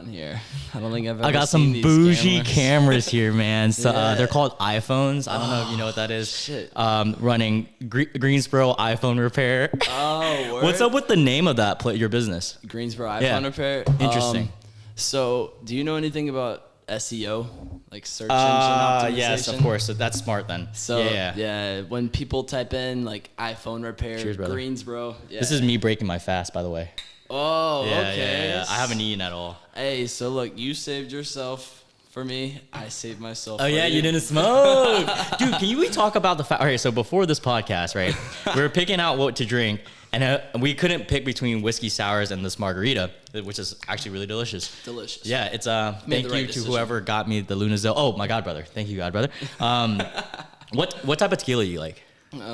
on here. I don't think I've ever I got seen some these bougie cameras here, man. So Yeah. they're called iPhones. I don't know if you know what that is. Shit. Running Greensboro iPhone repair. Oh, word? What's up with the name of that your business? Greensboro iPhone Yeah. repair. Interesting. So, do you know anything about SEO, like search engine optimization? Yes, of course. So that's smart then. So yeah. when people type in like iPhone repair, Cheers, brother. Greensboro. Yeah. This is me breaking my fast, by the way. Oh, Yeah, okay. yeah. I haven't eaten at all. Hey, so look, you saved yourself for me. I saved myself. Oh for yeah, you didn't smoke, dude. Can we talk about the fact? Okay, so before this podcast, right, we were picking out what to drink, and we couldn't pick between whiskey sours and this margarita, which is actually really delicious. Delicious. Yeah, it's Made thank the you right to decision. whoever got me the Lunazil. Oh my god, brother. Thank you, god brother. What type of tequila you like?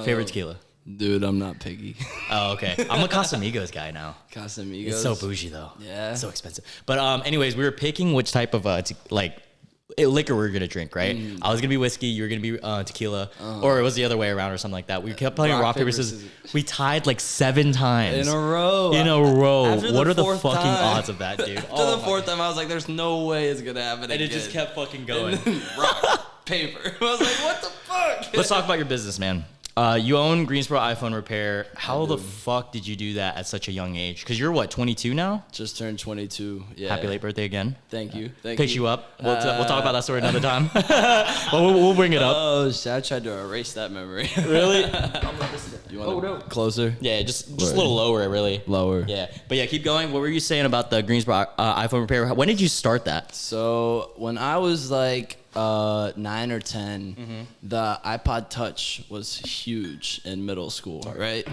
Favorite tequila? Dude, I'm not picky. Oh, okay. I'm a Casamigos guy now. Casamigos. It's so bougie though. Yeah. So expensive. But anyways, we were picking which type of liquor we were gonna drink, right? I was gonna be whiskey, you were gonna be tequila, or it was the other way around or something like that. We kept playing rock paper scissors. We tied like 7 times In a row. After What are the fourth fucking time- odds of that, dude? After the fourth time, I was like, "There's no way it's gonna happen And again." it just kept fucking going. rock paper. I was like, "What the fuck?" Let's talk about your business, man. You own Greensboro iPhone Repair. How the fuck did you do that at such a young age? Because you're what, 22 now? Just turned 22. Yeah. Happy late birthday again. Thank you. Thank Picked you. you up. We'll talk about that story another time. we'll bring it up. Oh, shit, I tried to erase that memory. Really? You want to closer? Yeah, just a little lower, really. Lower. Yeah, but yeah, keep going. What were you saying about the Greensboro iPhone Repair? When did you start that? So when I was like 9 or 10, the iPod Touch was huge in middle school, right?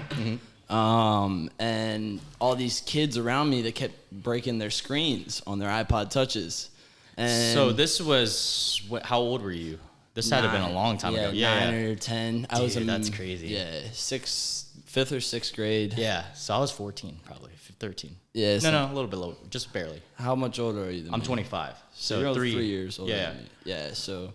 And all these kids around me, they kept breaking their screens on their iPod Touches. And So this was how old were you? This had to have been a long time ago. Yeah, 9 or 10. I was Dude, that's crazy. Yeah, 5th or 6th grade. Yeah, so I was 14, probably 13. Yeah. So No, a little bit lower, just barely. How much older are you than I'm me? 25, so you're 3 years older. Yeah. Than me. Yeah. So.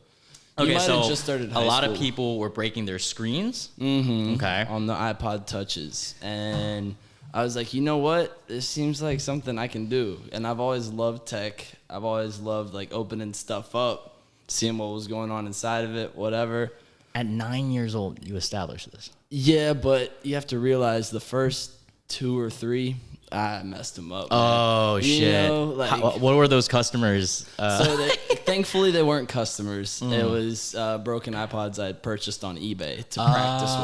Okay, you might so have just started a high lot school. of people were breaking their screens. Okay. Okay. On the iPod Touches, and I was like, you know what? This seems like something I can do. And I've always loved tech. I've always loved like opening stuff up, seeing what was going on inside of it, whatever. At 9 years old, you established this. Yeah, but you have to realize the first 2 or 3, I messed them up. Oh, man. You shit. know, like, What were those customers? so thankfully they weren't customers. It was broken iPods I had purchased on eBay to practice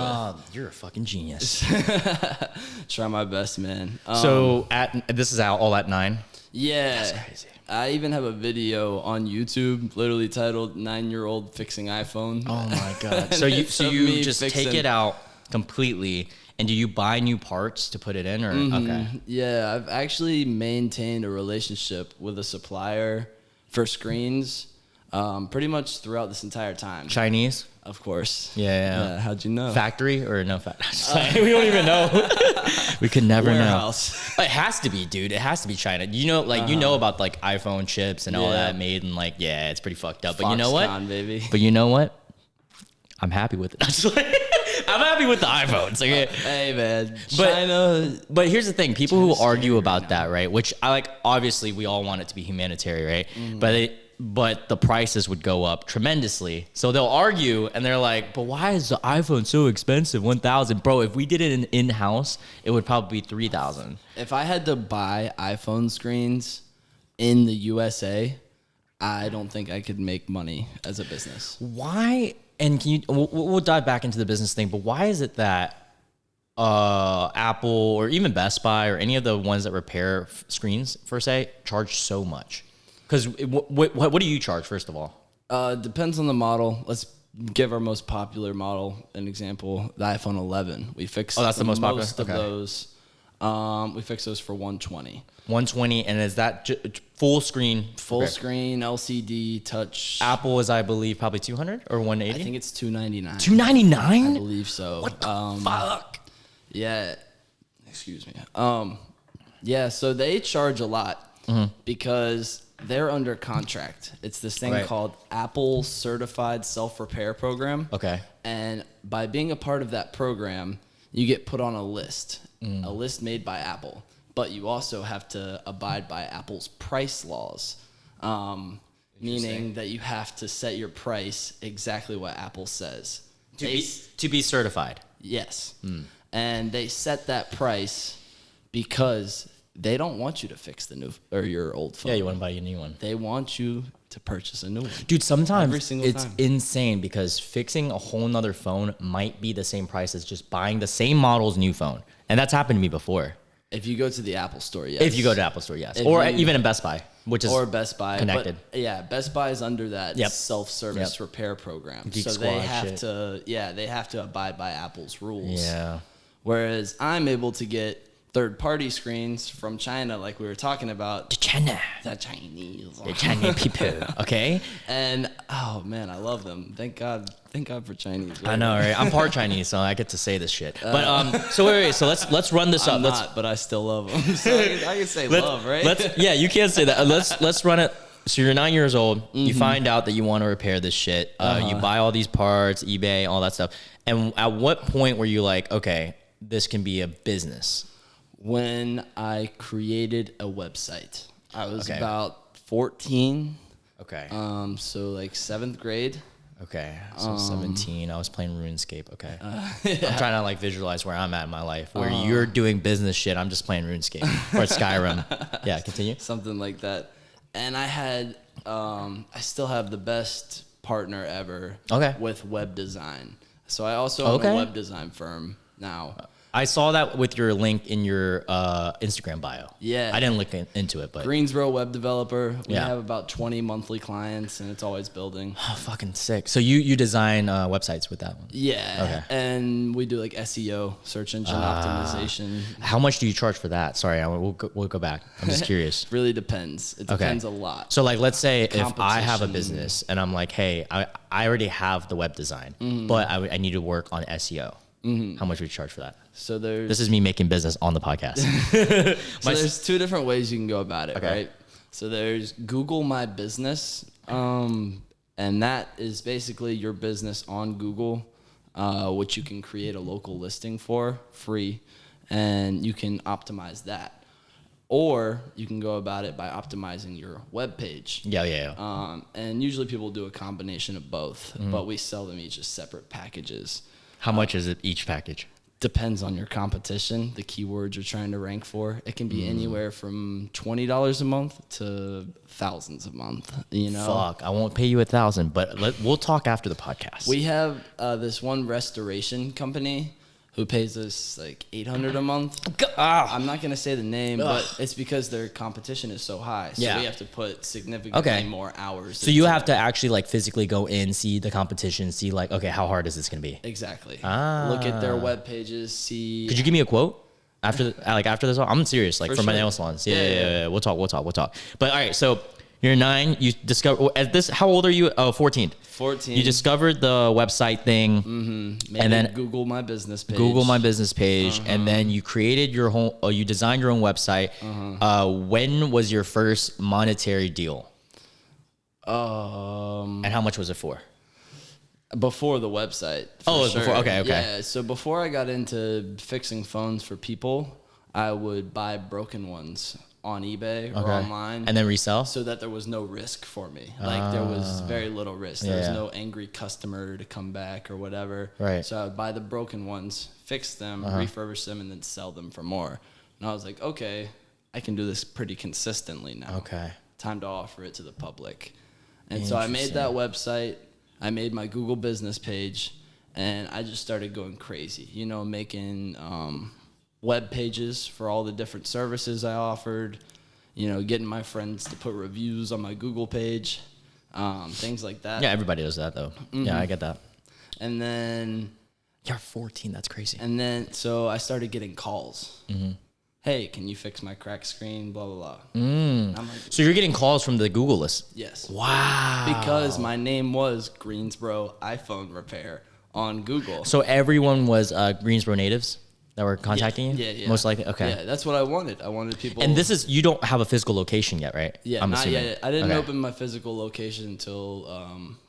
with. You're a fucking genius. Try my best, man. So this is out all at 9. Yeah. That's crazy. I even have a video on YouTube literally titled 9-Year-Old Fixing iPhone. Oh my god. so it's of you me just fixing- take it out completely, and do you buy new parts to put it in, or okay? Yeah, I've actually maintained a relationship with a supplier for screens pretty much throughout this entire time. Chinese? Of course. Yeah. How'd you know? Factory or no factory? We don't even know. We could never Warehouse. know. It has to be, dude. It has to be China. You know, like you know about like iPhone chips and all that made, and like it's pretty fucked up. But you know what? Foxconn, baby. But you know what? I'm happy with it. I'm happy with the iPhones. Okay. Hey, man. But- China. But here's the thing: people who China's argue scary about right that, right? Which I like. Obviously, we all want it to be humanitarian, right? But the prices would go up tremendously. So they'll argue, and they're like, "But why is the iPhone so expensive? 1,000, bro. If we did it in house, it would probably be 3,000." If I had to buy iPhone screens in the USA, I don't think I could make money as a business. Why? And can you? We'll dive back into the business thing. But why is it that Apple or even Best Buy or any of the ones that repair screens, per se, charge so much? Because what do you charge, first of all? Depends on the model. Let's give our most popular model an example. The iPhone 11. We fixed. Oh, that's the most popular? Most of Okay. those. We fixed those for $120. 120, and is that full screen? Full repair? screen, LCD, touch. Apple is, I believe, probably 200 or 180. I think it's $299. I $299. believe so. What the fuck? Yeah. Excuse me. Yeah, so they charge a lot because they're under contract. It's this thing Right. called Apple Certified Self-Repair Program. Okay. And by being a part of that program, you get put on a list made by Apple. but you also have to abide by Apple's price laws, meaning that you have to set your price exactly what Apple says. To be certified. Yes. And they set that price because they don't want you to fix the new or your old phone. Yeah, you want to buy a new one. They want you to purchase a new one. Dude, sometimes it's time. insane because fixing a whole nother phone might be the same price as just buying the same model's new phone. And that's happened to me before. If you go to the Apple store, yes. If you go to Apple Store, yes. Or even in Best Buy, which is Best Buy connected. But, yeah, Best Buy is under that self-service repair program. Geek so Squad they have shit. they have to abide by Apple's rules. Yeah. Whereas I'm able to get third-party screens from China, like we were talking about. China. The Chinese. The Chinese people, okay? And, oh, man, I love them. Thank God for Chinese. Right? I know, right? I'm part Chinese, so I get to say this shit. But so wait. So let's run this up. I'm not, but I still love them. So I can say love, right? Yeah, you can say that. Let's run it. So you're 9 years old. You find out that you want to repair this shit. You buy all these parts, eBay, all that stuff. And at what point were you like, okay, this can be a business? When I created a website, I was about 14. Okay. So like 7th grade. Okay. So 17, I was playing RuneScape. Okay. I'm trying to like visualize where I'm at in my life. Where you're doing business shit, I'm just playing RuneScape or Skyrim. Yeah, continue. Something like that. And I had, I still have the best partner ever. With web design. So I also own a web design firm now. I saw that with your link in your Instagram bio. Yeah. I didn't look into it, but Greensboro web developer. We have about 20 monthly clients, and it's always building. Oh, fucking sick. So you design websites with that one? Yeah. Okay. And we do like SEO, search engine optimization. How much do you charge for that? Sorry, we'll go back. I'm just curious. Really depends. It depends a lot. So like, let's say if I have a business and I'm like, hey, I already have the web design, but I need to work on SEO. How much would you charge for that? So this is me making business on the podcast. So there's 2 different ways you can go about it, right? So there's Google My Business, and that is basically your business on Google, which you can create a local listing for free, and you can optimize that. Or you can go about it by optimizing your web page. Yeah. And usually people do a combination of both, but we sell them each as separate packages. How much is it each package? Depends on your competition, the keywords you're trying to rank for. It can be anywhere from $20 a month to thousands a month. You know, fuck, I won't pay you $1,000, but we'll talk after the podcast. We have this one restoration company who pays us like $800 a month. I'm not gonna say the name, but it's because their competition is so high. So we have to put significantly more hours. So you have to actually like physically go in, see the competition, see like, okay, how hard is this gonna be? Exactly. Look at their web pages, see. Could you give me a quote after this? I'm serious, like for my nail salons. Yeah. We'll talk. But all right, so you're 9. You discover at this. How old are you? Oh, 14. 14. You discovered the website thing, and then Google My Business page. And then you created your whole. You designed your own website. When was your first monetary deal? And how much was it for? Before the website. Oh, it was before. Okay. Yeah. So before I got into fixing phones for people, I would buy broken ones on eBay or online, and then resell, so that there was no risk for me. Like there was very little risk. There was no angry customer to come back or whatever. Right. So I would buy the broken ones, fix them, refurbish them, and then sell them for more. And I was like, okay, I can do this pretty consistently now. Okay. Time to offer it to the public. And so I made that website. I made my Google business page, and I just started going crazy. You know, making web pages for all the different services I offered, you know, getting my friends to put reviews on my Google page, things like that. Yeah, everybody does that though. Yeah, I get that. And then you're 14, that's crazy. And then so I started getting calls. Hey, can you fix my cracked screen? Blah, blah, blah. I'm like, so you're getting calls from the Google list? Yes. Wow. Because my name was Greensboro iPhone Repair on Google. So everyone was Greensboro natives that were contacting you? Yeah. Most likely? Okay. Yeah, that's what I wanted. I wanted people... And this is... You don't have a physical location yet, right? Yeah, not yet. I didn't open my physical location until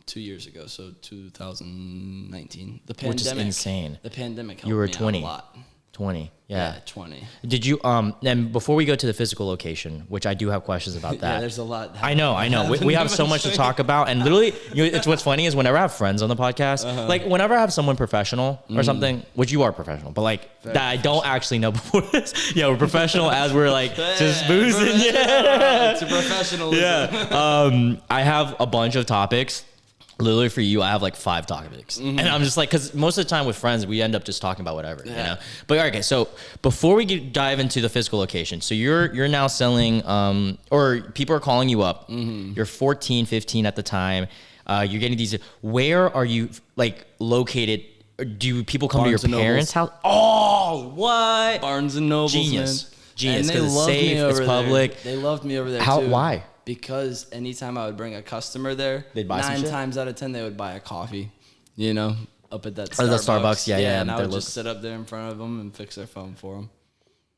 2 years ago, so 2019. The pandemic... Which is insane. The pandemic helped you were me 20. out a lot. 20. Yeah. 20. Did you and before we go to the physical location, which I do have questions about that. Yeah, there's a lot. I know. We have so much to talk about, and literally, it's what's funny is whenever I have friends on the podcast, like whenever I have someone professional or something, which you are professional, but like that I don't actually know before this. Yeah, we're professional as we're like just boozing. Yeah, it's a professionalism. Yeah. I have a bunch of topics. Literally for you, I have like 5 topics. And I'm just like, because most of the time with friends, we end up just talking about whatever, you know? But okay, so before we dive into the physical location, so you're now selling, or people are calling you up. You're 14, 15 at the time. You're getting these, where are you like located? Do people come Barnes to your parents' house? Oh, what? Barnes and Nobles, Genius. man. Genius, And they because it's loved safe, me over it's public. there. They loved me over there How? too. Why? Because anytime I would bring a customer there, They'd buy some 9 shit? times out of 10 they would buy a coffee, you know, up at that Starbucks. Oh, the Starbucks, yeah, And I they're would just sit up there in front of them and fix their phone for them.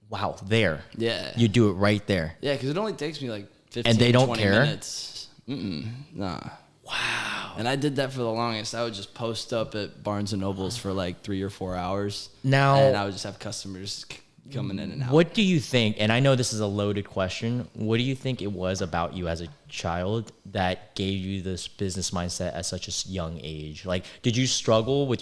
Wow, there. Yeah. You do it right there. Yeah, because it only takes me like 15, And they don't 20 care? minutes. Nah. Wow. And I did that for the longest. I would just post up at Barnes and Nobles for like 3 or 4 hours. Now- and I would just have customers coming in and out. What do you think, and I know this is a loaded question, what do you think it was about you as a child that gave you this business mindset at such a young age? Like, did you struggle with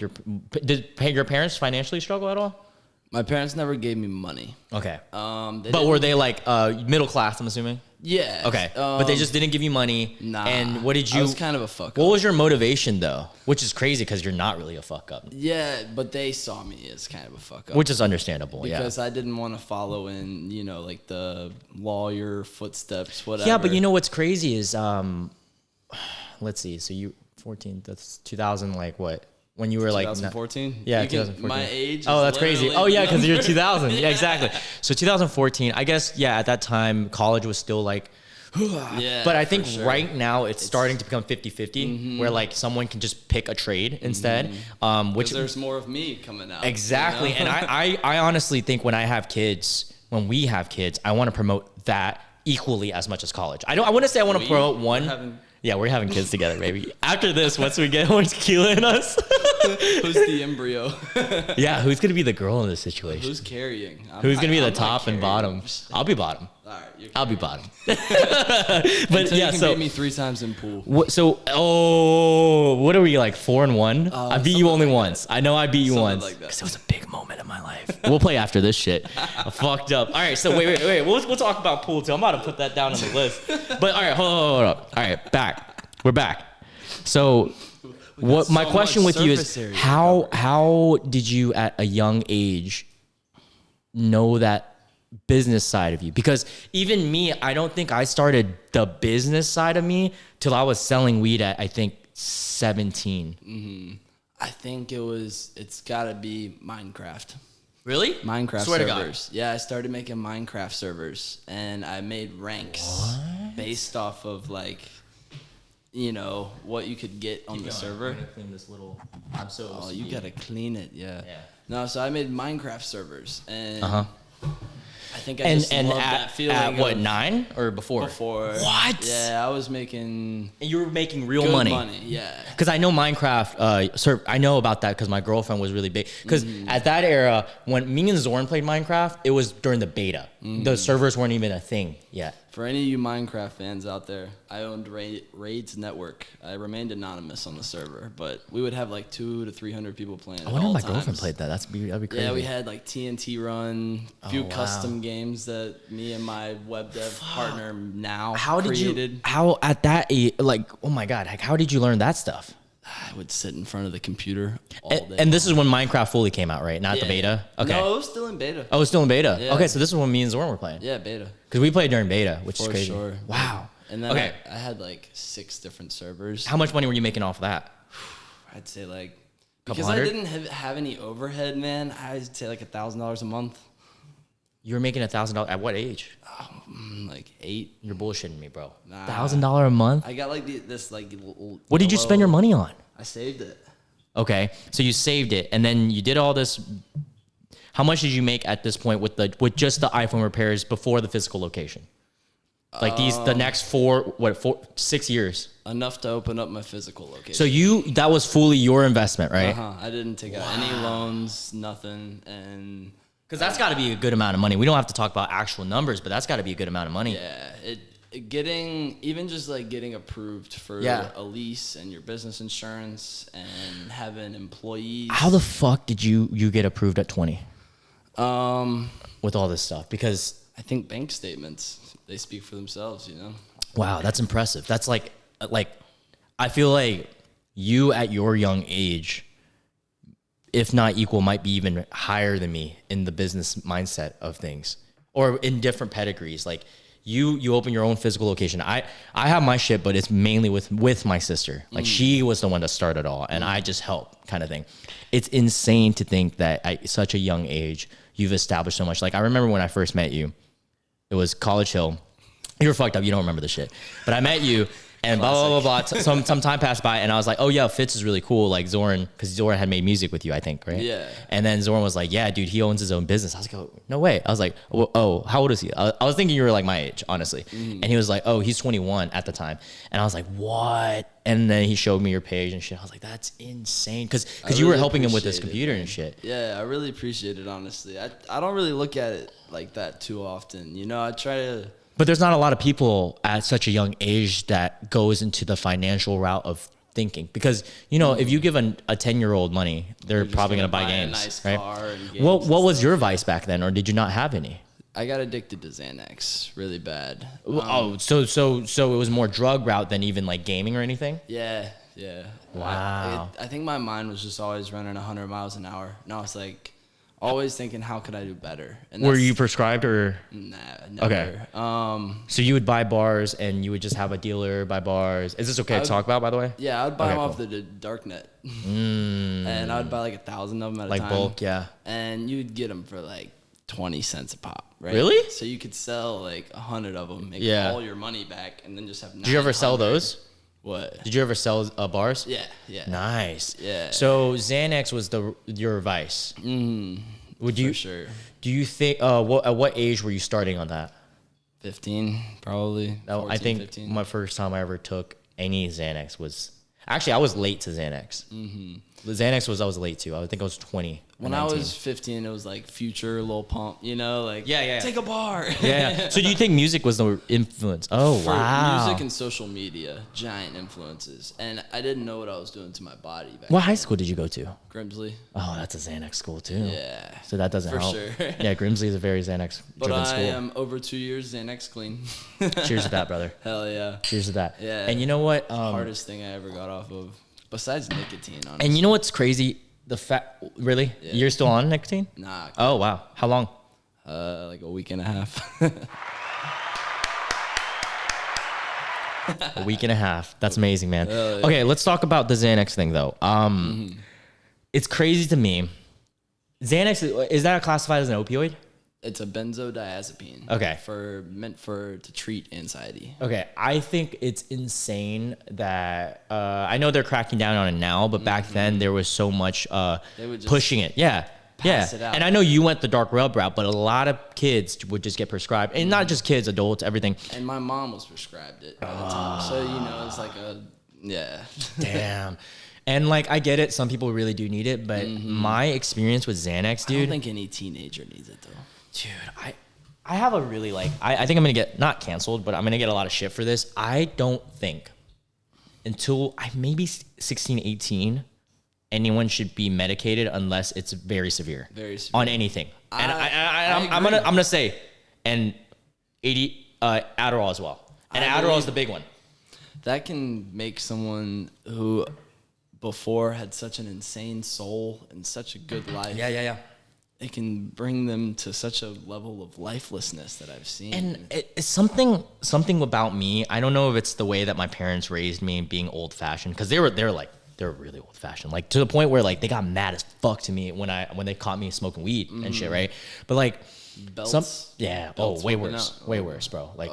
did your parents financially struggle at all? My parents never gave me money. Okay. But were they like middle class, I'm assuming? Yeah. Okay. But they just didn't give you money. Nah. And what did you... I was kind of a fuck up. What was your motivation, though? Which is crazy because you're not really a fuck up. Yeah, but they saw me as kind of a fuck up. Which is understandable, because I didn't want to follow in, you know, like the lawyer footsteps, whatever. Yeah, but you know what's crazy is, let's see. So you 14, that's 2000, like what? When you were like 2014? Yeah, You 2014. My age. Oh, is that's crazy. literally Oh, yeah, the because you're number. 2000. Yeah, exactly. So 2014, I guess, yeah, at that time, college was still like, Yeah, but I think for sure. right now it's starting to become 50-50, where like someone can just pick a trade instead, which 'Cause there's more of me coming out. exactly. You know? And I honestly think when we have kids, I want to promote that equally as much as college. I wouldn't say I want to promote one. Yeah, we're having kids together, baby. After this, once we get more tequila in us. Who's the embryo? Yeah, who's going to be the girl in this situation? Who's carrying? Who's going to be the I'm top and carrying. bottom? I'll be bottom. All right, I'll be bottom. But Until yeah, you can so beat me 3 times in pool. what are we like 4-1? I beat you only once. I know I beat you once. Like that. Because it was a big moment in my life. We'll play after this shit. I fucked up. All right, so wait. We'll talk about pool too. I'm about to put that down on the list. But all right, hold up. All right, back. We're back. So what my so question much with you is surface area to how did you at a young age know that business side of you? Because even me, I don't think I started the business side of me till I was selling weed at I think 17. I think it's gotta be Minecraft. Really? Minecraft Swear servers. to God. Yeah, I started making Minecraft servers and I made ranks based off of like, you know, what you could get on the server. I'm gonna clean this little. I'm so. Oh, you gotta clean it, yeah. Yeah. No, so I made Minecraft servers and I think I And just loved that feeling. at what, of 9 or before? Before. What? Yeah, I was making And you were making real good money. money. Yeah. Because I know Minecraft, I know about that because my girlfriend was really big. Because at that era, when me and Zoran played Minecraft, it was during the beta. The servers weren't even a thing yet. For any of you Minecraft fans out there, I owned Raid's Network. I remained anonymous on the server, but we would have like 200 to 300 people playing. I wonder if my girlfriend played that. That'd be crazy. Yeah, we had like TNT Run, a few wow. custom games that me and my web dev partner now How did created. you? How at that age? Like, oh my god! Like, how did you learn that stuff? I would sit in front of the computer all day. And this is when Minecraft fully came out, right? Not the Yeah. beta. Okay. No, it was still in beta. Oh, it was still in beta. Yeah. Okay, so this is when me and Zoran were playing. Yeah, beta. Because we played during beta, which is For crazy. sure. Wow. And then Okay. I had like 6 different servers. How much money were you making off of that? I'd say like, Couple because I hundred? didn't have any overhead, man, I'd say like $1,000 a month. You were making $1,000 at what age? Like 8. You're bullshitting me, bro. Nah. $1,000 a month? I got like this like little. What did you spend your money on? I saved it. Okay, so you saved it, and then you did all this. How much did you make at this point with just the iPhone repairs before the physical location? Like the next 6 years. Enough to open up my physical location. So that was fully your investment, right? I didn't take out any loans, nothing, and Because that's got to be a good amount of money. We don't have to talk about actual numbers, but that's got to be a good amount of money. Yeah, even just like getting approved for a lease and your business insurance and having employees. How the fuck did you get approved at 20? With all this stuff, because I think bank statements, they speak for themselves, you know. Wow, that's impressive. That's like I feel like you at your young age, if not equal, might be even higher than me in the business mindset of things, or in different pedigrees. Like you open your own physical location. I have my shit, but it's mainly with my sister. Like she was the one that started it all, and I just help, kind of thing. It's insane to think that at such a young age you've established so much. Like I remember when I first met you, it was College Hill. You were fucked up. You don't remember the shit, but I met you. And blah, blah, blah, blah. Some time passed by, and I was like, oh, yeah, Fitz is really cool. Like Zoran, because Zoran had made music with you, I think, right? Yeah. And then Zoran was like, yeah, dude, he owns his own business. I was like, oh, no way. I was like, oh, how old is he? I was thinking you were like my age, honestly. And he was like, oh, he's 21 at the time. And I was like, what? And then he showed me your page and shit. I was like, that's insane. Because you were helping him with his computer and shit. Yeah, I really appreciate it, honestly. I don't really look at it like that too often. You know, I try to... But there's not a lot of people at such a young age that goes into the financial route of thinking, because you know if you give a 10-year-old money, they're probably gonna buy games, a nice right? car and games what was your vice back then, or did you not have any? I got addicted to Xanax really bad. So it was more drug route than even like gaming or anything. Yeah. Wow. I think my mind was just always running 100 miles an hour, and I was like always thinking, how could I do better? And were you prescribed or? Nah, never. Okay. So you would buy bars and you would just have a dealer buy bars. Is this okay to talk about, by the way? Yeah, I would buy them off the dark net. And I would buy like 1,000 of them at a time. Like bulk, yeah. And you'd get them for like 20 cents a pop, right? Really? So you could sell like 100 of them, make all your money back, and then just have 900. Did you ever sell those? What? Did you ever sell bars? Yeah. Nice. Yeah. So Xanax was your vice. Would you? For sure. Do you think? At what age were you starting on that? 15, probably. No, 14, I think 15. my first time I ever took any Xanax was actually I was late to Xanax. The Xanax I was late to. I think I was 20. When I was 15, it was like Future, Lil Pump, you know, like take a bar. Yeah. So do you think music was the influence? Oh, For wow. music and social media, giant influences. And I didn't know what I was doing to my body back What then. high school did you go to? Grimsley. Oh, that's a Xanax school too. Yeah. So that doesn't For help. sure. Yeah, Grimsley is a very Xanax driven But school. I am over 2 years Xanax clean. Cheers to that, brother. Hell yeah. Cheers to that. Yeah. And you know what? Hardest thing I ever got off of, besides nicotine, honestly. And you know what's crazy? Really? Yeah. You're still on nicotine? Nah. Oh, wow. How long? Like a week and a half. A week and a half. That's amazing, man. Yeah. Okay, let's talk about the Xanax thing, though. It's crazy to me. Xanax, is that classified as an opioid? It's a benzodiazepine. Okay. Meant to treat anxiety. Okay, I think it's insane that I know they're cracking down on it now, but back then there was so much They would just pushing it. Yeah. pass it out. And I know you went the dark web route, but a lot of kids would just get prescribed, and not just kids, adults, everything. And my mom was prescribed it at the time. So, you know, it's like Damn. And like, I get it. Some people really do need it, but my experience with Xanax, dude. I don't think any teenager needs it though. Dude, I have a really I think I'm going to get, not canceled, but I'm going to get a lot of shit for this. I don't think until maybe 16, 18, anyone should be medicated unless it's very severe. Very severe. On anything. And I'm agree. going to say, and 80, Adderall as well. And Adderall is the big one. That can make someone who before had such an insane soul and such a good life. Yeah. It can bring them to such a level of lifelessness that I've seen. And it's something about me. I don't know if it's the way that my parents raised me, being old fashioned, because they're really old fashioned, like to the point where like they got mad as fuck to me when they caught me smoking weed and shit, right? But like Belts? Belts way worse, bro. Like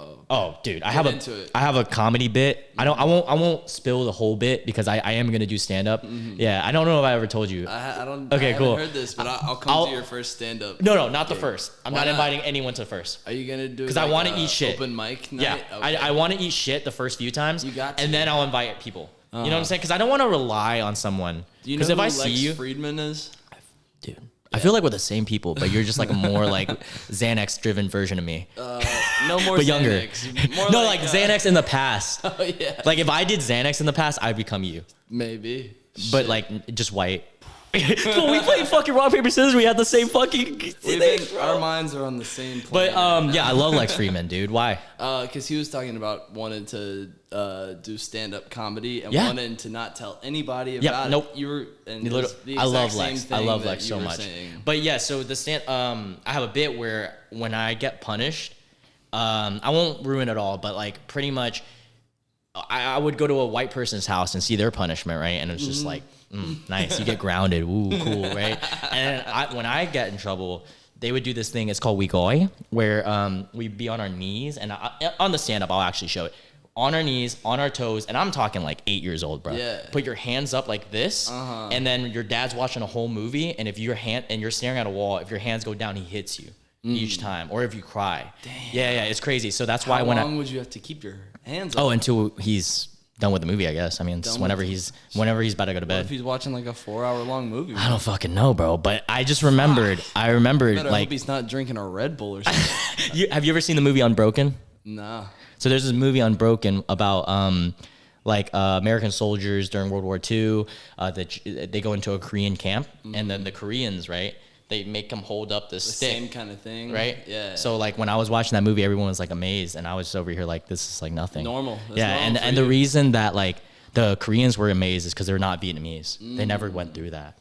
dude, I have into it. a comedy bit. I won't spill the whole bit because I am gonna do stand up. Yeah, I don't know if I ever told you. I don't. Okay, I haven't cool. heard this, but I'll come to your first stand up. No, not the first. I'm Why not not? inviting anyone to the first. Are you gonna do? Because I want to eat shit. Open mic night. Yeah, Okay. I want to eat shit the first few times. You got to. and then I'll invite people. You know what I'm saying? Because I don't want to rely on someone. Do you know Because who if I Lex see you, Friedman is? dude, I feel like we're the same people, but you're just like a more like Xanax driven version of me. No more But Xanax. younger. More No, like Xanax in the past. Oh, yeah. Like if I did Xanax in the past, I'd become you. Maybe. But Shit. like just white. But we played fucking rock, paper, scissors. We had the same fucking thing, bro. Our minds are on the same But planet. yeah, I love Lex Friedman, dude. Why? Because he was talking about wanting to do stand-up comedy and Yeah. wanting to not tell anybody Yeah, about nope. it. You were, and You it was literally- the I love exact Lex. same I thing love that Lex you so were much. saying. But yeah, so the stand. I have a bit where when I get punished, I won't ruin it all, but like pretty much, I would go to a white person's house and see their punishment, right? And it's just like, nice, you get grounded, ooh, cool, right? And when I get in trouble, they would do this thing. It's called Wigoi, where we'd be on our knees, and on the stand-up, I'll actually show it. On our knees, on our toes, and I'm talking like 8 years old, bro. Yeah. Put your hands up like this, and then your dad's watching a whole movie, and if you're staring at a wall, if your hands go down, he hits you each time, or if you cry. Damn. Yeah, it's crazy. So that's why How long would you have to keep your hands up? Oh, until he's done with the movie, I guess. I mean, it's whenever he's about to go to What bed. if he's watching like a 4-hour-long movie? I don't fucking know, bro. But I just remembered. I remembered Better like. hope he's not drinking a Red Bull or something. Have you ever seen the movie Unbroken? Nah. So there's this movie Unbroken about American soldiers during World War II. They go into a Korean camp, and then the Koreans, right? They make them hold up this stick. Same kind of thing. Right? Yeah. So like when I was watching that movie, everyone was like amazed, and I was over here like, this is like nothing. Normal. That's Yeah, normal and for the you. reason that like the Koreans were amazed is because they're not Vietnamese. They never went through that.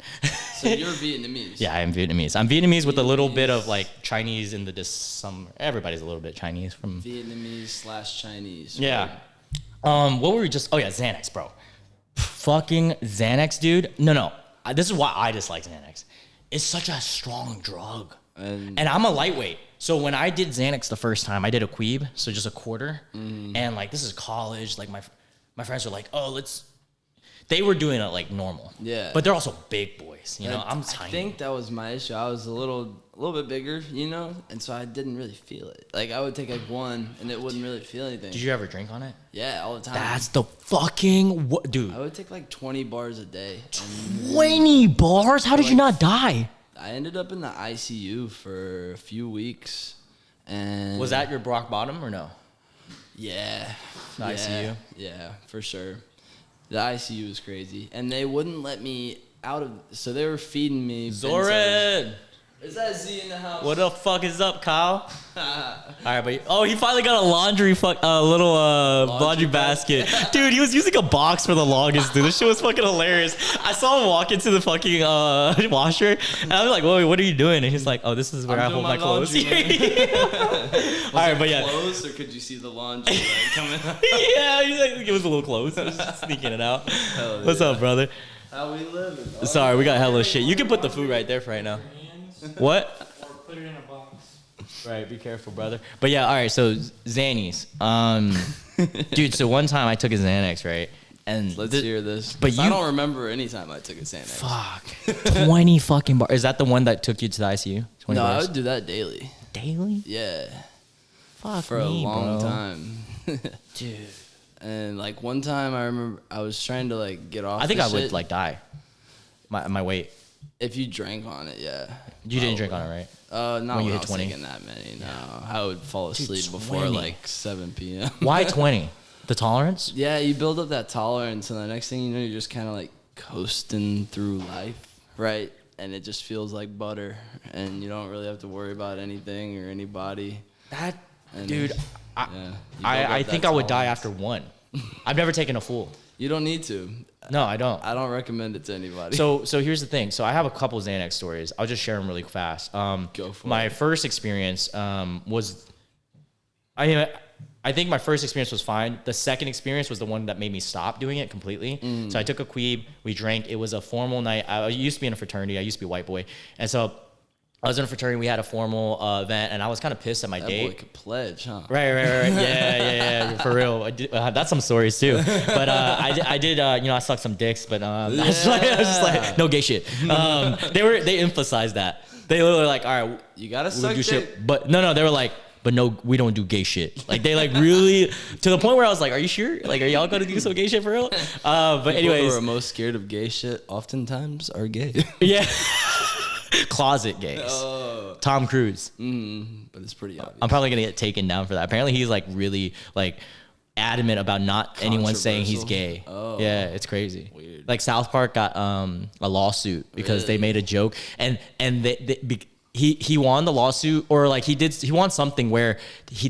So you're Vietnamese. Yeah, I'm Vietnamese. I'm Vietnamese with a little bit of like Chinese in some. Everybody's a little bit Chinese from. Vietnamese/Chinese. Yeah. What were we just? Oh yeah, Xanax, bro. Fucking Xanax, dude. No. This is why I dislike Xanax. It's such a strong drug, and I'm a lightweight. So when I did Xanax the first time, I did a queeb, so just a quarter, and like this is college. Like my friends were like, oh, let's. They were doing it like normal. Yeah. But they're also big boys, you know. I'm tiny. I think that was my issue. I was a little bit bigger, you know, and so I didn't really feel it. Like I would take like one, and it wouldn't really feel anything. Did you ever drink on it? Yeah, all the time. That's the fucking dude. I would take like 20 bars a day. 20 bars? How did you not die? I ended up in the ICU for a few weeks, and Was that your rock bottom or no? Yeah. The ICU? Yeah, for sure. The ICU was crazy. And they wouldn't let me out of... So they were feeding me... benzos. Zoran! Is that Z in the house? What the fuck is up, Kyle? Alright, but he finally got a laundry laundry basket. Dude, he was using a box for the longest, dude. This shit was fucking hilarious. I saw him walk into the fucking washer, and I was like, whoa, what are you doing? And he's like, oh, this is where I hold my clothes. Alright, but yeah. Clothes, or could you see the laundry like, coming out? Yeah, he's like, it was a little close. He was just sneaking it out. What's up, brother? How we living? Sorry, we got hella shit. You can put the food right there for right now. What? Or put it in a box. Right, be careful, brother. But yeah, all right. So Xannies, dude. So one time I took a Xanax, right? And Let's hear this. but 'Cause I you- don't remember any time I took a Xanax. fuck, 20 fucking bars. Is that the one that took you to the ICU? 20 No, I bars would do that daily. daily. Yeah, Fuck for a long bro. time. dude. And like one time, I remember I was trying to like get off. I think the I would shit. like die. My weight. If you drank on it, yeah. You didn't drink on it, right? Not when you when hit I was 20? taking that many. No, I would fall asleep before 20. like 7 p.m. Why 20? The tolerance? Yeah, you build up that tolerance, and the next thing you know, you're just kind of like coasting through life, right? And it just feels like butter, and you don't really have to worry about anything or anybody. That, And dude. yeah, you build I up think that I would die tolerance. after one. I've never taken a full. You don't need to. No, I don't. I don't recommend it to anybody. So here's the thing. So I have a couple Xanax stories. I'll just share them really fast. Go for my it. first experience was, I think my first experience was fine. The second experience was the one that made me stop doing it completely. So I took a queeb. We drank. It was a formal night. I used to be in a fraternity. I used to be a white boy, and so I was in a fraternity. We had a formal event, and I was kind of pissed at my that date. boy could pledge, huh? Right. Yeah, for real. I did, that's some stories too. But I did, I sucked some dicks, but I was just like, no gay shit. They emphasized that. They were like, all right, You gotta we'll suck do dick. shit. But no, they were like, but no, we don't do gay shit. Like they like really, to the point where I was like, are you sure? Like, are y'all gonna do some gay shit for real? But People anyways. who are most scared of gay shit oftentimes are gay. Yeah. closet gays. Oh. Tom Cruise. But it's pretty obvious. I'm probably gonna get taken down for that. Apparently, he's like really like adamant about not anyone saying he's gay. Oh. Yeah, it's crazy. Weird. Like South Park got a lawsuit because they made a joke and he won the lawsuit, or like he won something where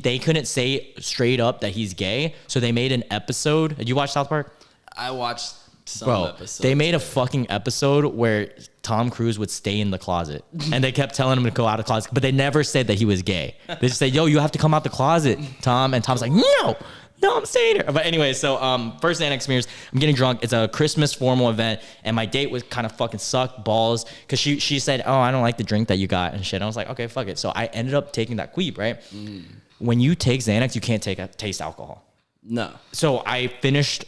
they couldn't say straight up that he's gay, so they made an episode. Did you watch South Park? I watched some episodes. They made a fucking episode where Tom Cruise would stay in the closet, and they kept telling him to go out of the closet, but they never said that he was gay. They just said, "Yo, you have to come out the closet, Tom," and Tom's like, No, I'm staying here. But anyway, so first Xanax experience, I'm getting drunk. It's a Christmas formal event, and my date was kind of fucking sucked balls because she said, "Oh, I don't like the drink that you got," and shit. I was like, "Okay, fuck it." So I ended up taking that queeb, right? When you take Xanax, you can't taste alcohol. No. So I finished,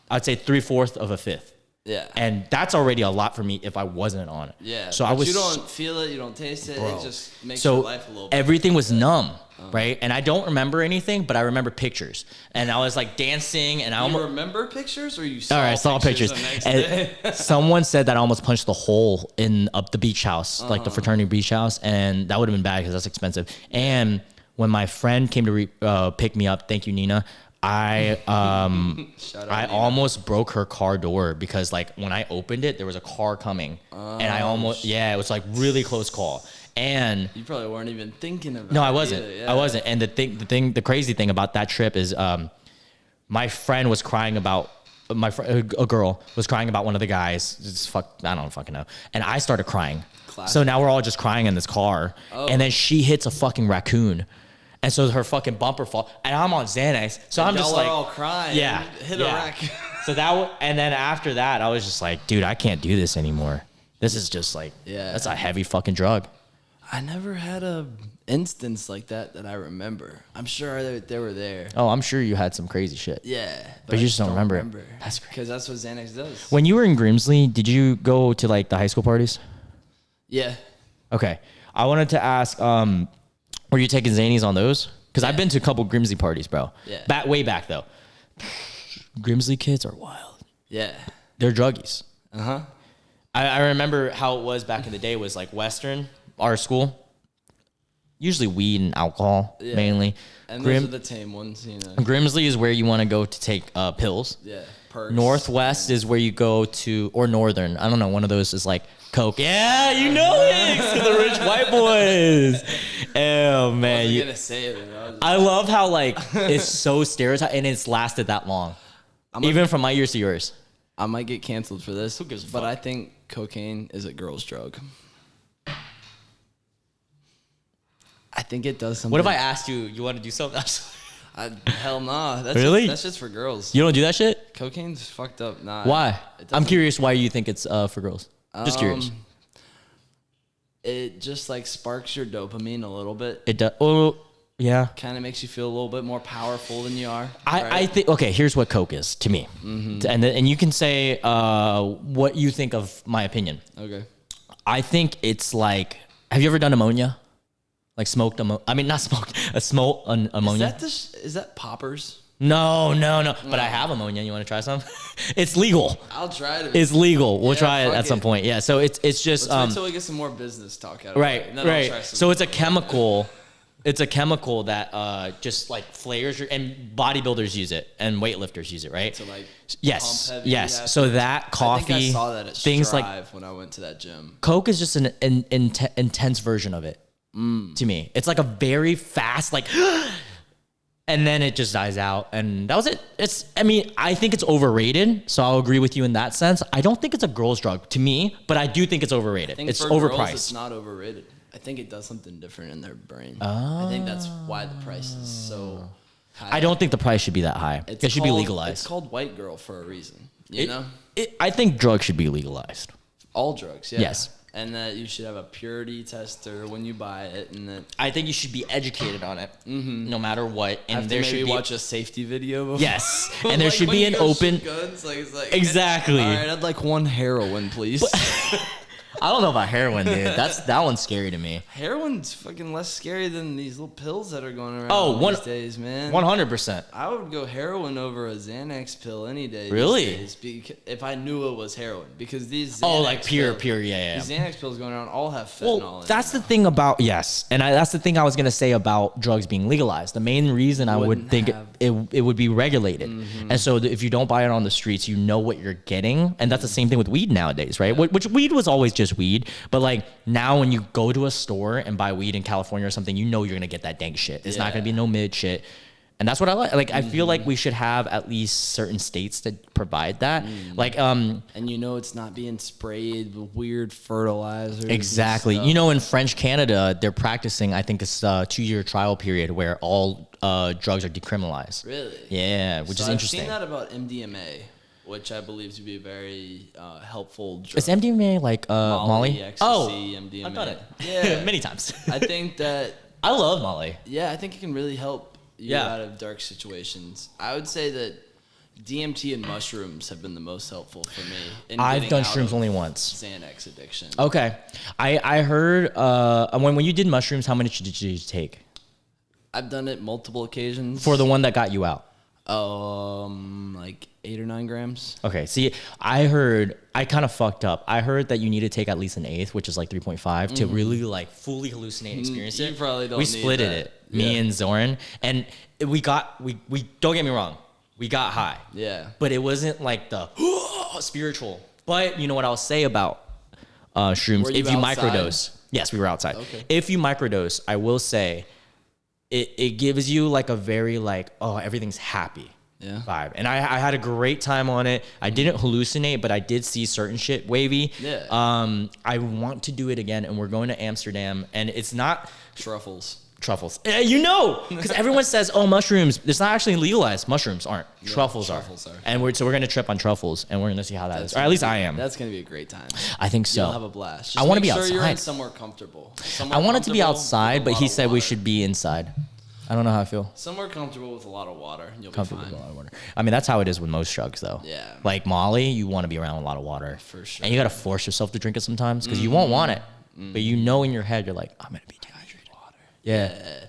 I'd say 3/4 of a fifth. Yeah. And that's already a lot for me if I wasn't on it. Yeah. So you don't feel it, you don't taste it. It just makes your life a little bit. Everything was numb. Right, and I don't remember anything, but I remember pictures, and I was like dancing, and I almost remember pictures, or you saw? All right, I saw pictures. The next day? Someone said that I almost punched the hole in up the beach house, like the fraternity beach house, and that would have been bad because that's expensive. And when my friend came to pick me up, thank you, Nina. I almost broke her car door because like when I opened it, there was a car coming, and I almost it was like really close call. And you probably weren't even thinking about it. No, I wasn't. Either, yeah. I wasn't. And the crazy thing about that trip is my friend was crying about a girl was crying about one of the guys. I don't fucking know. And I started crying. Classic. So now we're all just crying in this car. Oh. And then she hits a fucking raccoon. And so her fucking bumper fall. And I'm on Xanax. So I'm just like, all crying. Yeah. Hit a raccoon. So and then after that, I was just like, dude, I can't do this anymore. This is just like, that's a heavy fucking drug. I never had a instance like that I remember. I'm sure they were there. Oh, I'm sure you had some crazy shit. Yeah. But you just don't remember it. That's crazy. Because that's what Xanax does. When you were in Grimsley, did you go to like the high school parties? Yeah. Okay. I wanted to ask, were you taking Xannies on those? Because I've been to a couple Grimsley parties, bro. Yeah. Way back though. Grimsley kids are wild. Yeah. They're druggies. Uh-huh. I remember how it was back in the day was like Western, our school, usually weed and alcohol mainly. And those are the tame ones, you know. Grimsley is where you want to go to take pills. Yeah, perks. Northwest is where you go to, or Northern. I don't know. One of those is like Coke. Yeah, you know it. The rich white boys. Oh man, I was gonna say it. I love how like it's so stereotyped and it's lasted that long, even from my years to yours. I might get canceled for this. Who gives a fuck? But I think cocaine is a girl's drug. I think it does something. What if I asked you, you want to do something else? Hell nah. Really? That's just for girls. You don't do that shit? Cocaine's fucked up. Nah. Why? I'm curious why you think it's for girls. Just curious. It just like sparks your dopamine a little bit. It does. Oh, yeah. Kind of makes you feel a little bit more powerful than you are. I think, okay, here's what Coke is to me. Mm-hmm. And you can say what you think of my opinion. Okay. I think it's like, have you ever done ammonia? Like smoked ammonia? I mean, not smoked, ammonia. Is that poppers? No. But I have ammonia. You want to try some? It's legal. I'll try it. It's legal. We'll try it at some point. Yeah. So it's just. Let's wait till we get some more business talk out of it. Right. So it's a chemical. It's a chemical that just like flares and bodybuilders use it and weightlifters use it, right? So like yes. Pump heavy, So that coffee, I think I saw that at things Strive like when I went to that gym. Coke is just an intense version of it. To me, it's like a very fast like and then it just dies out and that was it. I think it's overrated, so I'll agree with you in that sense. I don't think it's a girl's drug to me, but I do think it's overrated. It's overpriced. Girls, it's not overrated. I think it does something different in their brain. I think that's why the price is so high. I don't think the price should be that high. It should be legalized. It's called white girl for a reason. You know? I think drugs should be legalized. All drugs, yeah. Yes. And that you should have a purity tester when you buy it, and that I think you should be educated on it, no matter what. And there should be watch a safety video before. Yes, and there should be an open guns. Like, it's like exactly. All right, I'd like one heroin, please. I don't know about heroin, dude. That one's scary to me. Heroin's fucking less scary than these little pills that are going around these days, man. 100%. I would go heroin over a Xanax pill any day. Really? These days if I knew it was heroin, because these pure, yeah. These Xanax pills going around all have fentanyl. Well, that's the thing about that's the thing I was gonna say about drugs being legalized. The main reason I would think it would be regulated, and so if you don't buy it on the streets, you know what you're getting, and that's the same thing with weed nowadays, right? Which weed was always just weed, but like now when you go to a store and buy weed in California or something, you know you're gonna get that dank shit. It's not gonna be no mid shit. And that's what I like. Like, I feel like we should have at least certain states that provide that. Like, and it's not being sprayed with weird fertilizers. Exactly. In French Canada, they're practicing, I think it's a 2-year trial period where all drugs are decriminalized. Really? Yeah, which is interesting. I've seen that about MDMA, which I believe to be a very helpful drug. Is MDMA like Molly? Ecstasy, MDMA. I've done it. Yeah. Many times. I think that... I love Molly. Yeah, I think it can really help you out of dark situations. I would say that DMT and mushrooms have been the most helpful for me. I've done shrooms only once. Xanax addiction. Okay. I heard when you did mushrooms, how many did you take? I've done it multiple occasions. For the one that got you out? Like 8 or 9 grams. Okay. See, I kind of fucked up. I heard that you need to take at least an eighth, which is like 3.5 to really like fully hallucinate and experience it. You probably don't We need split that. it. Me and Zoran, and we don't get me wrong, we got high. Yeah. But it wasn't like the spiritual. But you know what I'll say about shrooms? Were you if you outside? microdose, yes, we were outside. Okay. If you microdose, I will say, it gives you like a very like everything's happy. Yeah. Vibe. And I had a great time on it. I didn't hallucinate, but I did see certain shit wavy. Yeah. I want to do it again, and we're going to Amsterdam, and it's not Truffles. Because everyone says, mushrooms. It's not actually legalized. Mushrooms aren't. Yeah, truffles are. And we're going to trip on truffles, and we're going to see how that is. Or at least I am. That's going to be a great time. I think so. You'll have a blast. I want to be outside. outside. You're in somewhere comfortable. I want it to be outside, but he said we should be inside. I don't know how I feel. Somewhere comfortable with a lot of water, and you'll be Comfortable fine. with a lot of water. I mean, that's how it is with most drugs, though. Yeah. Like Molly, you want to be around a lot of water. For sure. And you got to force yourself to drink it sometimes because you won't want it. But you know in your head, you're like, I'm going to be dehydrated. Water. Yeah.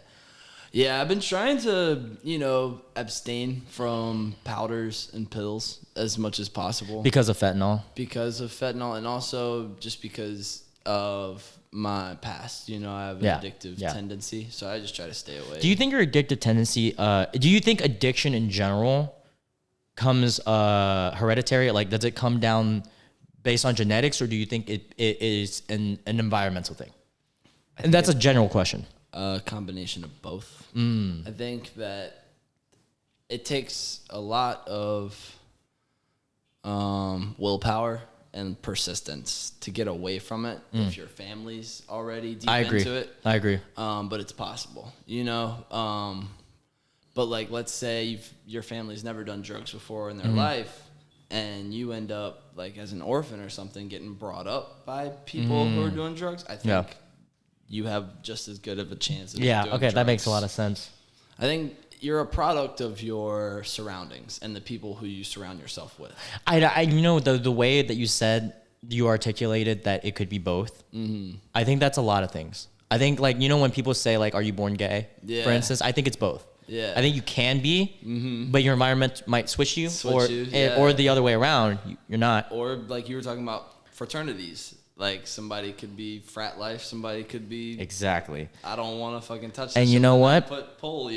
Yeah, I've been trying to, abstain from powders and pills as much as possible. Because of fentanyl? Because of fentanyl, and also just because of my past. I have an addictive tendency, so I just try to stay away. Do you think your addictive tendency, do you think addiction in general comes hereditary? Like, does it come down based on genetics, or do you think it is an environmental thing? And that's a general question. A combination of both. I think that it takes a lot of willpower and persistence to get away from it if your family's already deep into it. I agree. But it's possible, but like, let's say your family's never done drugs before in their life, and you end up like as an orphan or something getting brought up by people who are doing drugs. I think you have just as good of a chance of doing drugs. That makes a lot of sense. I think you're a product of your surroundings and the people who you surround yourself with. The way that you said, you articulated that it could be both. I think that's a lot of things. I think when people say like, are you born gay? Yeah. For instance, I think it's both. Yeah. I think you can be, but your environment might switch you, or the other way around. You're not. Or like you were talking about fraternities. Like somebody could be frat life, somebody could be exactly. I don't want to fucking touch. And you know what? Put pole,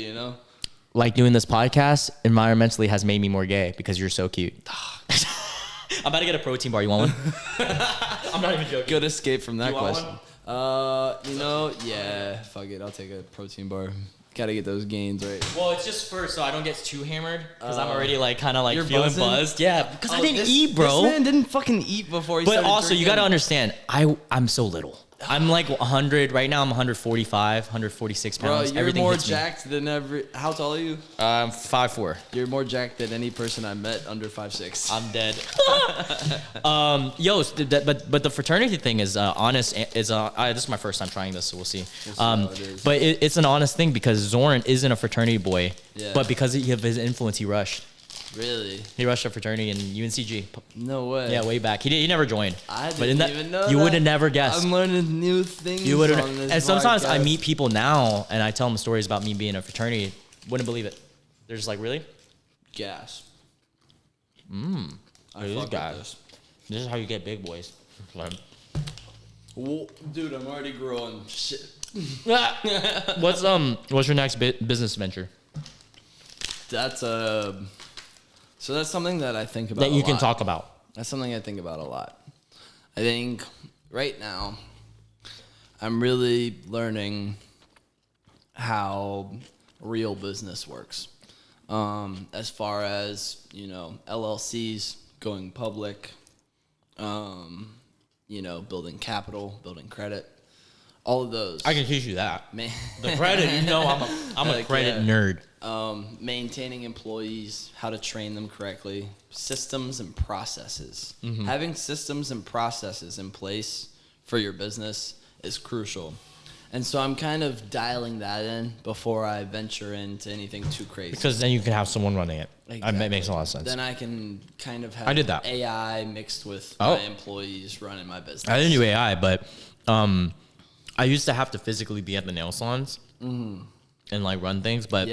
Like doing this podcast environmentally has made me more gay because you're so cute. I'm about to get a protein bar. You want one? I'm not even joking. Good escape from that You want question. Yeah, fuck it. I'll take a protein bar. Gotta get those gains right. Well, it's just first, so I don't get too hammered because I'm already kind of you're feeling buzzing? buzzed. Yeah, because I didn't eat, bro. This man didn't fucking eat before he started But also, you drinking. got to understand, I'm so little. I'm like 100 right now. I'm 145, 146 pounds. Bro, you're Everything more hits me. jacked than every. How tall are you? I'm 5'4". You're more jacked than any person I met under 5'6". I'm dead. But the fraternity thing is honest. This is my first time trying this, so we'll see. But it's an honest thing because Zoran isn't a fraternity boy, but because of his influence, he rushed. Really? He rushed a fraternity in UNCG. No way. Yeah, way back. He never joined. I didn't even know you that. would have never guessed. I'm learning new things. You would on have. this And sometimes I podcast. meet people now, and I tell them stories about me being in a fraternity. Wouldn't believe it. They're just like, really? Gas. Look at this guy. This is how you get big boys. Well, dude, I'm already growing. Shit. What's your next business venture That's so that's something that I think about that you a can lot. talk about? That's something I think about a lot. I think right now I'm really learning how real business works. As far as, LLCs going public, building capital, building credit, all of those. I can teach you that. Man. The credit, I'm a credit nerd. Maintaining employees, how to train them correctly, systems and processes. Having systems and processes in place for your business is crucial. And so I'm kind of dialing that in before I venture into anything too crazy. Because then you can have someone running it. Exactly. It makes a lot of sense. Then I can kind of have I did that. AI mixed with my employees running my business. I didn't do AI, but I used to have to physically be at the nail salons and like run things. But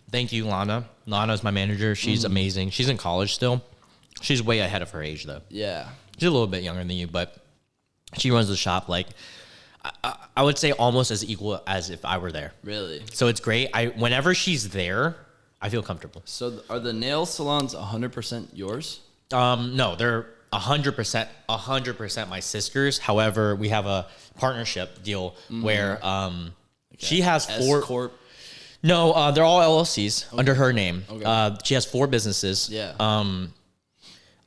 thank you, Lana. Lana's my manager. She's amazing. She's in college still. She's way ahead of her age though. Yeah. She's a little bit younger than you, but she runs the shop like I would say almost as equal as if I were there. Really? So it's great. Whenever she's there, I feel comfortable. So are the nail salons 100% yours? No, they're 100% my sister's. However, we have a partnership deal where she has four. S-Corp? No, they're all LLCs under her name. Okay. She has 4 businesses. Yeah.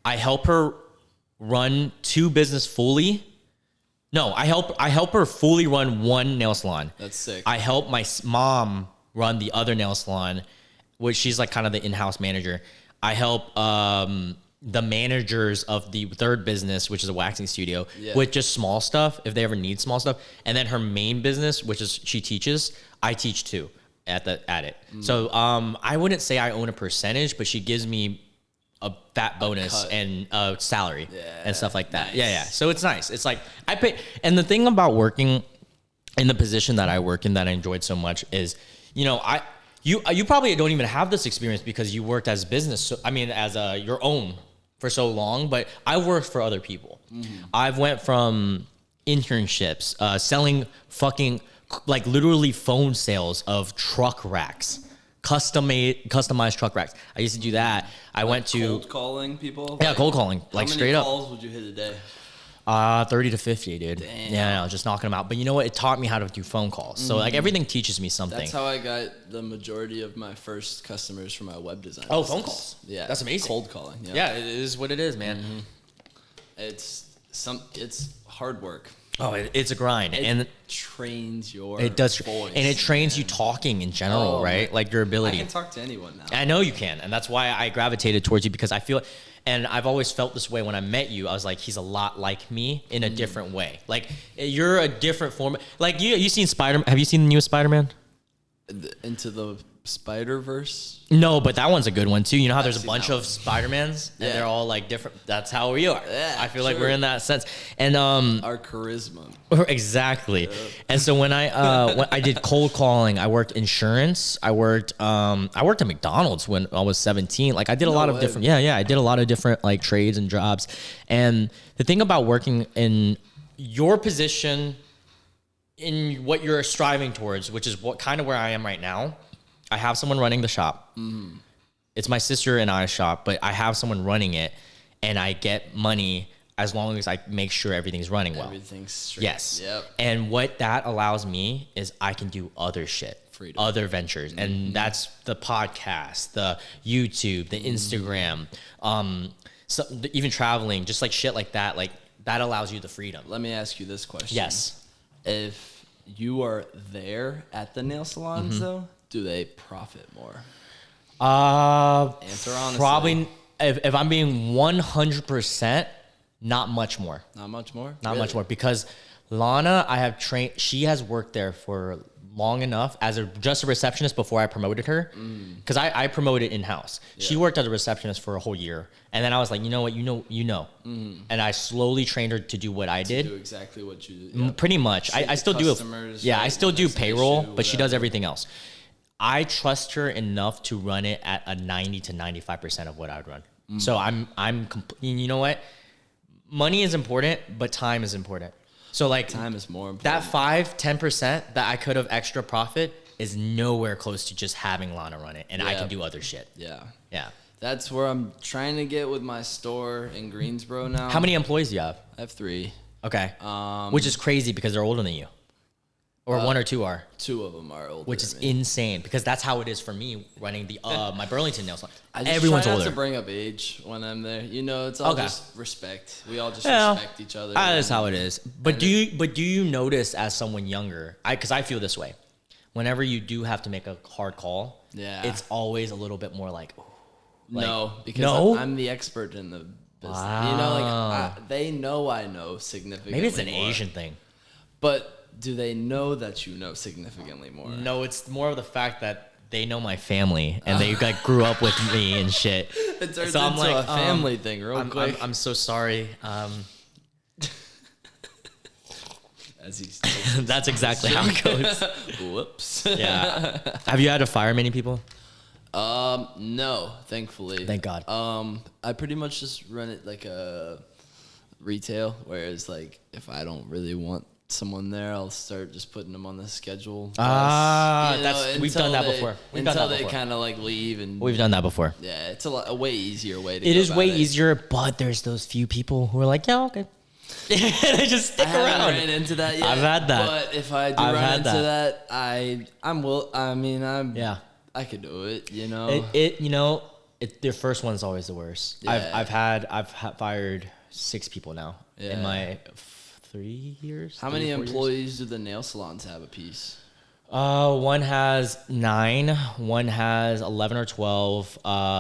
I help her run 2 business fully. No, I help her fully run 1 nail salon. That's sick. I help my mom run the other nail salon, which she's like kind of the in-house manager. I help the managers of the 3rd business, which is a waxing studio, with just small stuff if they ever need small stuff. And then her main business, which is she teaches, I teach too at it. So I wouldn't say I own a percentage, but she gives me a fat bonus and a salary and stuff like that. Nice. Yeah. So it's nice. It's like I pay. And the thing about working in the position that I work in that I enjoyed so much is, you probably don't even have this experience because you worked as business. So, as your own for so long, but I worked for other people. I've went from internships, selling fucking like literally phone sales of truck racks. Customized truck racks. I used to do that. I went to cold calling people. Yeah, cold calling, like straight up. How many calls would you hit a day? 30 to 50, dude. Damn. Yeah, no, just knocking them out. But you know what? It taught me how to do phone calls. So like everything teaches me something. That's how I got the majority of my first customers for my web design. Oh, business. phone calls. Yeah, That's amazing. Cold calling. Yeah, it is what it is, man. It's hard work. Oh, it's a grind, and It trains your it does, voice, and it trains man. you talking in general, Oh, right? man. Like your I ability. can talk to anyone now. I know you can, and that's why I gravitated towards you because I feel, and I've always felt this way when I met you. I was like, he's a lot like me in a different way. Like you're a different form. Like you seen Spider? Have you seen the newest Spider-Man? Into the Spider-Verse. No, but that one's a good one too. You know how there's a seen bunch that of Spider-Mans and Yeah. they're all like different. That's how we are. Yeah, I feel like sure. we're in that sense. And Our charisma. exactly. And so when I did cold calling, I worked insurance. I worked at McDonald's when I was 17. Like I did a lot of way. different. Yeah. I did a lot of different like trades and jobs. And the thing about working in your position, in what you're striving towards, which is what kind of where I am right now. I have someone running the shop. It's my sister and I's shop, but I have someone running it, and I get money as long as I make sure everything's running well. Everything's straight. Yes. Yep. And what that allows me is I can do other shit, Freedom. other ventures, and that's the podcast, the YouTube, the Instagram, even traveling, just like shit like that. Like that allows you the freedom. Let me ask you this question. Yes. If you are there at the nail salons, Mm-hmm. though, do they profit more? Answer honestly. Probably, if I'm being 100%, not much more. Not much more? Not Really? much more because Lana, I have trained. She has worked there for long enough as just a receptionist before I promoted her, because I promoted in-house. She worked as a receptionist for a whole year, and then I was like, you know what, and I slowly trained her to do what I did. Do exactly what you do. Yeah. Pretty much. I still do I still do payroll, but she does everything else. I trust her enough to run it at a 90 to 95% of what I would run. So you know what? Money is important, but time is important. So like time is more important. That 5-10% that I could have extra profit is nowhere close to just having Lana run it, and I can do other shit. Yeah. That's where I'm trying to get with my store in Greensboro now. How many employees do you have? I have 3. Okay. Which is crazy because they're older than you. Or 1 or 2 are. 2 of them are older. Which is insane because that's how it is for me running the my Burlington nail salon. Everyone's older. I try not to bring up age when I'm there. You know, it's all just respect. We all just respect each other. That is how it is. But do you notice as someone younger? Because I feel this way. Whenever you do have to make a hard call, it's always a little bit more like, no, because I'm the expert in the business. Wow. You know, like they know I know significantly. Maybe it's an more. Asian thing. But do they know that you know significantly more? No, it's more of the fact that they know my family and they like grew up with me and shit. It turns into a family thing real quick. I'm so sorry. That's exactly how it goes. Whoops. Yeah. Have you had to fire many people? No, thankfully. Thank God. I pretty much just run it like a retail, whereas like if I don't really want someone there, I'll start just putting them on the schedule. We've done that before. Until they kind of like leave, and we've done that before. Yeah, it's a way easier way to. It is way easier, but there's those few people who are like, yeah, okay. They just stick around. I haven't ran into that yet. I've had that. But if I do run into that, I could do it. You know. Their first one's always the worst. Yeah. I've fired 6 people now in my 3 years. How many employees do the nail salons have a piece? One has 9. One has 11 or 12.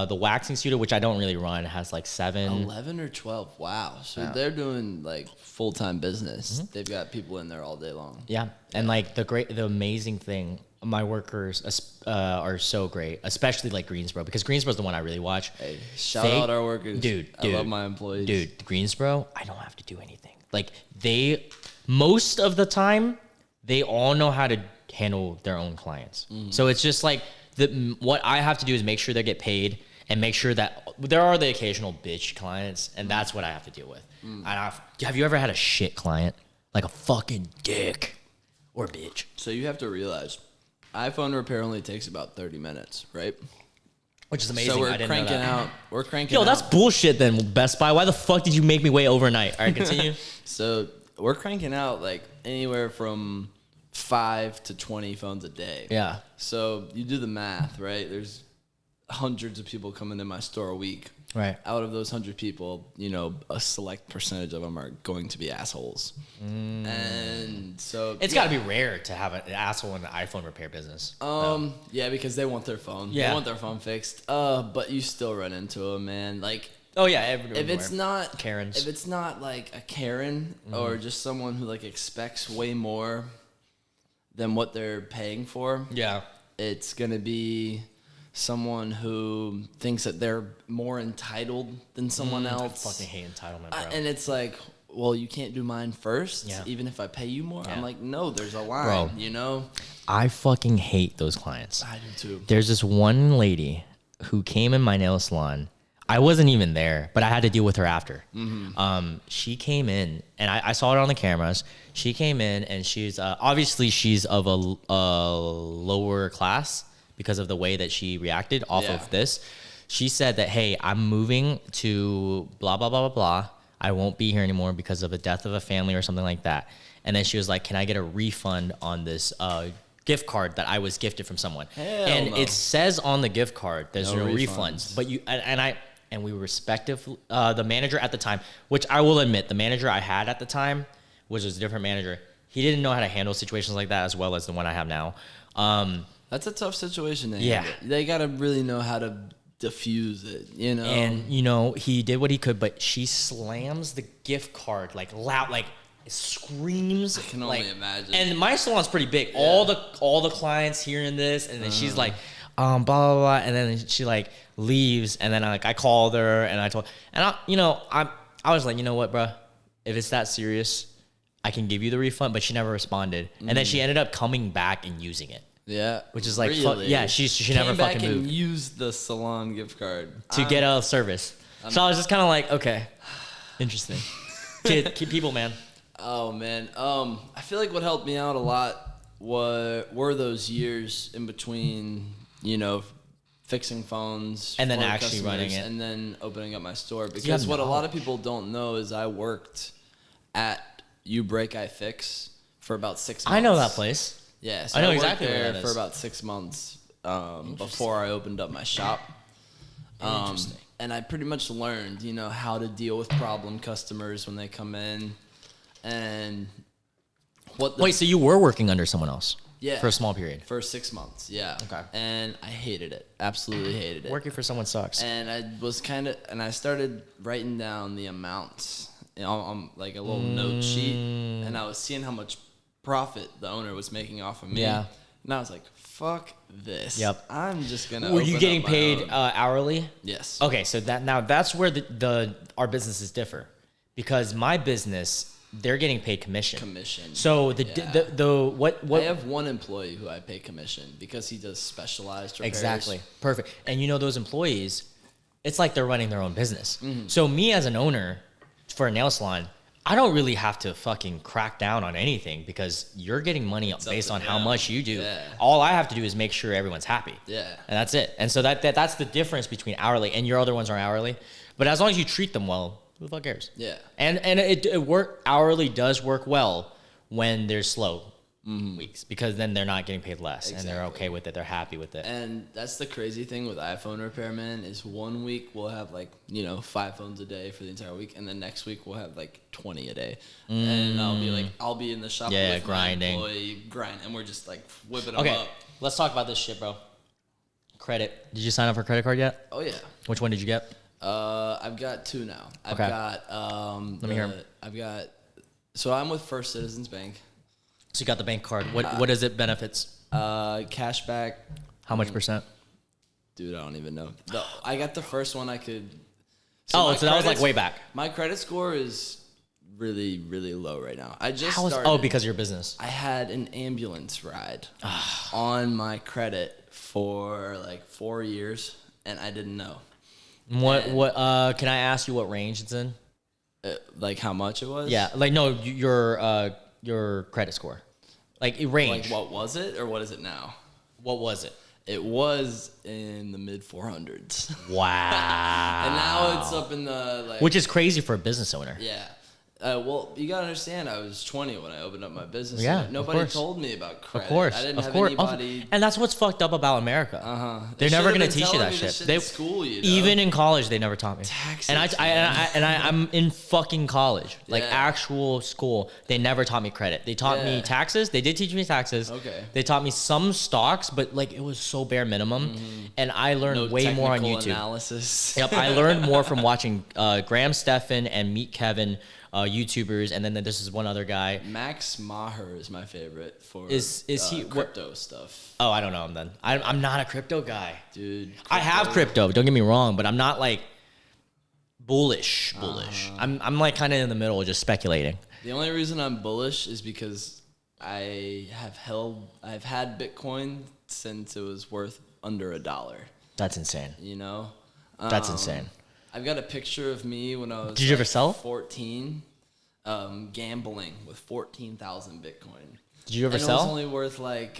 The waxing studio, which I don't really run, has like 7. 11 or 12. Wow. So they're doing like full-time business. Mm-hmm. They've got people in there all day long. Yeah. And like the amazing thing, my workers are so great, especially like Greensboro, because Greensboro's the one I really watch. Hey, shout out our workers. Dude, I love my employees. Dude, Greensboro, I don't have to do anything. Like most of the time, they all know how to handle their own clients. Mm-hmm. So it's just like what I have to do is make sure they get paid and make sure that there are the occasional bitch clients, and that's what I have to deal with. Have you ever had a shit client? Like a fucking dick or bitch? So you have to realize iPhone repair only takes about 30 minutes, right? Which is amazing. So We're cranking out. Yo, that's bullshit then, Best Buy. Why the fuck did you make me wait overnight? All right, continue. So we're cranking out like anywhere from 5 to 20 phones a day. Yeah. So you do the math, right? There's hundreds of people coming in my store a week. Right. Out of those 100 people, a select percentage of them are going to be assholes. And so it's got to be rare to have an asshole in the iPhone repair business. Yeah, because they want their phone. Yeah. They want their phone fixed. But you still run into them, man. Like, oh yeah, if it's not Karens. If it's not like a Karen or just someone who like expects way more than what they're paying for. Yeah. It's gonna be someone who thinks that they're more entitled than someone else. I fucking hate entitlement, bro. And it's like, well, you can't do mine first, even if I pay you more. I'm like, no, there's a line, bro, I fucking hate those clients. I do too. There's this one lady who came in my nail salon. I wasn't even there, but I had to deal with her after. Mm-hmm. She came in, and I saw her on the cameras. She came in, and she's obviously she's of a lower class because of the way that she reacted off of this. She said that, hey, I'm moving to blah, blah, blah, blah, blah. I won't be here anymore because of the death of a family or something like that. And then she was like, can I get a refund on this gift card that I was gifted from someone? It says on the gift card, there's no refunds. But we respected the manager at the time, which I will admit, the manager I had at the time, which was a different manager, he didn't know how to handle situations like that as well as the one I have now. That's a tough situation to handle. They got to really know how to diffuse it, And, he did what he could, but she slams the gift card like loud, like screams. I can only imagine. And my salon's pretty big. Yeah. All the clients hearing this, and then she's like, blah blah blah, and then she like leaves, and then I called her and I told, and I was like, you know what, bro, if it's that serious, I can give you the refund, but she never responded, and then she ended up coming back and using it. Yeah, which is like, really? Yeah, she never fucking moved. Came back and used the salon gift card to get a service. So I was just kind of like, okay, interesting. Kid people, man. Oh man, I feel like what helped me out a lot were those years in between, fixing phones and then actually running it, and then opening up my store. Because what a lot of people don't know is I worked at You Break I Fix for about 6 months. I know that place. Yeah, so I know exactly where there for about 6 months before I opened up my shop. Interesting. And I pretty much learned, how to deal with problem customers when they come in, and Wait, so you were working under someone else? Yeah. For a small period. For 6 months, yeah. Okay. And I hated it. Absolutely hated it. Working for someone sucks. And I started writing down the amounts on like a little note sheet, and I was seeing how much profit the owner was making off of me. Yeah. And I was like, fuck this. Yep. I'm just going to Were you getting paid hourly? Yes. Okay, so that's where our businesses differ. Because my business, they're getting paid commission. So what I have one employee who I pay commission because he does specialized repairs. Exactly. Perfect. And those employees, it's like they're running their own business. Mm-hmm. So me as an owner for a nail salon, I don't really have to fucking crack down on anything because you're getting money based on how much you do. Yeah. All I have to do is make sure everyone's happy. Yeah. And that's it. And so that's the difference between hourly and your other ones are hourly. But as long as you treat them well, who the fuck cares? Yeah. And hourly does work well when there's slow weeks because then they're not getting paid less and they're okay with it. They're happy with it. And that's the crazy thing with iPhone repairman is 1 week we'll have 5 phones a day for the entire week, and then next week we'll have 20 a day. And I'll be in the shop with grinding. my employee and we're just whipping them okay, up. let's talk about this shit, bro. Credit. Did you sign up for a credit card yet? Oh yeah. Which one did you get? I've got 2 now. I've got let me hear 'em. So I'm with First Citizens Bank. So you got the bank card. What is it benefits? Cash back. How much percent? Dude, I don't even know. I got the first one I could. So that was way back. My credit score is really, really low right now. I just started. Oh, because of your business. I had an ambulance ride on my credit for 4 years, and I didn't know. What can I ask you what range it's in? How much it was? Yeah, no, your credit score. Range. What was it, or what is it now? What was it? It was in the mid 400s. Wow. And now it's up in the which is crazy for a business owner. Yeah. Well, you gotta understand, I was 20 when I opened up my business. Yeah, nobody told me about credit. Of course, I didn't have anybody. And that's what's fucked up about America. They're never gonna teach you that shit. They school you. Even in college, they never taught me. Taxes. And I'm in fucking college, actual school. They never taught me credit. They taught me taxes. They did teach me taxes. Okay. They taught me some stocks, but it was so bare minimum. And I learned way more on YouTube. Analysis. Yep, I learned more from watching Graham Stephan and Meet Kevin. YouTubers, and then this is one other guy. Max Maher is my favorite for is he crypto stuff. Oh, I don't know him then. I'm not a crypto guy, dude. I have crypto. Don't get me wrong, but I'm not bullish. I'm kind of in the middle, just speculating. The only reason I'm bullish is because I've had Bitcoin since it was worth under $1. That's insane. That's insane. I've got a picture of me when I was. Did you ever sell? 14, gambling with 14,000 Bitcoin. Did you ever It sell? was only worth that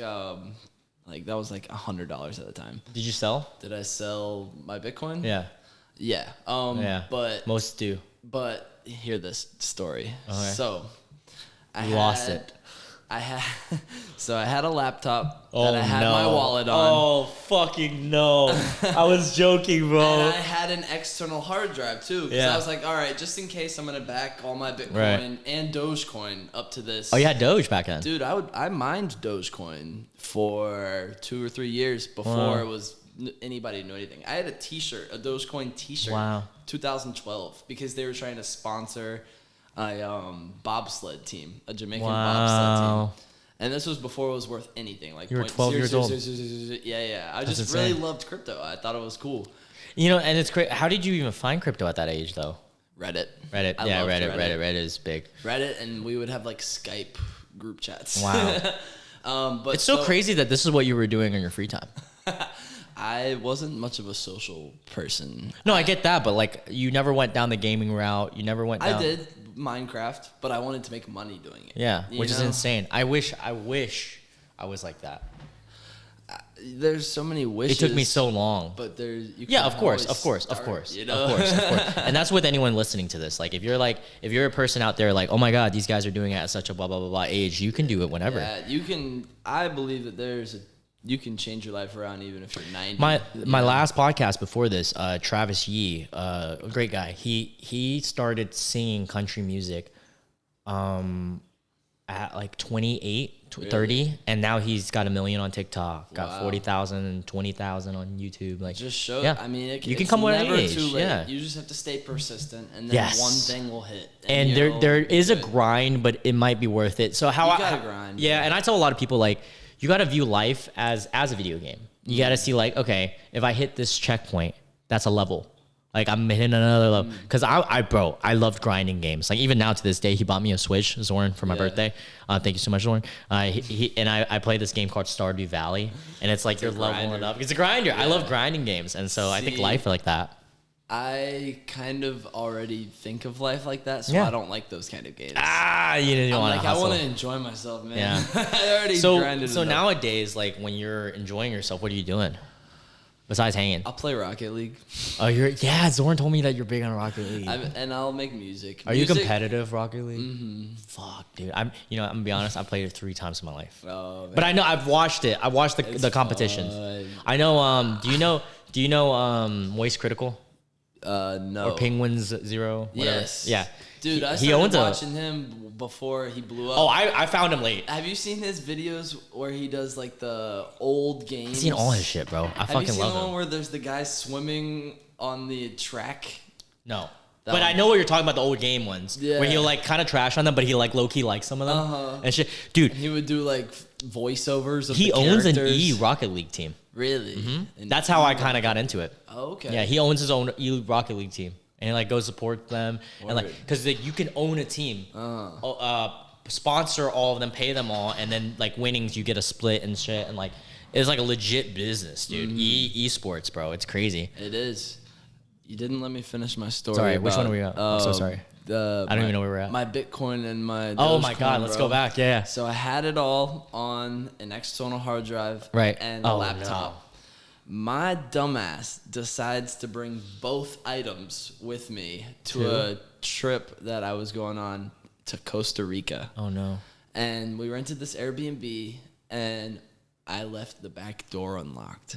was $100 at the time. Did you sell? Did I sell my Bitcoin? Yeah. Yeah. But most do. But hear this story. Okay. So I lost it. I had a laptop that I had my wallet on. Oh, fucking no. I was joking, bro. And I had an external hard drive, too. Because I was like, all right, just in case I'm going to back all my Bitcoin and Dogecoin up to this. Oh, you had Doge back then? Dude, I mined Dogecoin for 2 or 3 years before it was anybody knew anything. I had a Dogecoin t-shirt. Wow. 2012, because they were trying to sponsor bobsled team, a Jamaican Wow. bobsled team. And this was before it was worth anything. Like you were 12 years old. Yeah. I That's just insane. really loved crypto. I thought it was cool. You know, and it's great. How did you even find crypto at that age, though? Reddit. Yeah, loved Reddit. Reddit is big. Reddit, and we would have like Skype group chats. Wow. But It's so crazy that this is what you were doing in your free time. I wasn't much of a social person. No, I get that, but like you never went down the gaming route. You never went down. I did Minecraft, but I wanted to make money doing it. Yeah, which is know? insane. I wish I was like that. There's so many wishes. It took me so long. But there's Of course. You know? Of course. And that's with anyone listening to this. Like if you're a person out there like, oh my God, these guys are doing it at such a blah blah blah blah age, you can do it whenever. Yeah, you can. I believe that you can change your life around even if you're 90. My last podcast before this, Travis Yee, a great guy. He started singing country music at like 28, 30, and now he's got 1 million on TikTok, got 40,000 and 20,000 on YouTube. Like just show. yeah. I mean, you can come with any age. Too late. Yeah. You just have to stay persistent, and then Yes. one thing will hit. And there is a grind, but it might be worth it. So how You gotta grind. Yeah, and I tell a lot of people like you got to view life as a video game. You got to see like, okay, if I hit this checkpoint, that's a level. Like I'm hitting another level because I loved grinding games. Like even now to this day, he bought me a Switch, Zoran, for my birthday. Thank you so much, Zoran. I play this game called Stardew Valley, and it's like you're leveling up. It's a grinder. Yeah. I love grinding games, and so I think life like that. I kind of already think of life like that, so Yeah. I don't like those kind of games. You didn't want to I hustle. want to enjoy myself, man. Yeah. I already grinded. So enough. nowadays, like when you're enjoying yourself, what are you doing besides hanging? I'll play Rocket League. Oh, Zoran told me that you're big on Rocket League. And I'll make music. Are you competitive Rocket League? Mm-hmm. Fuck, dude. I'm gonna be honest. I've played it 3 times in my life. Oh, man. But I know I've watched it. I watched the competitions. fun. I know. Do you know Moist Critical No. or Penguins Zero? Whatever. Yes. Yeah. Dude, I he started owns watching him before he blew up. Oh, I found him late. Have you seen his videos where he does like the old games? I've seen all his shit, bro. I Have you fucking seen love the one him. where there's the guy swimming on the track? No. That But one. I know what you're talking about, the old game ones. Yeah. Where he'll like kind of trash on them, but he like low key likes some of them. And shit. Dude, He would do like voiceovers of he the owns an characters. E Rocket League team. Really? And That's how I kind of got into it. Oh, okay. Yeah, he owns his own E Rocket League team, and he like goes support them, and like Word. because like, you can own a team, sponsor all of them, pay them all, and then like winnings you get a split and shit, and like it's like a legit business, dude. Esports, bro, it's crazy. It is. You didn't let me finish my story. Sorry, which about, one are we at? I'm so sorry. I don't even know where we're at. My Bitcoin and my Oh my Dogecoin, God, let's bro. go back. Yeah. So I had it all on an external hard drive Right. and a Oh, laptop. no. My dumbass decides to bring both items with me to a trip that I was going on to Costa Rica. Oh no. And we rented this Airbnb, and I left the back door unlocked.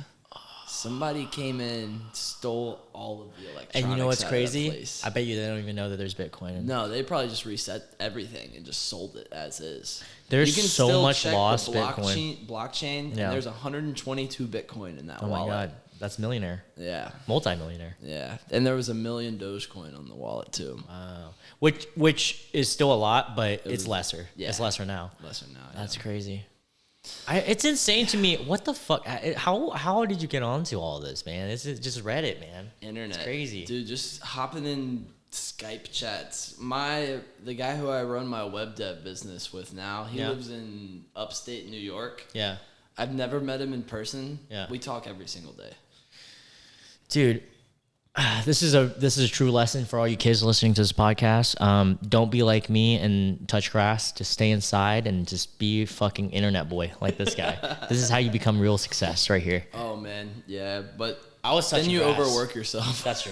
Somebody came in, stole all of the electronics. And you know what's out of that crazy? place. I bet you they don't even know that there's Bitcoin. In No, they probably just reset everything and just sold it as is. There's you can so still much check lost the blockchain, Yeah. and there's 122 Bitcoin in that Oh my wallet. God, that's millionaire, Yeah, multi-millionaire. yeah, and there was 1 million Dogecoin on the wallet too. Wow. Which is still a lot, but it's lesser. yeah. It's lesser now. Lesser now. That's crazy. It's insane to me. What the fuck? How did you get onto all this, man? This is just Reddit, man. Internet. It's crazy. Dude, just hopping in Skype chats. The guy who I run my web dev business with now, he Yeah. lives in upstate New York. Yeah. I've never met him in person. Yeah. We talk every single day. Dude, this is a true lesson for all you kids listening to this podcast. Don't be like me and touch grass. Just stay inside and just be a fucking internet boy like this guy. This is how you become real success right here. Oh man, yeah, but I was then touching you grass. overwork yourself. That's true.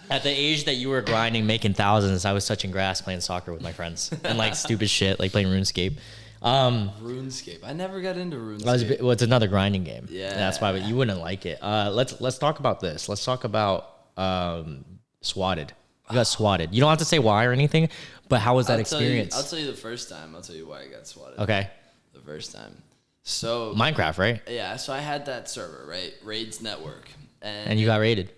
At the age that you were grinding, making thousands, I was touching grass, playing soccer with my friends, and like stupid shit, like playing RuneScape. RuneScape. I never got into RuneScape. Well, it's another grinding game. Yeah. That's why, but you wouldn't like it. Let's talk about this. Let's talk about Swatted. You got swatted. You don't have to say why or anything, but how was that experience? I'll tell you the first time. I'll tell you why I got swatted. Okay. The first time. So Minecraft, right? yeah, so I had that server, right? Raids Network. And you got raided.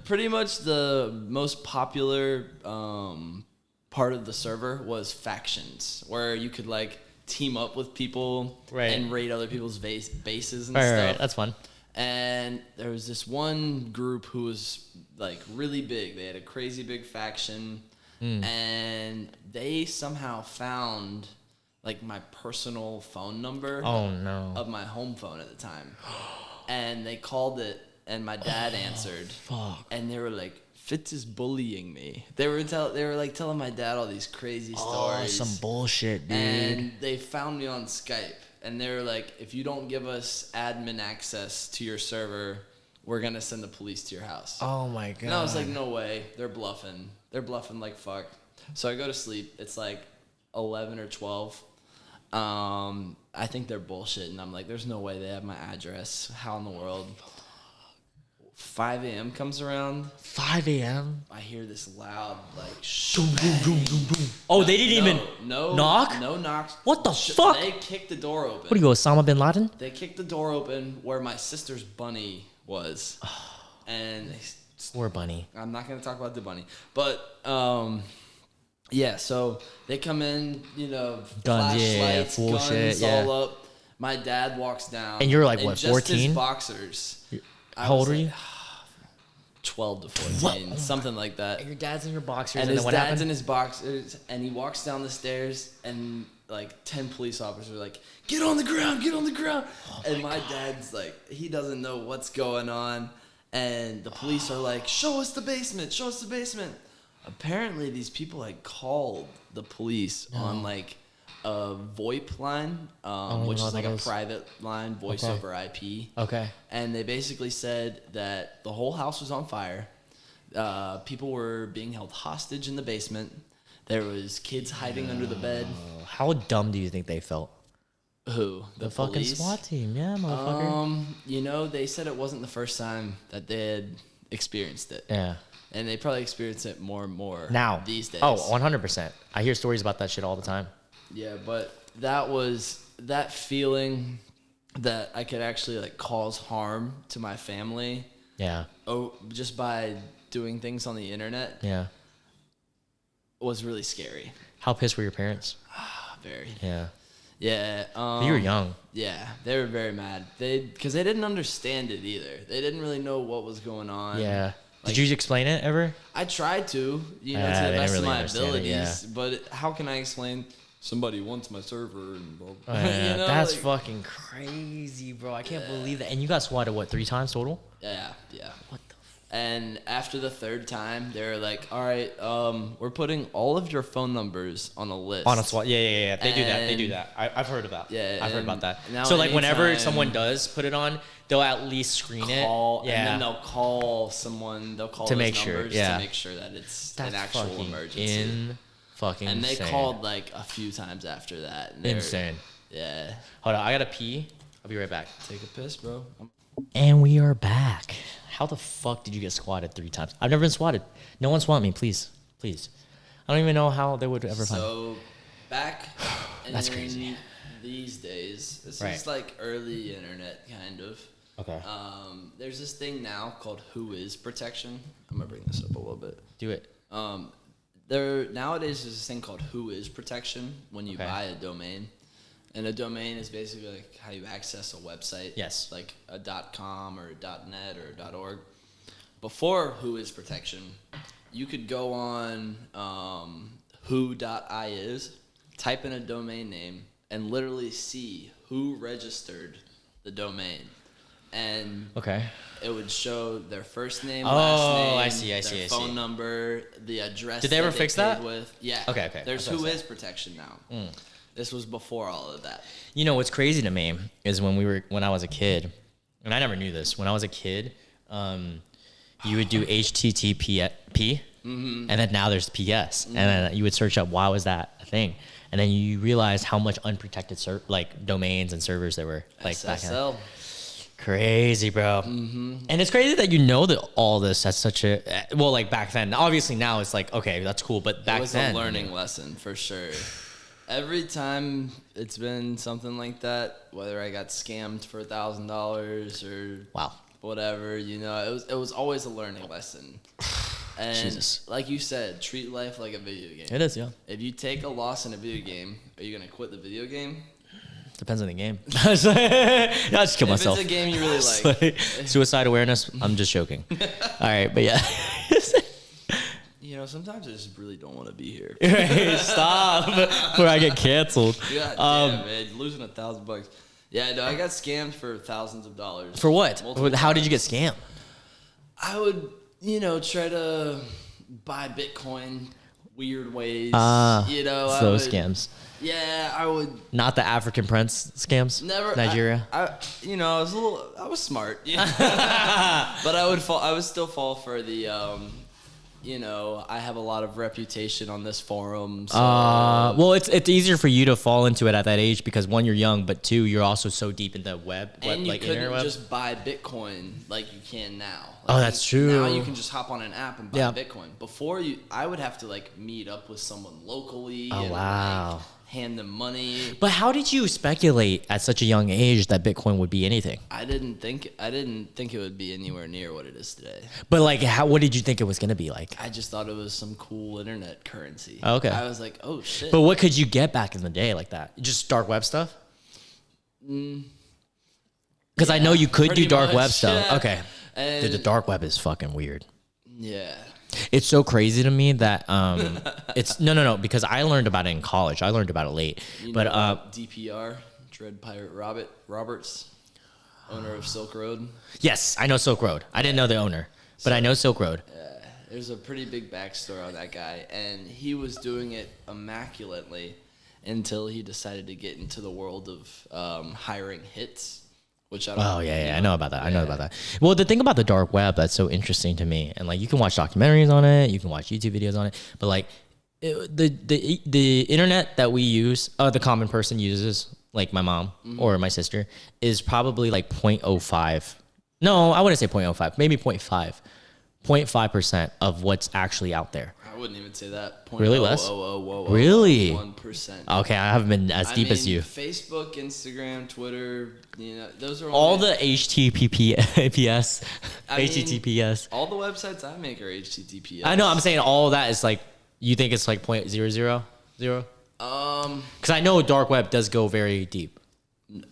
Pretty much the most popular part of the server was factions, where you could like team up with people and raid other people's bases and stuff. Right, that's fun. And there was this one group who was like really big. They had a crazy big faction, and they somehow found like my personal phone number. Oh no! Of my home phone at the time, and they called it, and my dad answered. Fuck! And they were like, "Fitz is bullying me." They were like telling my dad all these crazy stories. Some bullshit, dude. And they found me on Skype. And they were like, if you don't give us admin access to your server, we're going to send the police to your house. Oh, my God. And I was like, no way. They're bluffing. They're bluffing like fuck. So I go to sleep. It's like 11 or 12. I think they're bullshitting. I'm like, there's no way they have my address. How in the world? 5 a.m. comes around. 5 a.m.? I hear this loud, like, Oh, they didn't even knock? No knocks. What the fuck? They kicked the door open. What are you, Osama bin Laden? They kicked the door open where my sister's bunny was. And they... Poor bunny. I'm not going to talk about the bunny. But, yeah, so they come in, you know, Guns, flashlights, full guns shit, all up. My dad walks down. And you're like, what, just 14? His boxers. How old are you? 12 to 14, something like that. And your dad's in your boxers. And then his what dad's happened? in his boxers, and he walks down the stairs, and like 10 police officers are like, get on the ground, get on the ground. And my dad's like, he doesn't know what's going on. And the police are like, show us the basement, show us the basement. Apparently, these people had called the police on like a VoIP line, which is like a private line, voice over IP. Okay. And they basically said that the whole house was on fire. People were being held hostage in the basement. There was kids hiding under the bed. How dumb do you think they felt? Who? The fucking police? SWAT team, yeah, motherfucker. You know, they said it wasn't the first time that they had experienced it. Yeah. And they probably experience it more and more Now. these days. Oh, 100%. I hear stories about that shit all the time. Yeah, but that was that feeling that I could actually like cause harm to my family. Yeah. Oh, just by doing things on the internet. Yeah. Was really scary. How pissed were your parents? Very. Yeah. Yeah. You were young. Yeah, they were very mad. Because they didn't understand it either. They didn't really know what was going on. Yeah. Like, did you explain it ever? I tried to, to the best of my abilities. But how can I explain? Somebody wants my server and blah, blah. That's fucking crazy, bro. I can't believe that. And you got swatted, what, 3 times total? Yeah. What the And after the 3rd time, they're like, all right, we're putting all of your phone numbers on a list. On a SWAT. Yeah. They do that. I've heard about. Yeah. I've heard about that. So like whenever someone does put it on, they'll at least screen it. And then they'll call someone. They'll call to those make numbers sure. to make sure that it's an actual emergency. And they called like a few times after that. And insane. Yeah. Hold on, I gotta pee. I'll be right back. Take a piss, bro. And we are back. How the fuck did you get swatted 3 times? I've never been swatted. No one swat me, please. I don't even know how they would ever find me. So back That's crazy. These days, this is like early internet kind of. Okay. There's this thing now called Who Is Protection. I'm gonna bring this up a little bit. Do it. Nowadays there's this thing called Who Is Protection when you buy a domain. And a domain is basically like how you access a website. Yes. Like a .com or a .net or a .org. Before Who Is Protection, you could go on who.is, type in a domain name, and literally see who registered the domain. And it would show their first name, last name, I see, their phone number, the address. Did they ever fix that? With. Yeah. Okay. There's Who Is Protection now. This was before all of that. You know what's crazy to me is when I was a kid, and I never knew this. When I was a kid, you would do HTTP, and then now there's PS, and then you would search up why was that a thing, and then you realize how much unprotected domains and servers there were like back then. Crazy, bro. And it's crazy that you know that all this at such a like back then. Obviously now it's like okay, that's cool, but back then it was a learning lesson for sure. Every time it's been something like that, whether I got scammed for $1,000 or whatever. It was always a learning lesson. And Jesus. like you said, treat life like a video game. It is, yeah. If you take a loss in a video game, are you gonna quit the video game? Depends on the game. I'll just kill myself. If it's a game you really like. Suicide awareness. I'm just joking. All right, but yeah. Sometimes I just really don't want to be here. Stop before I get canceled. God damn, man, losing $1,000. Yeah, no, I got scammed for thousands of dollars. For what? Multiple How did you get times. scammed? I would, try to buy Bitcoin weird ways. Slow scams. Yeah, I would. Not the African Prince scams. Never. Nigeria. I was smart. But I would still fall for the. I have a lot of reputation on this forum. So, well, it's easier for you to fall into it at that age because one, you're young, but two, you're also so deep in the web. And you couldn't interweb. just buy Bitcoin like you can now. That's true. Now you can just hop on an app and buy Bitcoin. Before I would have to meet up with someone locally. Oh, wow. Hand them money. But how did you speculate at such a young age that Bitcoin would be anything? I didn't think it would be anywhere near what it is today. But what did you think it was gonna be like? I just thought it was some cool internet currency. Okay. I was like, oh shit. But what could you get back in the day like that? Just dark web stuff? Because I know you could do dark web stuff. Yeah. Okay. And Dude, the dark web is fucking weird. yeah. It's so crazy to me that it's no because I learned about it in college. I learned about it late. But DPR, Dread Pirate Roberts, owner of Silk Road. Yes, I know Silk Road. I didn't know the owner, but I know Silk Road. There's a pretty big backstory on that guy, and he was doing it immaculately until he decided to get into the world of hiring hits. Which I don't I know about that. I know about that. Well, the thing about the dark web that's so interesting to me, and you can watch documentaries on it, you can watch YouTube videos on it, but the internet that we use, the common person uses, like my mom or my sister, is probably 0.05. No, I wouldn't say 0.05, maybe 0.5% of what's actually out there. I wouldn't even say that. Really less? Really? 1%. Okay, I haven't been as deep as you. Facebook, Instagram, Twitter, those are all the HTTPS. HTTPS. All the websites I make are HTTPS. I know. I'm saying all that is you think it's 0.000? Because I know dark web does go very deep.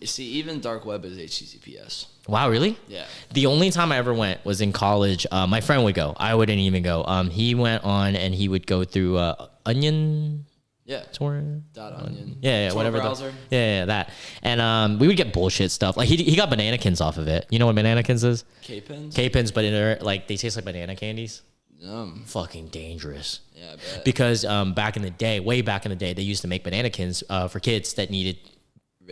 See, even dark web is HTTPS. Wow, really? Yeah. The only time I ever went was in college. My friend would go. I wouldn't even go. He went on and he would go through Onion. Yeah. Torrent. .onion. Yeah, whatever. Browser. That. And we would get bullshit stuff. He got bananakins off of it. You know what bananakins is? K-pens? K-pens, but they taste like banana candies. Fucking dangerous. Yeah, I bet. Because way back in the day, they used to make bananakins for kids that needed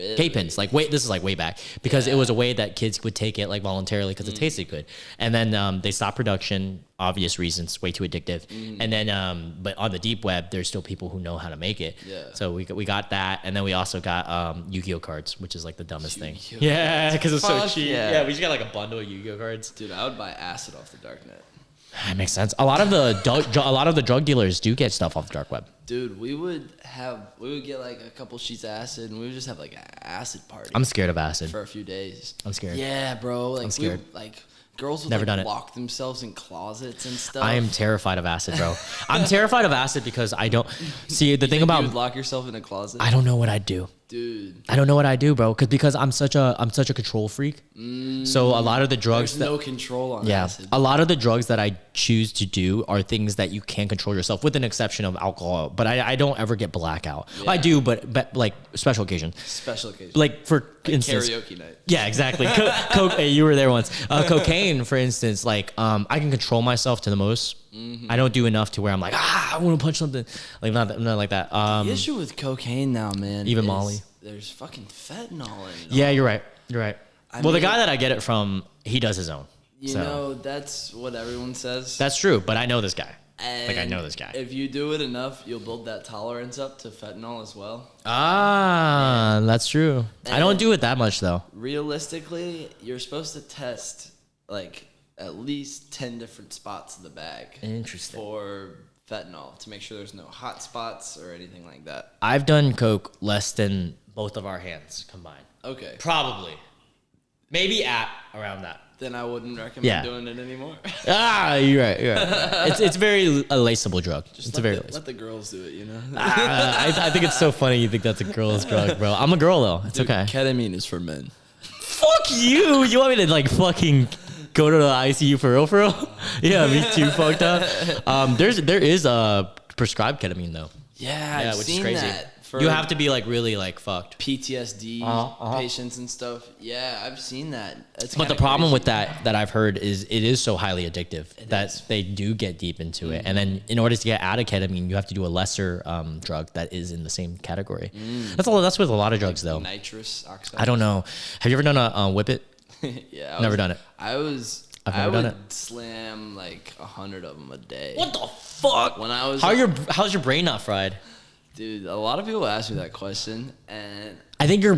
Really? K-pens. This is way back because it was a way that kids would take it voluntarily because it tasted good. And then they stopped production, obvious reasons, way too addictive. And then, but on the deep web, there's still people who know how to make it. Yeah. So we got that, and then we also got Yu-Gi-Oh cards, which is the dumbest thing. Yeah, because it's so cheap. Yeah, we just got a bundle of Yu-Gi-Oh cards. Dude, I would buy acid off the darknet. That makes sense. A lot of the drug dealers do get stuff off the dark web. Dude, we would get a couple sheets of acid, and we would just have an acid party. I'm scared of acid for a few days. I'm scared. Yeah, bro. I'm scared. Girls would Never done it. lock themselves in closets and stuff. I am terrified of acid, bro. I'm terrified of acid because I don't see the thing about you would lock yourself in a closet. I don't know what I'd do. Dude, I don't know what I do, bro, because I'm such a control freak. So a lot of the drugs there's no control on acid. A lot of the drugs that I choose to do are things that you can't control yourself, with an exception of alcohol. But I don't ever get blackout. Yeah. I do, but special occasion. Special occasion. For instance, karaoke night. Yeah, exactly. Hey, you were there once. Cocaine, for instance, I can control myself to the most. I don't do enough to where I'm I want to punch something. Not like that. The issue with cocaine now, man. Even Molly. There's fucking fentanyl in it. Yeah, you're right. The guy that I get it from, he does his own. That's what everyone says. That's true, but I know this guy. And I know this guy. If you do it enough, you'll build that tolerance up to fentanyl as well. That's true. I don't do it that much, though. Realistically, you're supposed to test, at least 10 different spots in the bag. Interesting. For fentanyl, to make sure there's no hot spots or anything like that. I've done coke less than both of our hands combined. Okay. Probably. Maybe at around that. then I wouldn't recommend doing it anymore. You're right. It's very a laceable drug. Just let the girls do it, you know? I think it's so funny you think that's a girl's drug, bro. I'm a girl, though. It's okay. Ketamine is for men. Fuck you. You want me to, like, fucking go to the ICU for real? Yeah, me too, fucked up. There is a prescribed ketamine, though. Yeah, which is crazy. That. You have to be like really like fucked. PTSD patients and stuff. Yeah, I've seen that. But the problem with that I've heard is it is so highly addictive that they do get deep into it. And then in order to get out of ketamine, you have to do a lesser drug that is in the same category. That's with a lot of drugs, though. Nitrous oxide. I don't know. Have you ever done a whip it? Yeah. Never done it. I would slam like 100 of them a day. What the fuck? When I was how's your brain not fried? Dude, a lot of people ask me that question, and I think you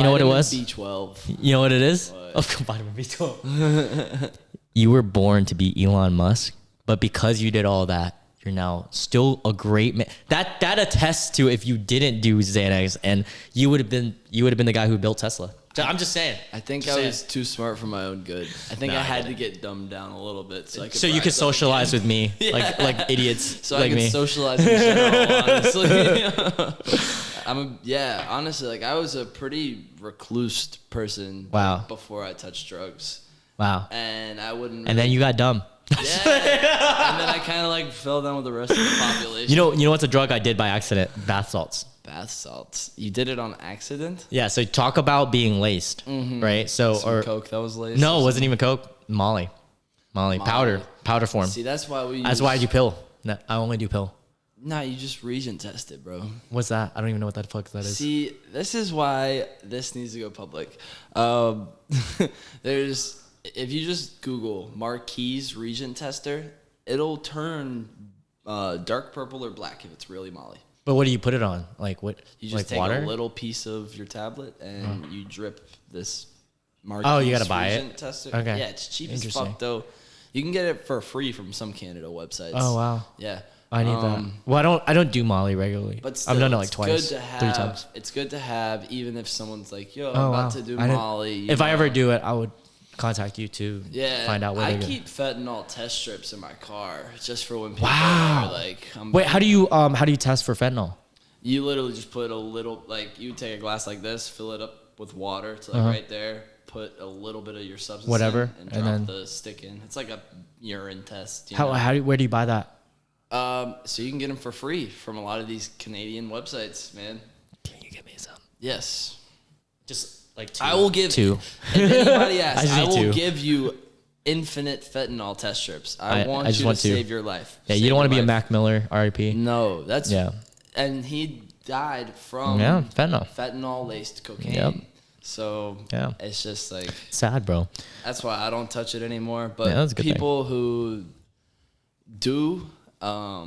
know what it was? B12. You know what it is? What? Oh, vitamin B12. You were born to be Elon Musk, but because you did all that, you're now still a great man. That attests to if you didn't do Xanax, and you would have been the guy who built Tesla. I'm just saying. I think I was too smart for my own good. I think I had to get dumbed down a little bit so you could socialize with me, like idiots so like I could me. Socialize in general, honestly. Honestly, like I was a pretty recluse person. Wow. Before I touched drugs. Wow. And I wouldn't. And then you got dumb. Yeah. And then I kind of like fell down with the rest of the population. You know what's a drug I did by accident? Bath salts. Bath salts. You did it on accident? Yeah. So talk about being laced, right? So coke that was laced. No, it wasn't even coke. Molly, powder form. See, that's why I do pill. No, I only do pill. Nah, you just region test it, bro. What's that? I don't even know what that fuck that is. See, this is why this needs to go public. If you just Google Marquis region tester, it'll turn dark purple or black if it's really Molly. But what do you put it on? Like what? You just take water? a little piece of your tablet and you drip this Marquis. Oh, you gotta buy it. Tester. Okay. Yeah, it's cheap as fuck though. You can get it for free from some Canada websites. Oh wow. Yeah. I need that. Well, I don't do Molly regularly. But still, I've done it like twice, 3 times. It's good to have, even if someone's like, "Yo, I'm about to do Molly." If I ever do it, I would contact you to find out where I keep fentanyl test strips in my car just for when people are like. Wait, how do you test for fentanyl? You literally just put a little, like you take a glass like this, fill it up with water to like right there, put a little bit of your substance in, and drop the stick in. It's like a urine test. Where do you buy that? So you can get them for free from a lot of these Canadian websites, man. Can you give me some? Yes. Just like 2. I will give 2. If anybody asks, I will give you infinite fentanyl test strips. I want you to save your life. Yeah, you don't want to be a Mac Miller, R.I.P. No, that's and he died from fentanyl laced cocaine. Yep. So it's just like sad, bro. That's why I don't touch it anymore. But people who do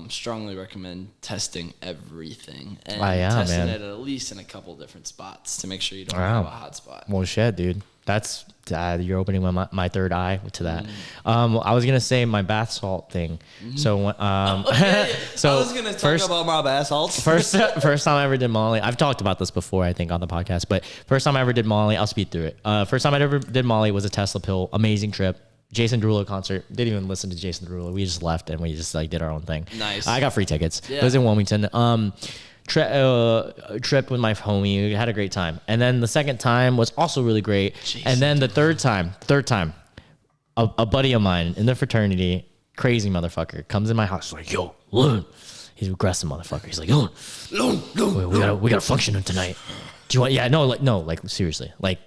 strongly recommend testing everything and testing it at least in a couple different spots to make sure you don't have a hot spot. Well, shit, dude. That's you're opening my third eye to that. I was gonna say my bath salt thing. So I was gonna talk about my bath salts. first time I ever did Molly. I've talked about this before, I think, on the podcast. But first time I ever did Molly, I'll speed through it. First time I ever did Molly was a Tesla pill. Amazing trip. Jason Derulo concert. Didn't even listen to Jason Derulo. We just left and we just like did our own thing. Nice. I got free tickets. Yeah. It was in Wilmington. Trip with my homie. We had a great time. And then the second time was also really great. And then the third time, a buddy of mine in the fraternity, crazy motherfucker, comes in my house. He's like, yo, Lou. He's an aggressive motherfucker. He's like, Lou, we got a function tonight. Do you want? Yeah, no, seriously, like.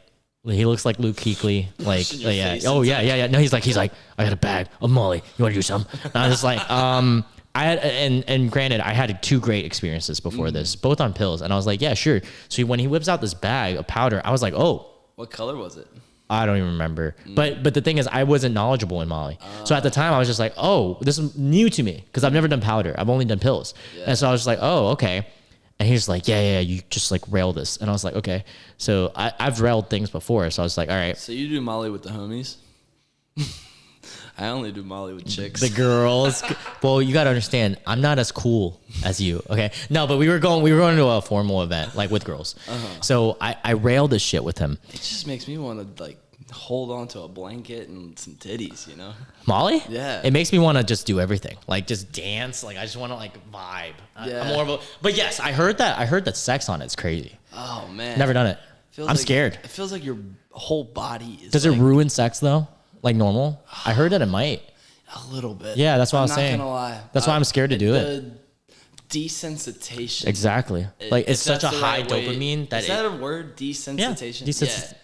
He looks like Luke Kuechly, like yeah. Oh yeah. No, he's like, I got a bag of Molly. You want to do some? And I was just like, I had, and granted, I had 2 great experiences before this, both on pills, and I was like, yeah, sure. So when he whips out this bag of powder, I was like, oh. What color was it? I don't even remember. But the thing is, I wasn't knowledgeable in Molly. So at the time, I was just like, oh, this is new to me because I've never done powder. I've only done pills. Yeah. And so I was like, oh, okay. And he was like, yeah, you just like rail this. And I was like, okay. So I've railed things before. So I was like, all right. So you do Molly with the homies? I only do Molly with chicks. The girls. Well, you got to understand, I'm not as cool as you. Okay. No, but we were going to a formal event, like with girls. So I railed this shit with him. It just makes me want to like hold on to a blanket and some titties, you know? Molly? Yeah. It makes me want to just do everything. Like just dance. Like I just want to like vibe. Yeah. I'm more of a, but yes, I heard that sex on it's crazy. Oh man. Never done it. I'm scared. It feels like your whole body is Does it ruin sex though? Like normal? I heard that it might. a little bit. Yeah, that's what I was saying. I'm not gonna lie. That's why I'm scared to do it. Desensitization. Exactly. Like it's such a high right way. dopamine that is that a word? Desensitization. Yeah.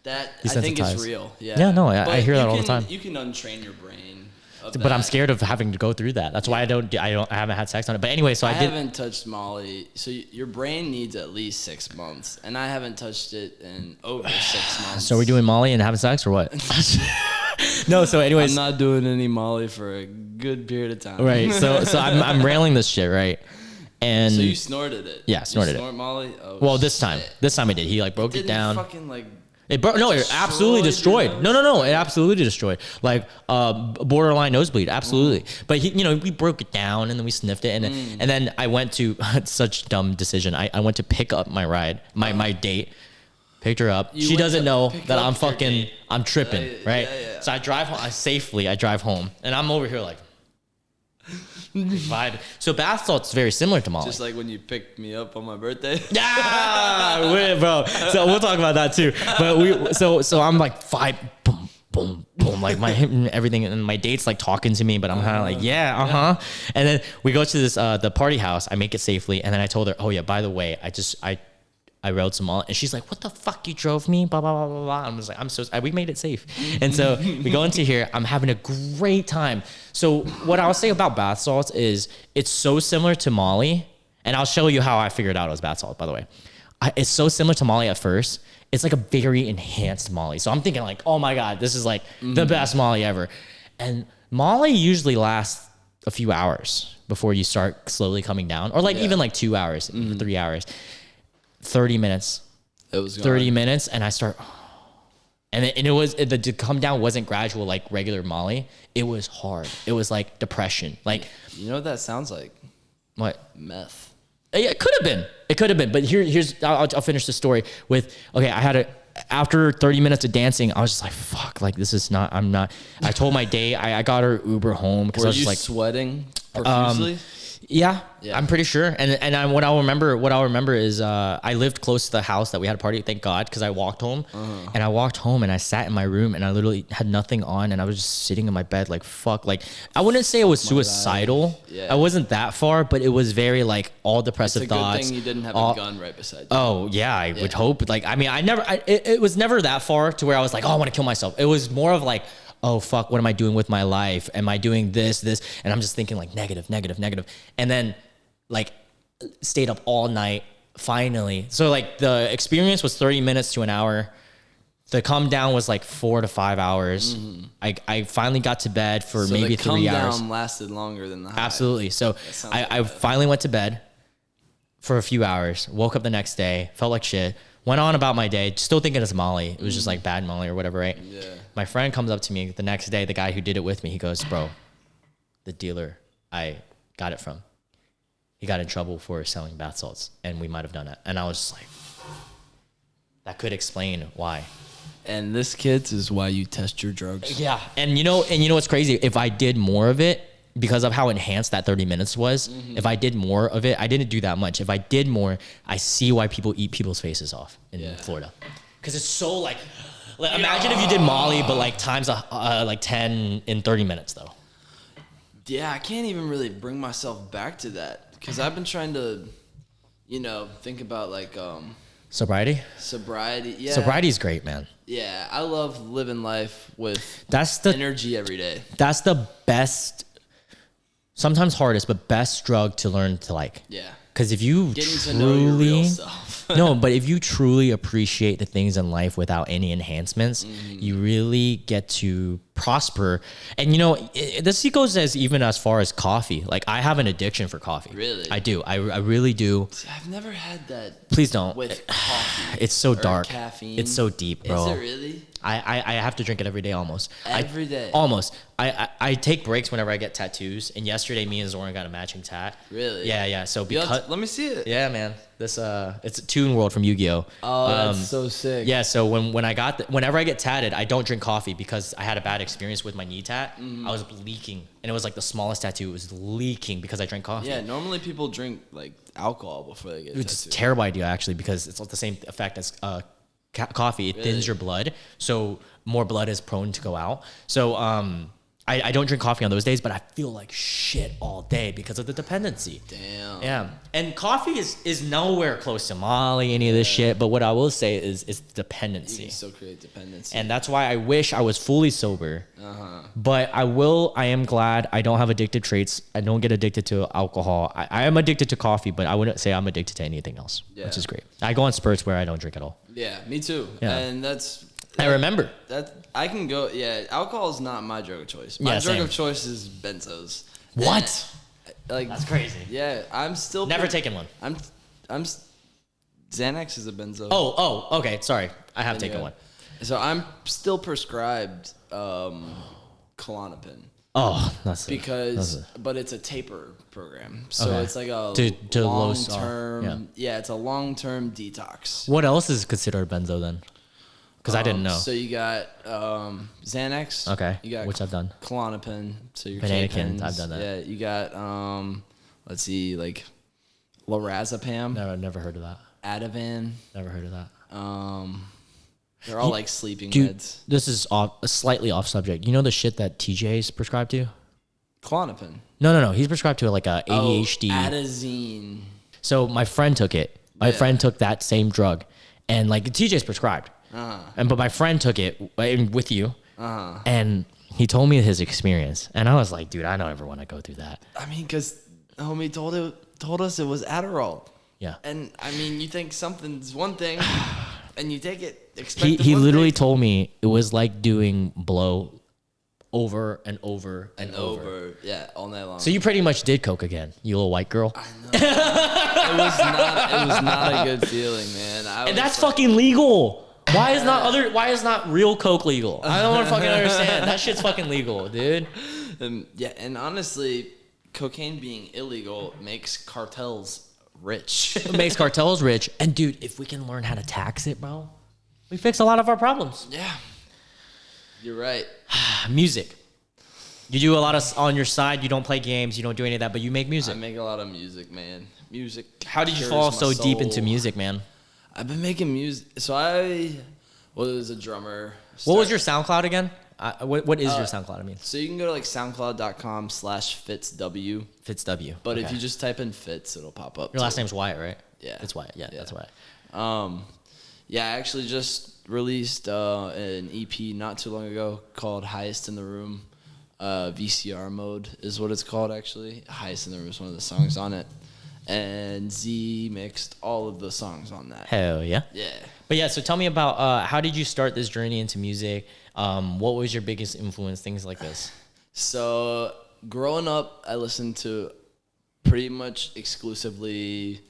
That I think is real. Yeah. Yeah. No, I hear that all the time. You can untrain your brain. But I'm scared of having to go through that. That's why I haven't had sex on it. But anyway, so I haven't touched Molly. So your brain needs at least 6 months, and I haven't touched it in over 6 months. So we're doing Molly and having sex or what? No. So anyways, I'm not doing any Molly for a good period of time. Right. So I'm railing this shit, right? And so you snorted it. Yeah, snorted it. Molly. Oh, well, this time I did. He like broke it down. Fucking like. It broke. No, it absolutely destroyed. No. It absolutely destroyed. Like borderline nosebleed. Absolutely. But we broke it down and then we sniffed it and then I went to such dumb decision. I went to pick up my ride, my date. Picked her up. She doesn't know that I'm tripping, right? Yeah. So I drive home. I drive home and I'm over here like. Vibe. So bath salt's very similar to Molly. Just like when you picked me up on my birthday. Yeah, bro. So we'll talk about that too. But so I'm like vibe, boom, boom, boom, like my everything, and my date's like talking to me, but I'm kind of like yeah. And then we go to this the party house. I make it safely, and then I told her, oh yeah, by the way, I rode some Molly, and she's like, what the fuck, you drove me, blah, blah, blah, blah, blah. I was like, we made it safe. And so we go into here, I'm having a great time. So what I'll say about bath salts is it's so similar to Molly, and I'll show you how I figured out it was bath salt, by the way. It's so similar to Molly at first. It's like a very enhanced Molly. So I'm thinking like, oh my God, this is like the best Molly ever. And Molly usually lasts a few hours before you start slowly coming down, or like even like 2 hours, 3 hours. 30 minutes. It was 30 minutes, and I start, and it was the come down wasn't gradual like regular Molly. It was hard. It was like depression. Like you know what that sounds like? What? Meth. Yeah, it could have been. It could have been. But I'll finish the story with after 30 minutes of dancing, I was just like, fuck, like this is not. I'm not. I told my date. I got her Uber home because I was just like sweating profusely. Yeah, I'm pretty sure. And what I'll remember is I lived close to the house that we had a party. Thank God, because I walked home, and I walked home and I sat in my room and I literally had nothing on and I was just sitting in my bed like fuck. Like I wouldn't say it was suicidal. Yeah. I wasn't that far, but it was very like all depressive thoughts. It's a good thing you didn't have a gun right beside you. Oh yeah, I would hope. Like I mean, it was never that far to where I was like, oh, I want to kill myself. It was more of like, oh fuck, what am I doing with my life? Am I doing this? And I'm just thinking like negative. And then like stayed up all night finally. So like the experience was 30 minutes to an hour. The come down was like 4 to 5 hours. I finally got to bed for maybe 3 hours. The come down lasted longer than the high. Absolutely. So I finally went to bed for a few hours, woke up the next day, felt like shit. Went on about my day, still thinking it's Molly. It was just like bad Molly or whatever, right? Yeah. My friend comes up to me the next day, the guy who did it with me, he goes, bro, the dealer I got it from, he got in trouble for selling bath salts, and we might have done it. And I was just like, that could explain why. And this, kids, is why you test your drugs. Yeah. And you know what's crazy? If I did more of it, because of how enhanced that 30 minutes was, if I did more of it, I didn't do that much. If I did more, I see why people eat people's faces off in Florida. Because it's so like imagine if you did Molly, but like times like 10 in 30 minutes though. Yeah, I can't even really bring myself back to that because I've been trying to, think about like sobriety. Yeah. Sobriety is great, man. Yeah, I love living life with energy every day. That's the best. Sometimes hardest, but best drug to learn to like. Yeah. Because if you to know your real self. No, but if you truly appreciate the things in life without any enhancements, you really get to prosper. And this goes even as far as coffee. Like I have an addiction for coffee. Really? I do. I really do. See, I've never had that. Please don't. With coffee. It's so dark. Caffeine. It's so deep, bro. Is it really? I have to drink it every day almost. Every day? Almost. I take breaks whenever I get tattoos. And yesterday, me and Zoran got a matching tat. Really? Yeah. So because let me see it. Yeah, man. It's a Toon World from Yu-Gi-Oh. Oh, that's so sick. Yeah, so whenever I get tatted, I don't drink coffee because I had a bad experience with my knee tat. I was leaking, and it was like the smallest tattoo. It was leaking because I drank coffee. Yeah, normally people drink like alcohol before they get It's a terrible idea actually because it's the same effect as coffee. It thins your blood, so more blood is prone to go out. So I don't drink coffee on those days, but I feel like shit all day because of the dependency. Damn. Yeah. And coffee is nowhere close to Molly, any of this shit. But what I will say is dependency. You can still create dependency. And that's why I wish I was fully sober. But I am glad I don't have addictive traits. I don't get addicted to alcohol. I am addicted to coffee, but I wouldn't say I'm addicted to anything else, which is great. I go on spurts where I don't drink at all. Yeah, me too. Yeah. And I remember. That I can go. Yeah, alcohol is not my drug of choice. My drug of choice is benzos. What? Like That's crazy. Yeah, I'm still Never taken one. I'm Xanax is a benzo. Oh, okay. Sorry, I have taken one. So I'm still prescribed Klonopin. Oh, but it's a taper program. So Okay. it's like a to long low term. Yeah, it's a long term detox. What else is considered benzo then? Because I didn't know. So you got Xanax. Okay, You got which I've done. Klonopin. So your Bananakin, K-pens. I've done that. Yeah, you got let's see, like lorazepam, Never heard of that. Ativan. Never heard of that. They're all like sleeping Dude, meds. this is slightly off subject. You know the shit that TJ's prescribed to? Klonopin. No. He's prescribed to like a ADHD. Atazine. So my friend took it. My friend took that same drug, and like TJ's prescribed. But my friend took it with you, and he told me his experience, and I was like, dude, I don't ever want to go through that. I mean, because homie told us it was Adderall. Yeah. And I mean, you think something's one thing, and you take it. He literally told me it was like doing blow over and over and over. Yeah, all night long. So you pretty much did coke again, you little white girl. I know. It was not a good feeling, man. And that's fucking legal. Why is not real coke legal? I don't want to fucking understand. That shit's fucking legal, dude. And honestly, cocaine being illegal makes cartels rich. It makes cartels rich. And dude, if we can learn how to tax it, bro, we fix a lot of our problems. Yeah. You're right. Music. You do a lot of on your side. You don't play games. You don't do any of that, but you make music. I make a lot of music, man. Music. How did you fall so deep into music, man? I've been making music. So I was a drummer. What was your SoundCloud again? What is your SoundCloud? I mean, so you can go to like SoundCloud.com/Fitzw. Fitzw. But if you just type in Fitz, it'll pop up. Your last name's Wyatt, right? Yeah. It's Wyatt. Yeah, that's Wyatt. Yeah, I actually just released an EP not too long ago called Highest in the Room. VCR mode is what it's called, actually. Highest in the Room is one of the songs on it. And Z mixed all of the songs on that. Hell yeah. Yeah. But yeah, so tell me about how did you start this journey into music? What was your biggest influence? Things like this. So growing up, I listened to pretty much exclusively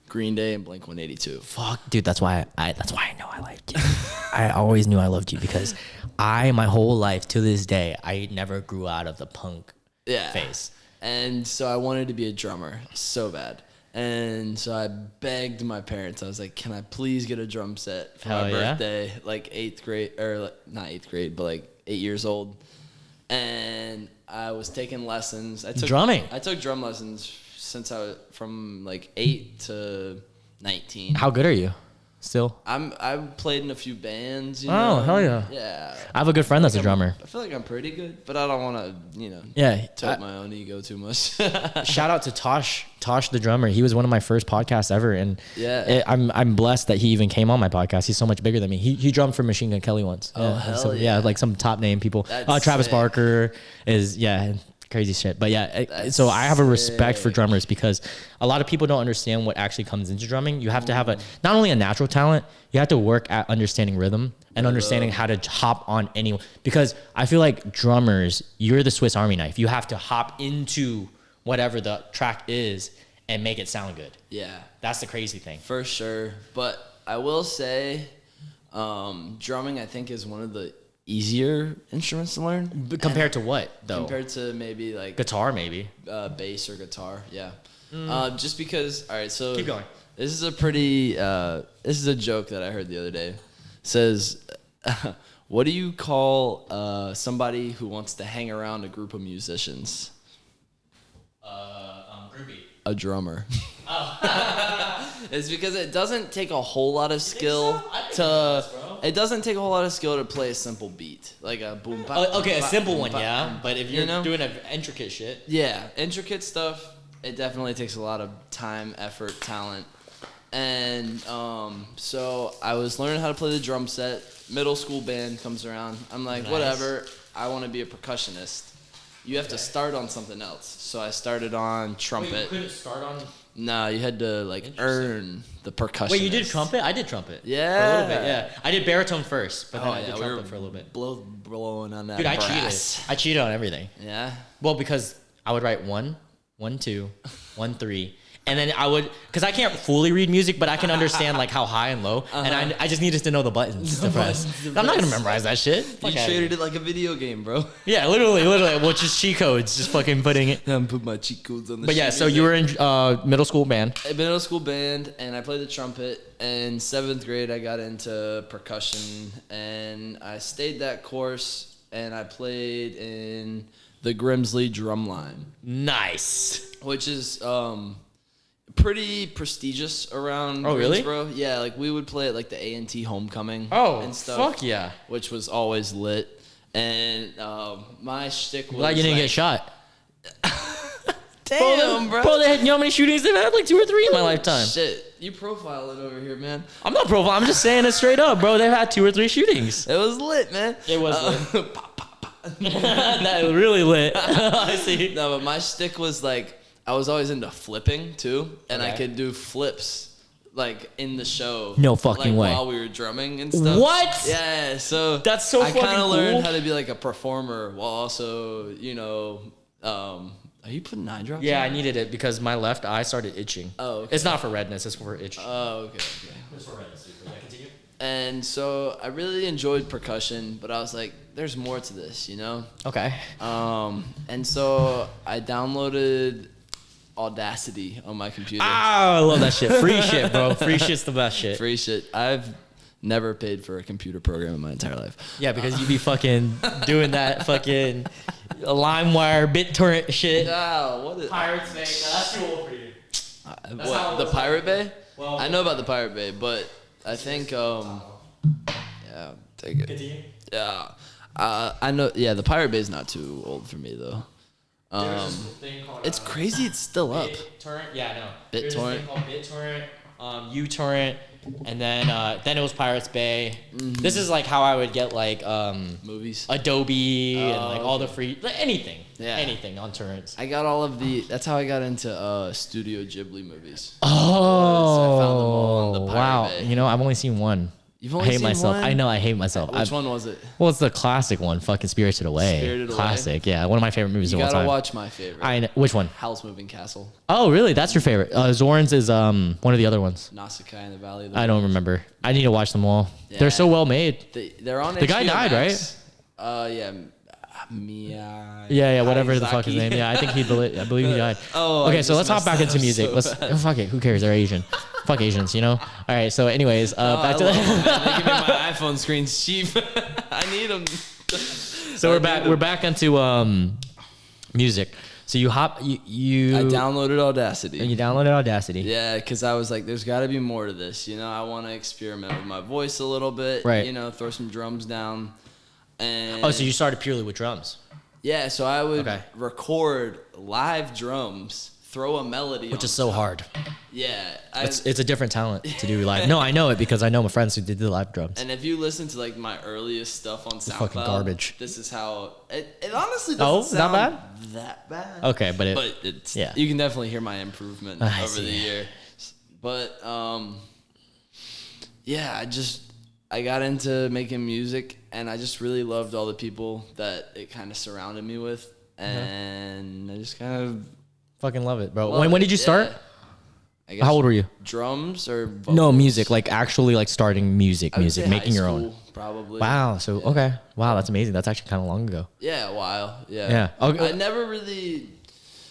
Green Day and Blink-182. Fuck, dude, that's why I know I liked you. I always knew I loved you because my whole life to this day, I never grew out of the punk phase. And so I wanted to be a drummer so bad. And so I begged my parents. I was like, can I please get a drum set for my birthday? Like 8th grade, or like, not 8th grade, but like 8 years old. And I was taking lessons. Drumming? I took drum lessons since I was from like 8 to 19. How good are you still? I've played in a few bands. You know? know? Hell yeah. Yeah. I have a good friend that's a drummer. I feel like I'm pretty good, but I don't want to, tote my own ego too much. Shout out to Tosh the drummer. He was one of my first podcasts ever, and I'm blessed that he even came on my podcast. He's so much bigger than me. He drummed for Machine Gun Kelly once. Oh, hell yeah. Yeah, like some top name people. Travis sick. Barker is, crazy shit. But so I have a respect for drummers because a lot of people don't understand what actually comes into drumming. You have to have not only a natural talent, you have to work at understanding rhythm and understanding how to hop on anyone. Because I feel like drummers, you're the Swiss Army knife. You have to hop into whatever the track is and make it sound good. Yeah. That's the crazy thing. For sure. But I will say, drumming, I think, is one of the easier instruments to learn. But compared to what, though? Compared to maybe like guitar, maybe. bass or guitar, yeah. Just because, all right, so Keep going. This is a pretty. This is a joke that I heard the other day. It says, "What do you call somebody who wants to hang around a group of musicians?" Groupie. A drummer. It's because it doesn't take a whole lot of skill to. It doesn't take a whole lot of skill to play a simple beat, like a boom. Okay, a simple one, yeah. But if you're You know? doing an intricate shit, Yeah, intricate stuff. It definitely takes a lot of time, effort, talent. And so I was learning how to play the drum set. Middle school band comes around. I'm like, Nice. whatever. I want to be a percussionist. You have to start on something else. So I started on trumpet. Wait, you couldn't start on. No, you had to like earn the percussion. Wait, you did trumpet? I did trumpet. Yeah. For a little bit, yeah. I did baritone first, but then Oh, I did yeah, we trumpet were for a little bit. blowing on that. Dude, I brass. cheated. I cheated on everything. Yeah. Well, because I would write 1, 1, 2, 1, 3. And then I would, because I can't fully read music, but I can understand like how high and low. And I just needed to know the buttons to press. I'm not going to memorize that shit. You treated it like a video game, bro. Yeah, literally, well, just cheat codes, just fucking putting it. I'm put my cheat codes on the But yeah, sheet so music. you were in middle school band. Middle school band, and I played the trumpet. In 7th grade, I got into percussion, and I stayed that course, and I played in the Grimsley Drumline, Nice. which is pretty prestigious around Oh, really? Greensboro. Yeah, like we would play at like the A&T homecoming Oh, and stuff, fuck yeah. which was always lit. And my shtick was Glad you didn't like, get shot. Damn, bro. Bro, they had, you know how many shootings they've had? Like 2 or 3 in my lifetime. Shit, you profile it over here, man. I'm not profiling. I'm just saying it straight up, bro. They've had 2 or 3 shootings. It was lit, man. It was lit. That was really lit. I see. No, but my shtick was like I was always into flipping too, and I Okay. could do flips like in the show. No fucking like, way. While we were drumming and stuff. What? Yeah, so That's so I fucking kind of learned cool. how to be like a performer while also, are you putting 9 drops? Yeah, I in? needed it because my left eye started itching. Oh, okay. It's not for redness, it's for itch. Oh, okay. It's for redness, dude. Yeah, continue. And so I really enjoyed percussion, but I was like, there's more to this, you know? Okay. And so I downloaded Audacity on my computer. Ah, I love that shit. Free shit, bro. Free shit's the best shit. Free shit. I've never paid for a computer program in my entire life. Yeah, because you be fucking doing that fucking LimeWire BitTorrent shit. Ah, what is Pirates, man. That's too old for you. how what? it The was. Pirate Bay? Well, I know about the Pirate Bay, but I think yeah, take it. Continue. Yeah. I know. Yeah, the Pirate Bay is not too old for me though. There's this thing called, It's crazy. It's still up. BitTorrent. Yeah, I know. There's BitTorrent. this thing called BitTorrent, uTorrent, and then it was Pirates Bay. This is like how I would get like Movies. Adobe and like all the okay. free anything. Yeah. Anything on torrents. I got all of the. That's how I got into Studio Ghibli movies. Oh, I found them all on the Pirate wow. Bay. You know, I've only seen one. You've I only hate seen myself. one? I know I hate myself. Which one was it? Well, it's the classic one, fucking Spirited Away. Spirited Away? Classic, yeah. One of my favorite movies You of all gotta time. watch my favorite. I know. Which one? Howl's Moving Castle. Oh, really? That's your favorite. Zoran's is one of the other ones. Nausicaa in the Valley of the I don't remember. I need to watch them all. Yeah. They're so well made. They're on The guy HBO died, Max. Yeah. Mia. Yeah, whatever the fuck his Hayazaki. name. Yeah, I think I believe he died. Oh, I okay, so just let's hop messed back that into up music. so Let's bad. fuck it. Who cares? They're Asian. Fuck Asians, you know. All right. So, anyways, back to I love the. them, man. They give me my iPhone screens cheap. I need them. So we're back. We're back into music. So you hop. You. I downloaded Audacity. And you downloaded Audacity. Yeah, because I was like, there's got to be more to this. You know, I want to experiment with my voice a little bit. Right. You know, throw some drums down. And Oh, so you started purely with drums. yeah, so I would Okay. record live drums, throw a melody Which on is so top. hard. Yeah. It's a different talent to do live. No, I know it because I know my friends who did the live drums. And if you listen to like my earliest stuff on SoundCloud, fucking garbage. This is how it honestly Oh, doesn't not sound that bad. Okay, but it's yeah. you can definitely hear my improvement I over the see. year. But yeah, I got into making music, and I just really loved all the people that it kind of surrounded me with, and I just kind of fucking love it, bro. loved When it, did you start? yeah. I guess How old were you? Drums or vocals? No, music. Like actually, like starting music, I would say making high your own. school, probably. Wow. So okay. Wow, that's amazing. That's actually kind of long ago. Yeah, a while. Yeah. Yeah. Okay. I never really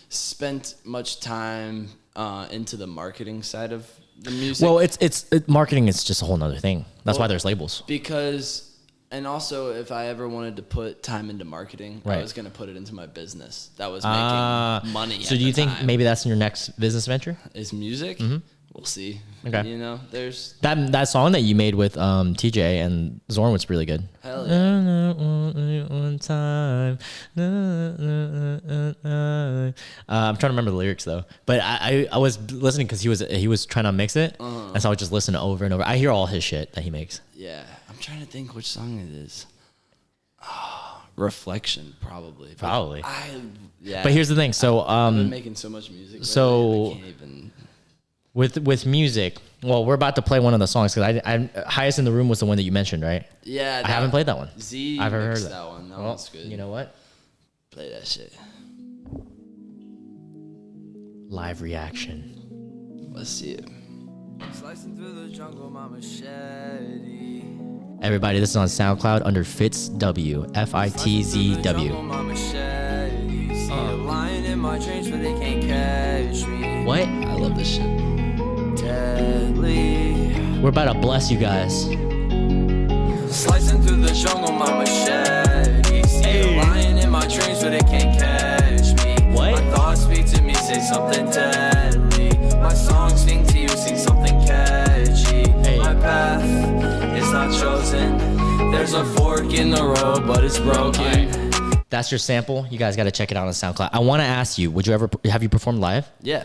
spent much time into the marketing side of the music. Well, marketing is just a whole nother thing. That's why there's labels. Because, and also, if I ever wanted to put time into marketing, Right. I was going to put it into my business. That was making money. So do you think maybe that's in your next business venture? Is music? Mm-hmm. We'll see. Okay. You know, there's That song that you made with TJ and Zoran was really good. hell yeah. One time. I'm trying to remember the lyrics though, but I was listening because he was trying to mix it, and so I would just listen over and over. I hear all his shit that he makes. Yeah, I'm trying to think which song it is. Reflection, probably. Probably. Yeah. But here's the thing. So I've been making so much music. so- I can't even. with music, well, we're about to play one of the songs because I Highest in the Room was the one that you mentioned, right? Yeah. I haven't played that one. I've heard heard that. that one. That Well, one's good. you know what? Play that shit. Live reaction. Let's see it. Slicing through the jungle, my machete. Everybody, this is on SoundCloud under Fitzw, FITZW. My machete. See a lion in my dreams, but they can't catch me. What? I love this shit. Deadly. We're about to bless you guys. Slicing through the jungle, my machete. See a lion in my dreams, but they can't catch me. What? My thoughts speak to me, say something deadly. My songs sing to you, sing something catchy. Hey. My path is not chosen. There's a fork in the road, but it's broken. That's your sample. You guys got to check it out on SoundCloud. I want to ask you, have you performed live? Yeah.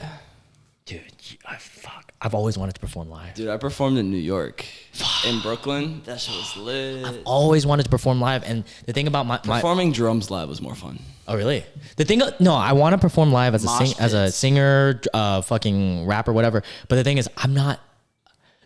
Dude, I've always wanted to perform live. Dude, I performed in New York. In Brooklyn. That shit was lit. Always wanted to perform live. And the thing about my Performing drums live was more fun. oh really? No, I want to perform live as Mosh as a pits. singer, fucking rapper, whatever. But the thing is, I'm not.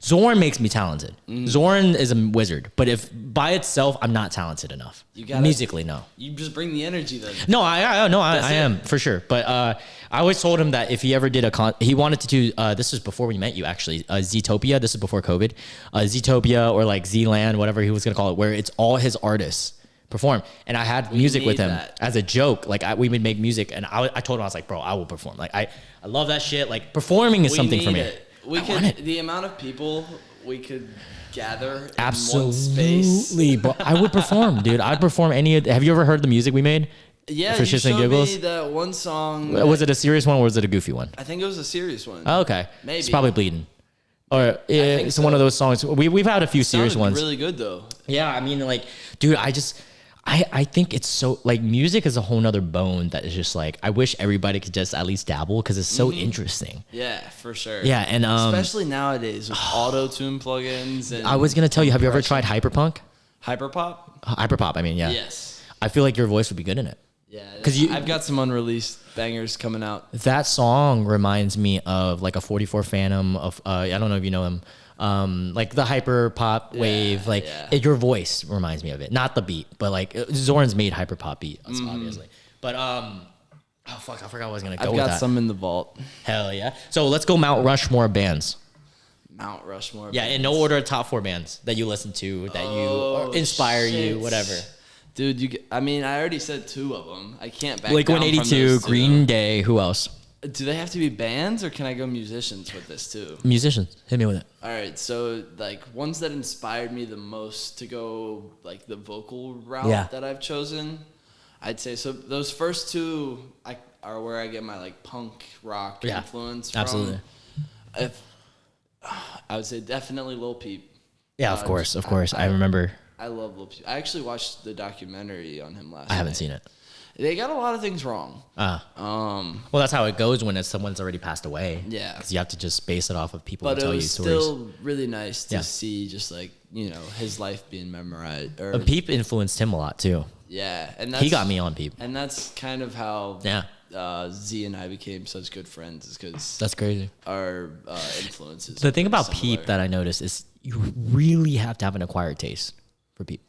Zoran makes me talented. Zoran is a wizard, but if by itself, I'm not talented enough. You gotta- Musically, no. You just bring the energy then. No, I That's it. am for sure. But I always told him that if he ever did he wanted to do. This was before we met you actually. Ztopia. This is before COVID. Ztopia or like Zland, whatever he was gonna call it, where it's all his artists perform. And I had music with need him that. as a joke. Like we would make music, and I told him I was like, bro, I will perform. Like I love that shit. Like performing is something for me. We I want could. The amount of people we could gather in one space. Absolutely, bro. I would perform, dude. I'd perform have you ever heard the music we made? Yeah, For you shits and showed giggles? me that one song. Was it a serious one or was it a goofy one? I think it was a serious one. Oh, okay. Maybe. It's probably Bleeding. Or think it's one of so. those songs. We've had a few serious Sounded ones. really good though. Yeah, I mean, like, dude, I think it's so, like, music is a whole nother bone that is just like, I wish everybody could just at least dabble because it's so interesting. Yeah, for sure. Yeah, and especially nowadays with auto-tune plugins and I was gonna tell you, have you ever tried hyperpunk? hyperpop. Hyperpop, I mean, yeah. Yes. I feel like your voice would be good in it. Yeah, 'Cause you- I've got some unreleased bangers coming out. That song reminds me of like a 44 Phantom of I don't know if you know him. Like the hyper pop wave, like yeah. your voice reminds me of it, not the beat, but like Zoran's made hyper pop beat, obviously. But oh fuck, I forgot I was gonna go I've with got that. some in the vault. Hell yeah! So let's go Mount Rushmore bands. Mount Rushmore. Yeah, in no bands. order, of top 4 bands that you listen to, that you or inspire you, shit. whatever. Dude, I mean, I already said 2 of them. I can't back Blink down from 182, those 2. Green Day. Who else? Do they have to be bands or can I go musicians with this too? Musicians. Hit me with it. All right, so like ones that inspired me the most to go like the vocal route Yeah. that I've chosen, I'd say so. Those first 2 are where I get my like punk rock Yeah, influence from. absolutely. If I would say definitely Lil Peep. Yeah, of course. I remember. I love Lil Peep. I actually watched the documentary on him last. I haven't night. seen it. They got a lot of things wrong. Well, that's how it goes when someone's already passed away. Yeah. Because you have to just base it off of people But who it tell you was stories. still really nice to Yeah. see just like, his life being memorized. Or, Peep influenced him a lot too. yeah. And that's, He got me on Peep. And that's kind of how Yeah. Z and I became such good friends is because That's crazy. our influences. The thing were about similar. Peep that I noticed is you really have to have an acquired taste for Peep.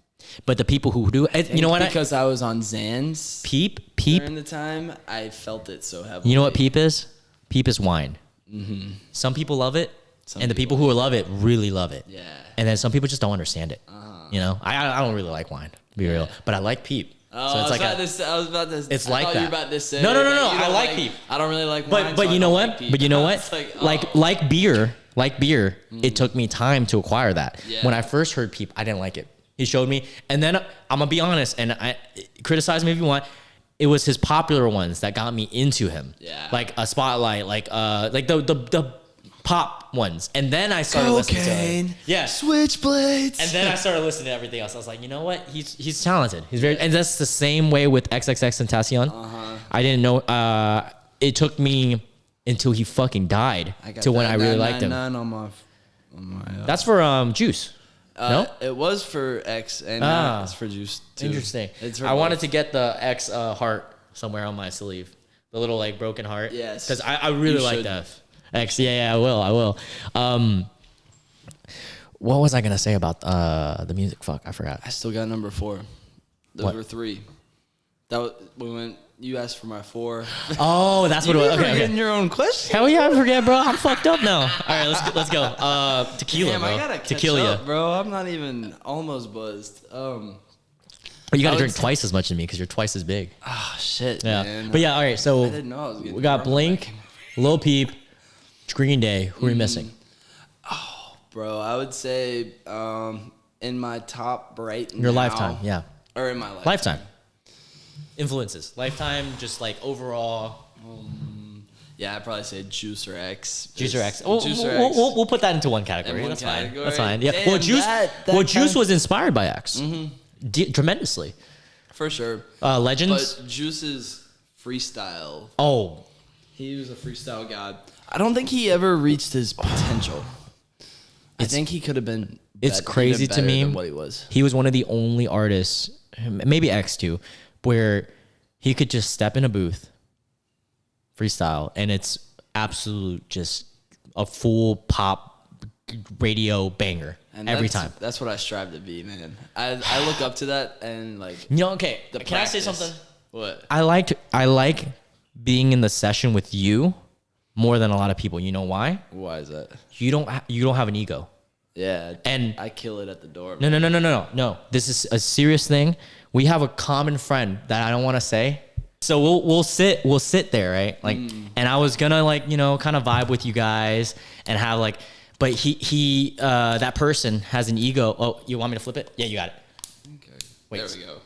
But the people who do, you know what? Because I was on Xans Peep. during the time, I felt it so heavily. You know what Peep is? Peep is wine. Mm-hmm. Some people love it, and the people who love it really love it. Yeah. And then some people just don't understand it. You know, I don't really like wine, to be real, but I like Peep. Oh, So it's like I was about to. It's I like thought that. You were about to say. No. that you I don't like Peep. I don't really like wine. But so you I know don't what? like Peep. But you know what? It's like, like beer, it took me time to acquire that. Yeah. When I first heard Peep, I didn't like it. He showed me, and then I'm gonna be honest, and I criticize me if you want. It was his popular ones that got me into him. Yeah. Like a Spotlight, like the pop ones, and then I started listening to it. Yeah. Switchblades. And then I started listening to everything else. I was like, you know what? He's talented. He's very, and that's the same way with XXXTentacion. I didn't know. It took me until he fucking died to when I really liked him. On my That's for Juice. No, it was for X and now it's for Juice too. Interesting. It's for I both. wanted to get the X heart somewhere on my sleeve, the little like broken heart. Yes. because I really You like should. that. X, yeah, I will. What was I gonna say about the music? Fuck, I forgot. I still got number 4. Those What? were 3. That was, we went. You asked for my 4. Oh, that's what it was. Okay. Getting your own question. Hell yeah, I forget, bro. I'm fucked up now. All right, let's go. Tequila, Damn, bro. I gotta catch Tequila. up, bro. I'm not even almost buzzed. But you gotta I drink would- twice as much as me because you're twice as big. Oh shit, Yeah. man. But yeah, all right. So I didn't know I was getting we got drunk. Blink, Lil Peep, Green Day. Who are we missing? Bro, I would say in my top right Your now, lifetime, yeah. or in my life. Lifetime. Influences. Lifetime, just like overall. Yeah, I'd probably say Juice or X. Juice or It's- X. We'll, Juice or we'll, X. we'll put that into one category. In one That's category? fine. That's fine. Yeah. Damn, well, Juice. that Juice kind- was inspired by X. Tremendously. For sure. Legends. But Juice's freestyle. Oh, He was a freestyle god. I don't think he ever reached his potential. I think he could have been. It's even crazy to better me. than what he was. he was one of the only artists, maybe X too, where he could just step in a booth, freestyle, and it's absolute just a full pop radio banger And every that's- time. That's what I strive to be, man. I look up to that and like. You know, okay. The Can I say practice. something? What? I like being in the session with you more than a lot of people. You know why? Why is that? You don't have an ego. Yeah, And- I kill it at the door. No. This is a serious thing. We have a common friend that I don't want to say. So we'll sit there, right? Like, and I was gonna like, kind of vibe with you guys and have like, but he that person has an ego. Oh, you want me to flip it? Yeah, you got it. Okay. Wait. There we go.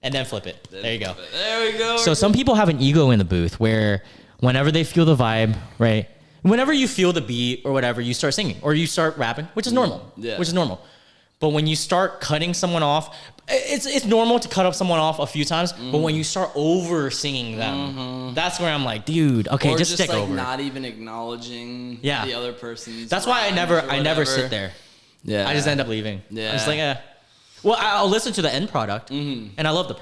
And then flip it. There you go. There we go. So some people have an ego in the booth where whenever they feel the vibe, right? Whenever you feel the beat or whatever, you start singing or you start rapping, which is normal. Yeah. Which is normal. But when you start cutting someone off, it's normal to cut up someone off a few times. But when you start over singing them, that's where I'm like, dude, okay, or just stick like over. not even acknowledging Yeah. the other person's. That's why I rhymes or never whatever. sit there. Yeah. I just end up leaving. Yeah. I'm just like, well, I'll listen to the end product, and I love the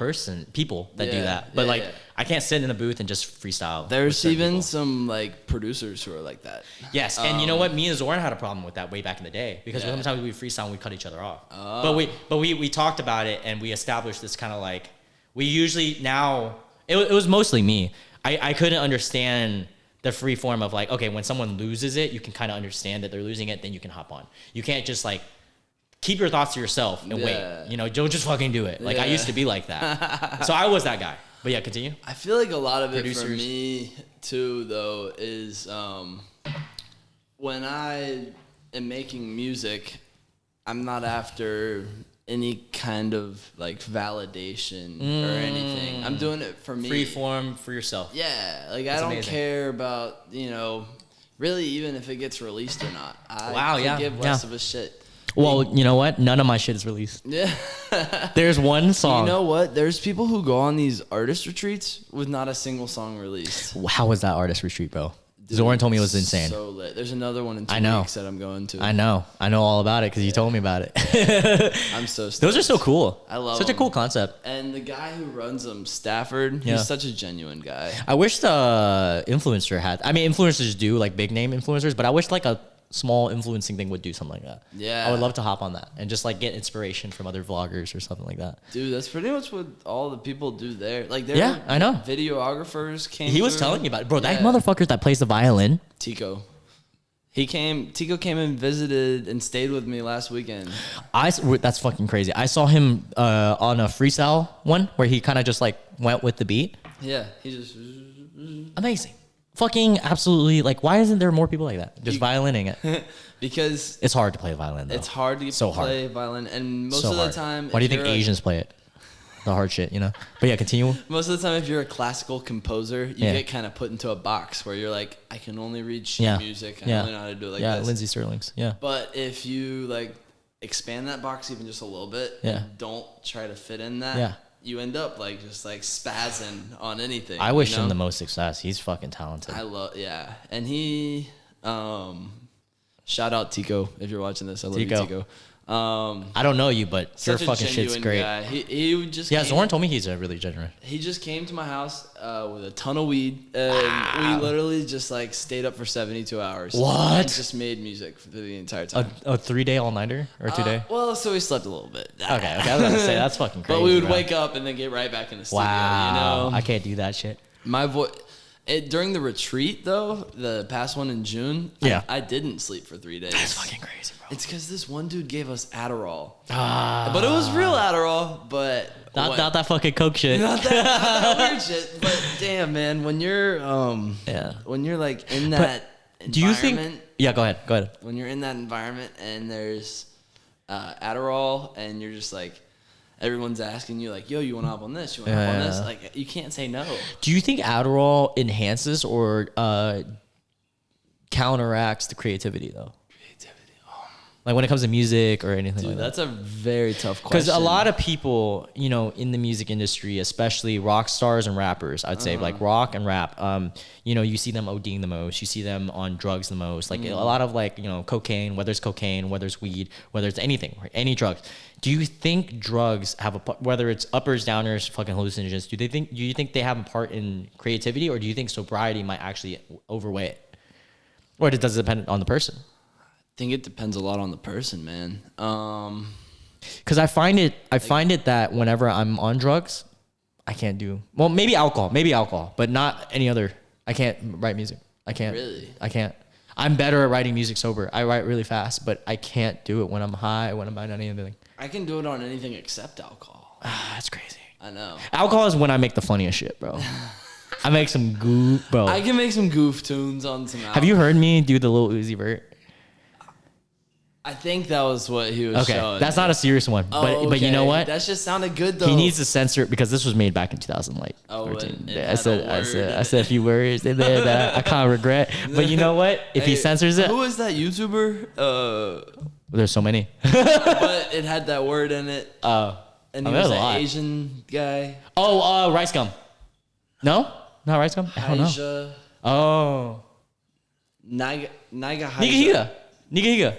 people that do Yeah, that. But yeah, like, yeah. I can't sit in a booth and just freestyle. with There's certain even people. some like producers who are like that. Yes, and you know what? Me and Zoran had a problem with that way back in the day because Yeah. sometimes we freestyle and we cut each other off. But we talked about it and we established this kind of like we usually now it was mostly me. I couldn't understand the free form of like, okay, when someone loses it, you can kind of understand that they're losing it, then you can hop on. You can't just like keep your thoughts to yourself and Yeah. wait. Don't just fucking do it. Like I Yeah. used to be like that. So I was that guy. But yeah, continue. I feel like a lot of it for Producers. me too, though, is when I am making music, I'm not after any kind of like validation or anything. I'm doing it for me. Free form for yourself. Yeah, like I That's don't amazing. care about really even if it gets released or not. I Wow, could yeah, give less yeah. of a shit. Well, you know what? None of my shit is released. Yeah. There's one song. You know what? There's people who go on these artist retreats with not a single song released. How was that artist retreat, bro? Zoran told me it was insane. So lit. There's another one in 2 I know. weeks that I'm going to. I know all about it because you told me about it. I'm so stoked. Those are so cool. I love such a them. cool concept. And the guy who runs them, Stafford, Yeah. he's such a genuine guy. I wish the influencer had. I mean, influencers do like big name influencers, but I wish like a small influencing thing would do something like that. Yeah. I would love to hop on that and just like get inspiration from other vloggers or something like that. Dude, that's pretty much what all the people do there. Like, their Yeah, I know. videographers came He was through. telling me about it, bro. That Yeah. motherfucker that plays the violin. Tico. Tico came and visited and stayed with me last weekend. That's fucking crazy. I saw him on a freestyle one where he kind of just like went with the beat. Yeah, he just amazing. Fucking absolutely. Like, why isn't there more people like that? Just violining it. Because it's hard to play violin, though. It's hard to play violin. And most of the time... Why do you think Asians play it? The hard shit, you know? But yeah, continue. Most of the time, if you're a classical composer, you get kind of put into a box where you're like, I can only read sheet music. I only know how to do it like this. Yeah, Lindsey Sterling's. Yeah. But if you like expand that box even just a little bit and don't try to fit in that, you end up like just like spazzing on anything. I wish him the most success. He's fucking talented. And he shout out Tico if you're watching this. I love you, Tico. I don't know you, but your fucking shit's great. Guy. He just Zoran told me he's a really genuine. He just came to my house with a ton of weed, and we literally just like stayed up for 72 hours. What? And just made music for the entire time. A 3-day all-nighter or 2-day? Well, so we slept a little bit. Okay. I was gonna say that's fucking crazy. But we would wake up and then get right back in the studio. Wow, you know? I can't do that shit. My voice. During the retreat, though, the past one in June, I didn't sleep for 3 days. That's fucking crazy, bro. It's because this one dude gave us Adderall. But it was real Adderall, but... Not that fucking coke shit. Not that weird shit. But damn, man, when you're when you're like in that environment... Do you think... Yeah, go ahead. When you're in that environment and there's Adderall and you're just like... Everyone's asking you like, yo, you want to hop on this? You want to hop on this? Like, you can't say no. Do you think Adderall enhances or counteracts the creativity, though? Like when it comes to music or anything like that? That's a very tough question. Because a lot of people, you know, in the music industry, especially rock stars and rappers, I'd say like rock and rap, you know, you see them ODing the most. You see them on drugs the most. Like a lot of like, you know, cocaine, whether it's weed, whether it's anything, right? Any drugs. Do you think drugs have whether it's uppers, downers, fucking hallucinogens, do you think they have a part in creativity, or do you think sobriety might actually overweigh it? Or does it depend on the person? I think it depends a lot on the person, man. Because I find it that whenever I'm on drugs, I can't do maybe alcohol, but not any other. I can't write music. I can't. Really? I can't. I'm better at writing music sober. I write really fast, but I can't do it when I'm high, when I'm on anything. I can do it on anything except alcohol. That's crazy. I know. Alcohol is when I make the funniest shit, bro. I make some goof, bro. I can make some goof tunes on some alcohol. Have you heard me do the Lil Uzi Vert? I think that was what he was showing. That's not a serious one, but you know what? That just sounded good though. He needs to censor it because this was made back in 2013. I said a few words in there that I kind of regret. But you know what? If he censors it, who is that YouTuber? There's so many. But it had that word in it. And he was an Asian guy. Oh, Rice Gum. No, not Rice Gum. I don't know. Oh, Niga Higa.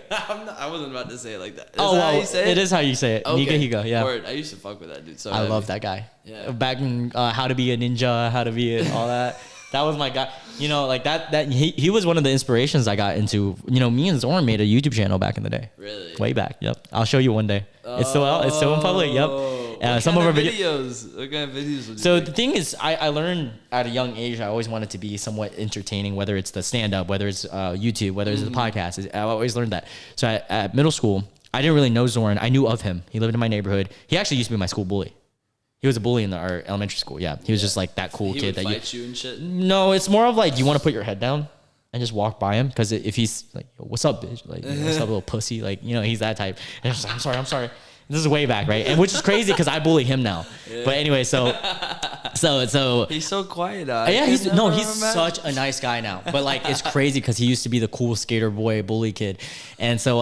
I wasn't about to say it like that. Is that how you say it? It is how you say it. Okay. Niga Higa, yeah. Word. I used to fuck with that dude. So I love that guy. Yeah. Back in How to Be a Ninja, How to Be all that. That was my guy. You know, like that he was one of the inspirations I got into. You know, me and Zoran made a YouTube channel back in the day. Really? Way back. Yep. I'll show you one day. It's still out. It's still in public. Yep. Some of our videos. What kind of videos would you So the thing is, I learned at a young age, I always wanted to be somewhat entertaining, whether it's the stand-up, whether it's YouTube, whether it's the podcast. I always learned that. So at middle school, I didn't really know Zoran. I knew of him. He lived in my neighborhood. He actually used to be my school bully. He was a bully in our elementary school. Yeah, he was just like that cool kid. He would fight you and shit? No, it's more of like, you want to put your head down and just walk by him, because if he's like, what's up, bitch? Like, what's up, little pussy? Like, you know, he's that type. And I'm just like, I'm sorry. This is way back, right? And which is crazy because I bully him now. Yeah. But anyway, so he's so quiet. Yeah, he's such a nice guy now. But like, it's crazy because he used to be the cool skater boy bully kid, and so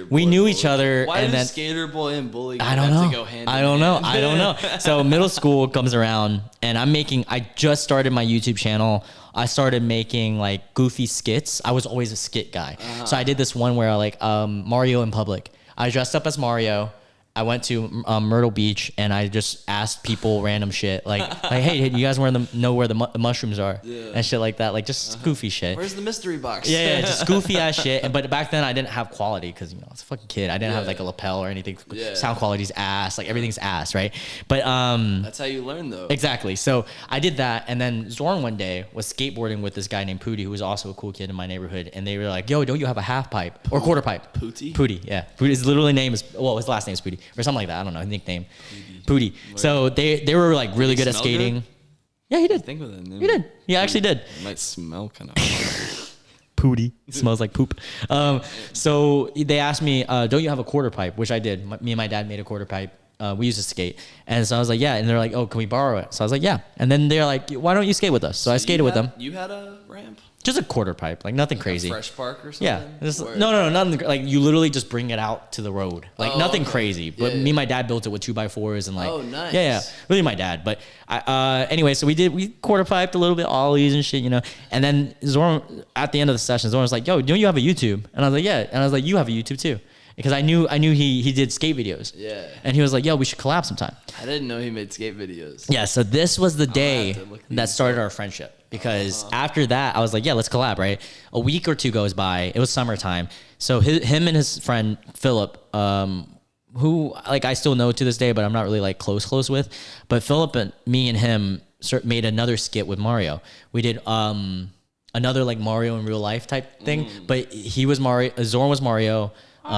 we knew each other. Why and does skater boy and bully I don't know. have to go hand in hand? I don't know. So middle school comes around, and I just started my YouTube channel. I started making like goofy skits. I was always a skit guy. So I did this one where Mario in public. I dressed up as Mario. I went to Myrtle Beach and I just asked people random shit like hey, you guys know where the mushrooms are and shit like that, like just goofy shit. Where's the mystery box? Yeah, just goofy ass shit. But back then I didn't have quality because I was a fucking kid. I didn't have like a lapel or anything. Sound quality's ass, like everything's ass, right? But that's how you learn though. Exactly. So I did that, and then Zoran one day was skateboarding with this guy named Pooty, who was also a cool kid in my neighborhood, and they were like, "Yo, don't you have a half pipe or quarter pipe?" Pooty, yeah. His literally name is his last name is Pooty or something like that. I don't know, his nickname. Pooty. So they were like really good at skating. Good? Yeah, he did. Think with it. He did. He actually did. It might smell kind of. Pooty. It smells like poop. So they asked me, "Don't you have a quarter pipe?" Which I did. Me and my dad made a quarter pipe. We used to skate. And so I was like, yeah. And they're like, oh, can we borrow it? So I was like, yeah. And then they're like, why don't you skate with us? So I skated with them. You had a ramp? Just a quarter pipe, like nothing crazy. A fresh park or something? Yeah. No, nothing. Like you literally just bring it out to the road. Like nothing crazy. But me and my dad built it with 2x4s and like. Oh, nice. Yeah. Really my dad. But anyway, so we quarter piped a little bit, ollies and shit, And then Zoran, at the end of the session, Zoran was like, yo, don't you have a YouTube? And I was like, yeah. And I was like, you have a YouTube too. Because I knew he did skate videos. Yeah. And he was like, yo, we should collab sometime. I didn't know he made skate videos. Yeah, so this was the day that started our friendship. Because after that, I was like, yeah, let's collab, right? A week or two goes by. It was summertime. So him and his friend, Philip, who like I still know to this day, but I'm not really like close with. But Philip and me and him made another skit with Mario. We did another like Mario in real life type thing. But he was Mario, Zoran was Mario.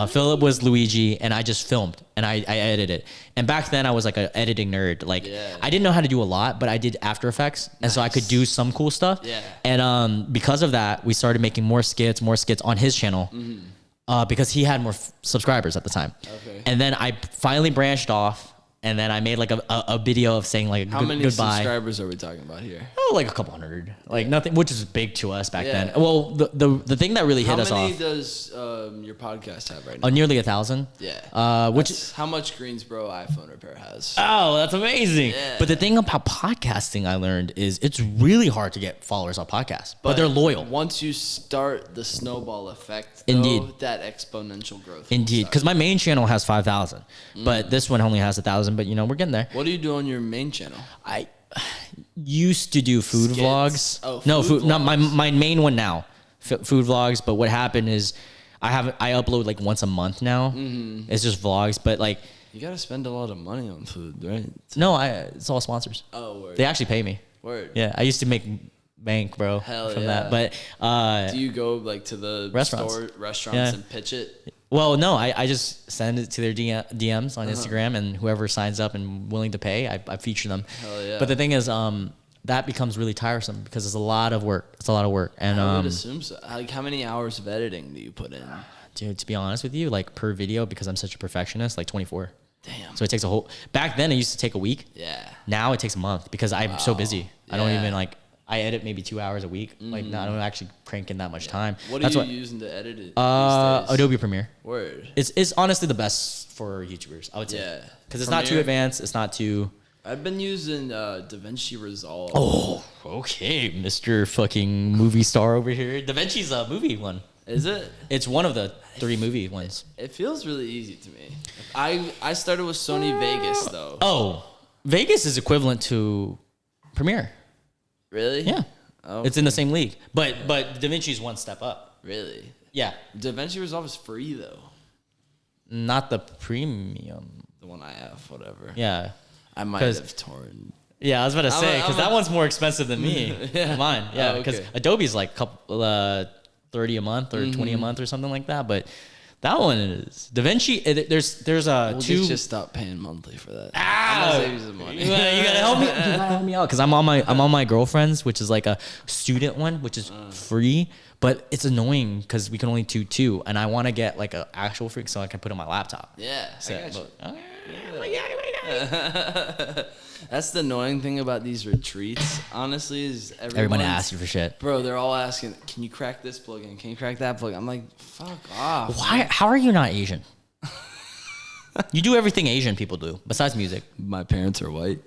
Philip was Luigi, and I just filmed and I edited it. And back then I was like an editing nerd. Like I didn't know how to do a lot, but I did After Effects, and so I could do some cool stuff. Yeah. And because of that, we started making more skits on his channel because he had more subscribers at the time. Okay. And then I finally branched off. And then I made like a video of saying like how many goodbye. Subscribers are we talking about here? Oh, like a couple hundred, like nothing, which is big to us back then. Well, the thing that really hit us off. How many does your podcast have right now? Nearly 1,000. Yeah. Which is how much Greensboro iPhone repair has. Oh, that's amazing. Yeah. But the thing about podcasting I learned is it's really hard to get followers on podcasts, but they're loyal. Once you start the snowball effect, indeed, that exponential growth. Indeed, because my main channel has 5,000, but this one only has 1,000. But we're getting there. What do you do on your main channel? I used to do food vlogs. Oh, food. Not my main one now. Food vlogs. But what happened is I upload like once a month now. Mm-hmm. It's just vlogs, but like you gotta spend a lot of money on food, right? No, it's all sponsors. Oh, word. They actually pay me. Word. Yeah, I used to make bank, bro. Hell from yeah. that. But do you go like to the restaurants and pitch it? Well, no, I just send it to their DMs on Instagram, and whoever signs up and willing to pay, I feature them. Hell yeah. But the thing is, that becomes really tiresome because it's a lot of work. And I would assume so. Like, how many hours of editing do you put in? Dude, to be honest with you, like per video, because I'm such a perfectionist, like 24. Damn. So it takes a whole. Back then, it used to take a week. Yeah. Now it takes a month because I'm so busy. Yeah. I don't even like. I edit maybe 2 hours a week. Like, I don't actually crank in that much time. What are you using to edit it? Adobe Premiere. Word. It's honestly the best for YouTubers, I would say. Yeah. Because it's not too advanced. It's not too. I've been using DaVinci Resolve. Oh, okay, Mr. fucking movie star over here. DaVinci's a movie one. Is it? It's one of the 3 movie ones. It feels really easy to me. I started with Sony Vegas though. Oh, Vegas is equivalent to Premiere. Really? Yeah. Oh, it's in the same league. But DaVinci's one step up. Really? Yeah. DaVinci Resolve is free though. Not the premium. The one I have, whatever. Yeah. I might have torn. Yeah, I was about to say, because that one's more expensive than me. Yeah. Mine. Yeah, because Adobe's like couple 30 a month or 20 a month or something like that. But that one is DaVinci. There's a two. Just stop paying monthly for that. Ah, I'm gonna save you some money. You gotta help me. You gotta help me out because I'm on my girlfriend's, which is like a student one, which is free, but it's annoying because we can only do 2, and I want to get like an actual freak so I can put it on my laptop. Yeah, so, I got you. That's the annoying thing about these retreats, honestly, is everyone asks you for shit. Bro, they're all asking, can you crack this plugin? Can you crack that plugin? I'm like, fuck off. Why? How are you not Asian? You do everything Asian people do, besides music. My parents are white.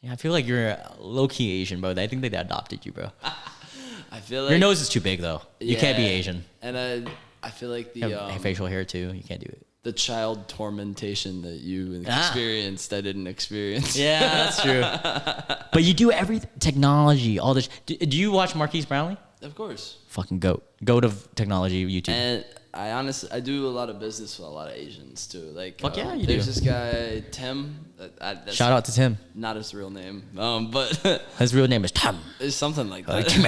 Yeah, I feel like you're low-key Asian, bro. I think they adopted you, bro. I feel like... Your nose is too big, though. You can't be Asian. And I feel like the... facial hair, too. You can't do it. the child tormentation that you experienced, I didn't experience. Yeah, that's true. But you do everything, technology, all this. Do you watch Marquise Brownlee? Of course. Fucking goat of technology YouTube. And I do a lot of business with a lot of Asians too. Like, Fuck yeah, you there's do. this guy Tim. That's Shout out to Tim. Not his real name, but His real name is Tim. it's something like that. Come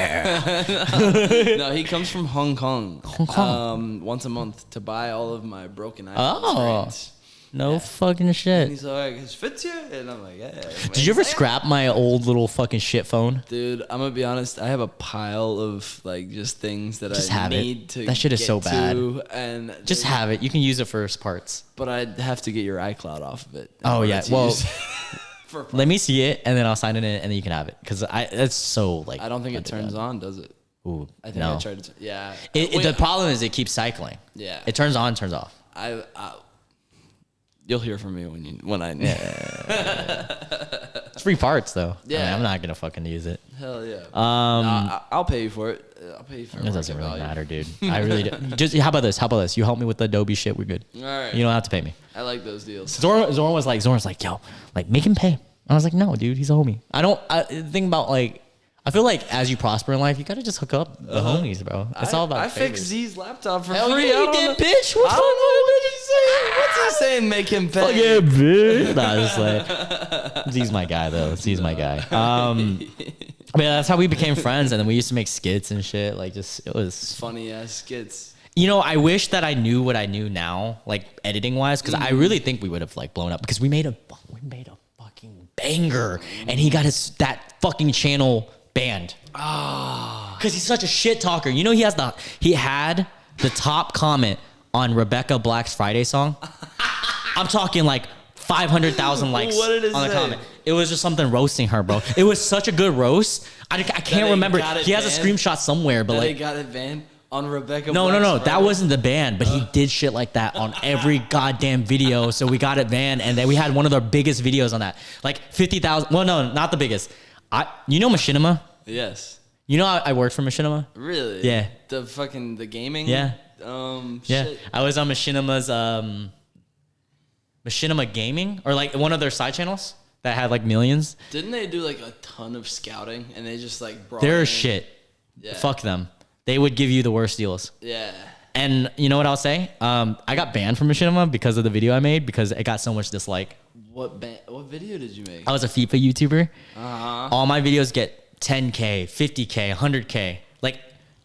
here. No, he comes from Hong Kong. Hong Kong. Once a month to buy all of my broken iPhone Oh. screens. No fucking And shit. he's like, "Is Fitz here?" And I'm like, "Yeah." Did you ever scrap my old little fucking shit phone? Dude, I'm gonna be honest. I have a pile of like just things that Just I have it. need to. That shit is get so bad. to, and Just have it. You can use it for parts. But I'd have to get your iCloud off of it. in Oh, order yeah. to Well, use for parts. Let me see it, and then I'll sign it in, and then you can have it. Because that's so, like... I don't think it turns on, does it? Ooh, I think no. I tried to. Yeah. The problem is it keeps cycling. Yeah. It turns on, turns off. You'll hear from me when I. It's free parts, though. Yeah. I mean, I'm not going to fucking use it. Hell yeah. I'll pay you for it. I'll pay you for it. It doesn't really matter, dude. I really do. Just, how about this? You help me with the Adobe shit, we're good. All right. You don't have to pay me. I like those deals. Zoran was like, yo, like, make him pay. I was like, no, dude, he's a homie. The thing about, like, I feel like as you prosper in life, you gotta just hook up the homies, bro. It's all about I favors. fixed Z's laptop for Hell free. yeah, you did, bitch. What the fuck? What did you say? What's he saying? Make him pay. Fuck yeah, bitch. Nah, just like, Z's my guy, though. Z's my guy. I mean, that's how we became friends, and then we used to make skits and shit. Like, it was Funny ass skits. You know, I wish that I knew what I knew now, like editing wise, because I really think we would have like blown up because we made a fucking banger, and he got that fucking channel banned. Because he's such a shit talker. You know, he had the top comment on Rebecca Black's Friday song. I'm talking like 500,000 likes What did it on the say? comment. It was just something roasting her, bro. It was such a good roast. I can't remember. He has a screenshot somewhere, but They like. got it banned on Rebecca. No. Black's That Friday. wasn't the ban, but he did shit like that on every goddamn video. So we got it banned, and then we had one of their biggest videos on that, like 50,000. Well, no, not the biggest. You know Machinima? Yes. You know I worked for Machinima? Really? Yeah. The gaming. Yeah. Yeah. Yeah, I was on Machinima's Machinima Gaming, or like one of their side channels that had like millions. Didn't they do like a ton of scouting and they just like brought They're in- shit. Yeah. Fuck them. They would give you the worst deals. Yeah. And you know what I'll say? I got banned from Machinima because of the video I made because it got so much dislike. What video did you make? I was a FIFA YouTuber. Uh-huh. All my videos get 10K, 50K, 100K. Like,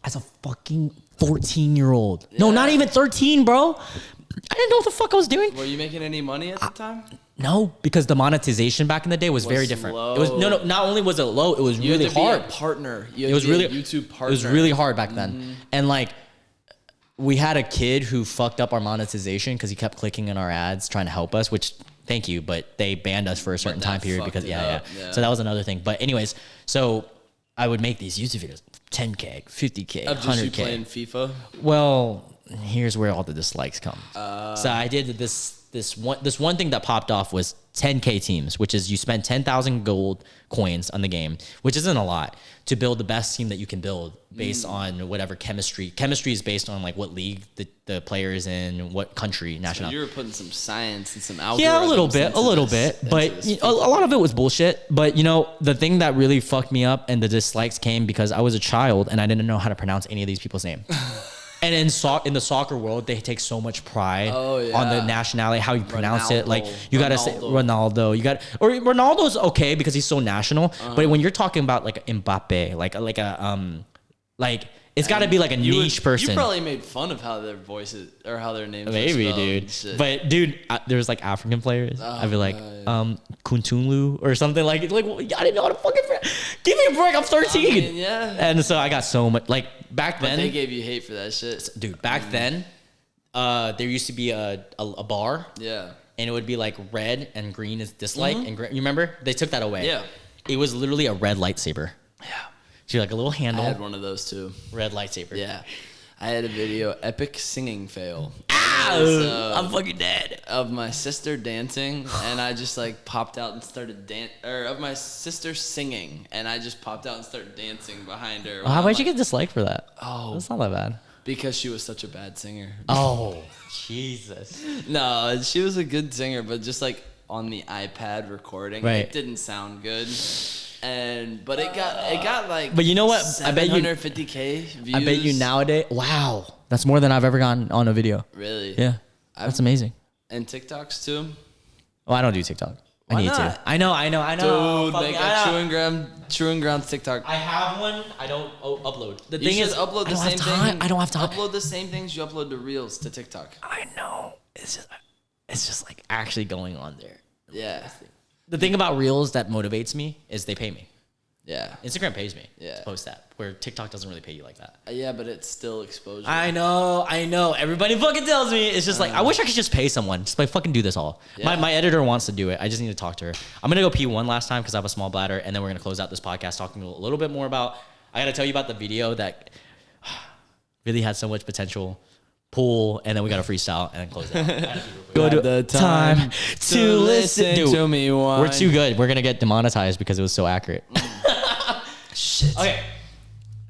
as a fucking 14-year-old. No, not even 13, bro. I didn't know what the fuck I was doing. Were you making any money at the time? No, because the monetization back in the day was very different. low. It was no. Not only was it low, it was You really had to hard. be a partner. It was really a YouTube partner. It was really hard back then, and like we had a kid who fucked up our monetization because he kept clicking in our ads trying to help us. Which thank you, but they banned us for a certain that time period because fucked it up, yeah. So that was another thing. But anyways, so I would make these YouTube videos, 10K, 50K, Of just you 100K. playing FIFA. Well, here's where all the dislikes come. So I did this one thing that popped off was 10K teams, which is you spend 10,000 gold coins on the game, which isn't a lot, to build the best team that you can build based on whatever chemistry. Chemistry is based on like what league the player is in, what country, So national. you were putting some science and some algorithms. Yeah, a little bit. into But this you know, a lot of it was bullshit. But you know, the thing that really fucked me up and the dislikes came because I was a child and I didn't know how to pronounce any of these people's names. And in the soccer world, they take so much pride on the nationality, how you pronounce it. Like you gotta say Ronaldo. Or Ronaldo's okay because he's so national. But when you're talking about like Mbappe, like it's got to be like a niche person. You probably made fun of how their voices or how their names. Maybe, were spelled dude. and shit. But dude, there's like African players. I'd be like, Kuntunlu or something like I didn't know how to fucking. Give me a break. I'm 13. I mean, yeah. And so I got so much like back But then. they gave you hate for that shit. Dude, back then, there used to be a bar. Yeah. And it would be like red and green is dislike. And you remember? They took that away. Yeah. It was literally a red lightsaber. Yeah. She had like a little I handle. had one of those too. Red lightsaber. Yeah. I had a video, epic singing fail. I'm fucking dead. Of my sister dancing, and I just like popped out and started of my sister singing, and I just popped out and started dancing behind her. Why'd you get disliked for that? Oh, That's not that bad. Because she was such a bad singer. Oh, Jesus. No, she was a good singer, but just like on the iPad recording, Right. it didn't sound good. But it got like. But you know what? I bet you 750K views. I bet you nowadays. Wow, that's more than I've ever gotten on a video. Really? Yeah, that's amazing. And TikToks too. Oh, I don't do TikTok. I Why need not? to. I know. Dude, make a chewing ground TikTok. I have one. I don't upload. The You thing should is, upload the I don't same have time. thing. I don't have time. Upload the same things you upload to Reels to TikTok. I know. It's just like actually going on there. Yeah. The thing about Reels that motivates me is they pay me. Yeah. Instagram pays me Yeah. to post that, where TikTok doesn't really pay you like that. Yeah, but it's still exposure. I know. Everybody fucking tells me. It's just like, I wish I could just pay someone. Just like fucking do this all. Yeah. My editor wants to do it. I just need to talk to her. I'm going to go pee one last time because I have a small bladder. And then we're going to close out this podcast talking a little bit more about, I got to tell you about the video that really had so much potential. Pool, and then we got to freestyle and then close it out. Go to the time to listen Dude, to me. we're too good. We're going to get demonetized because it was so accurate. Shit. Okay.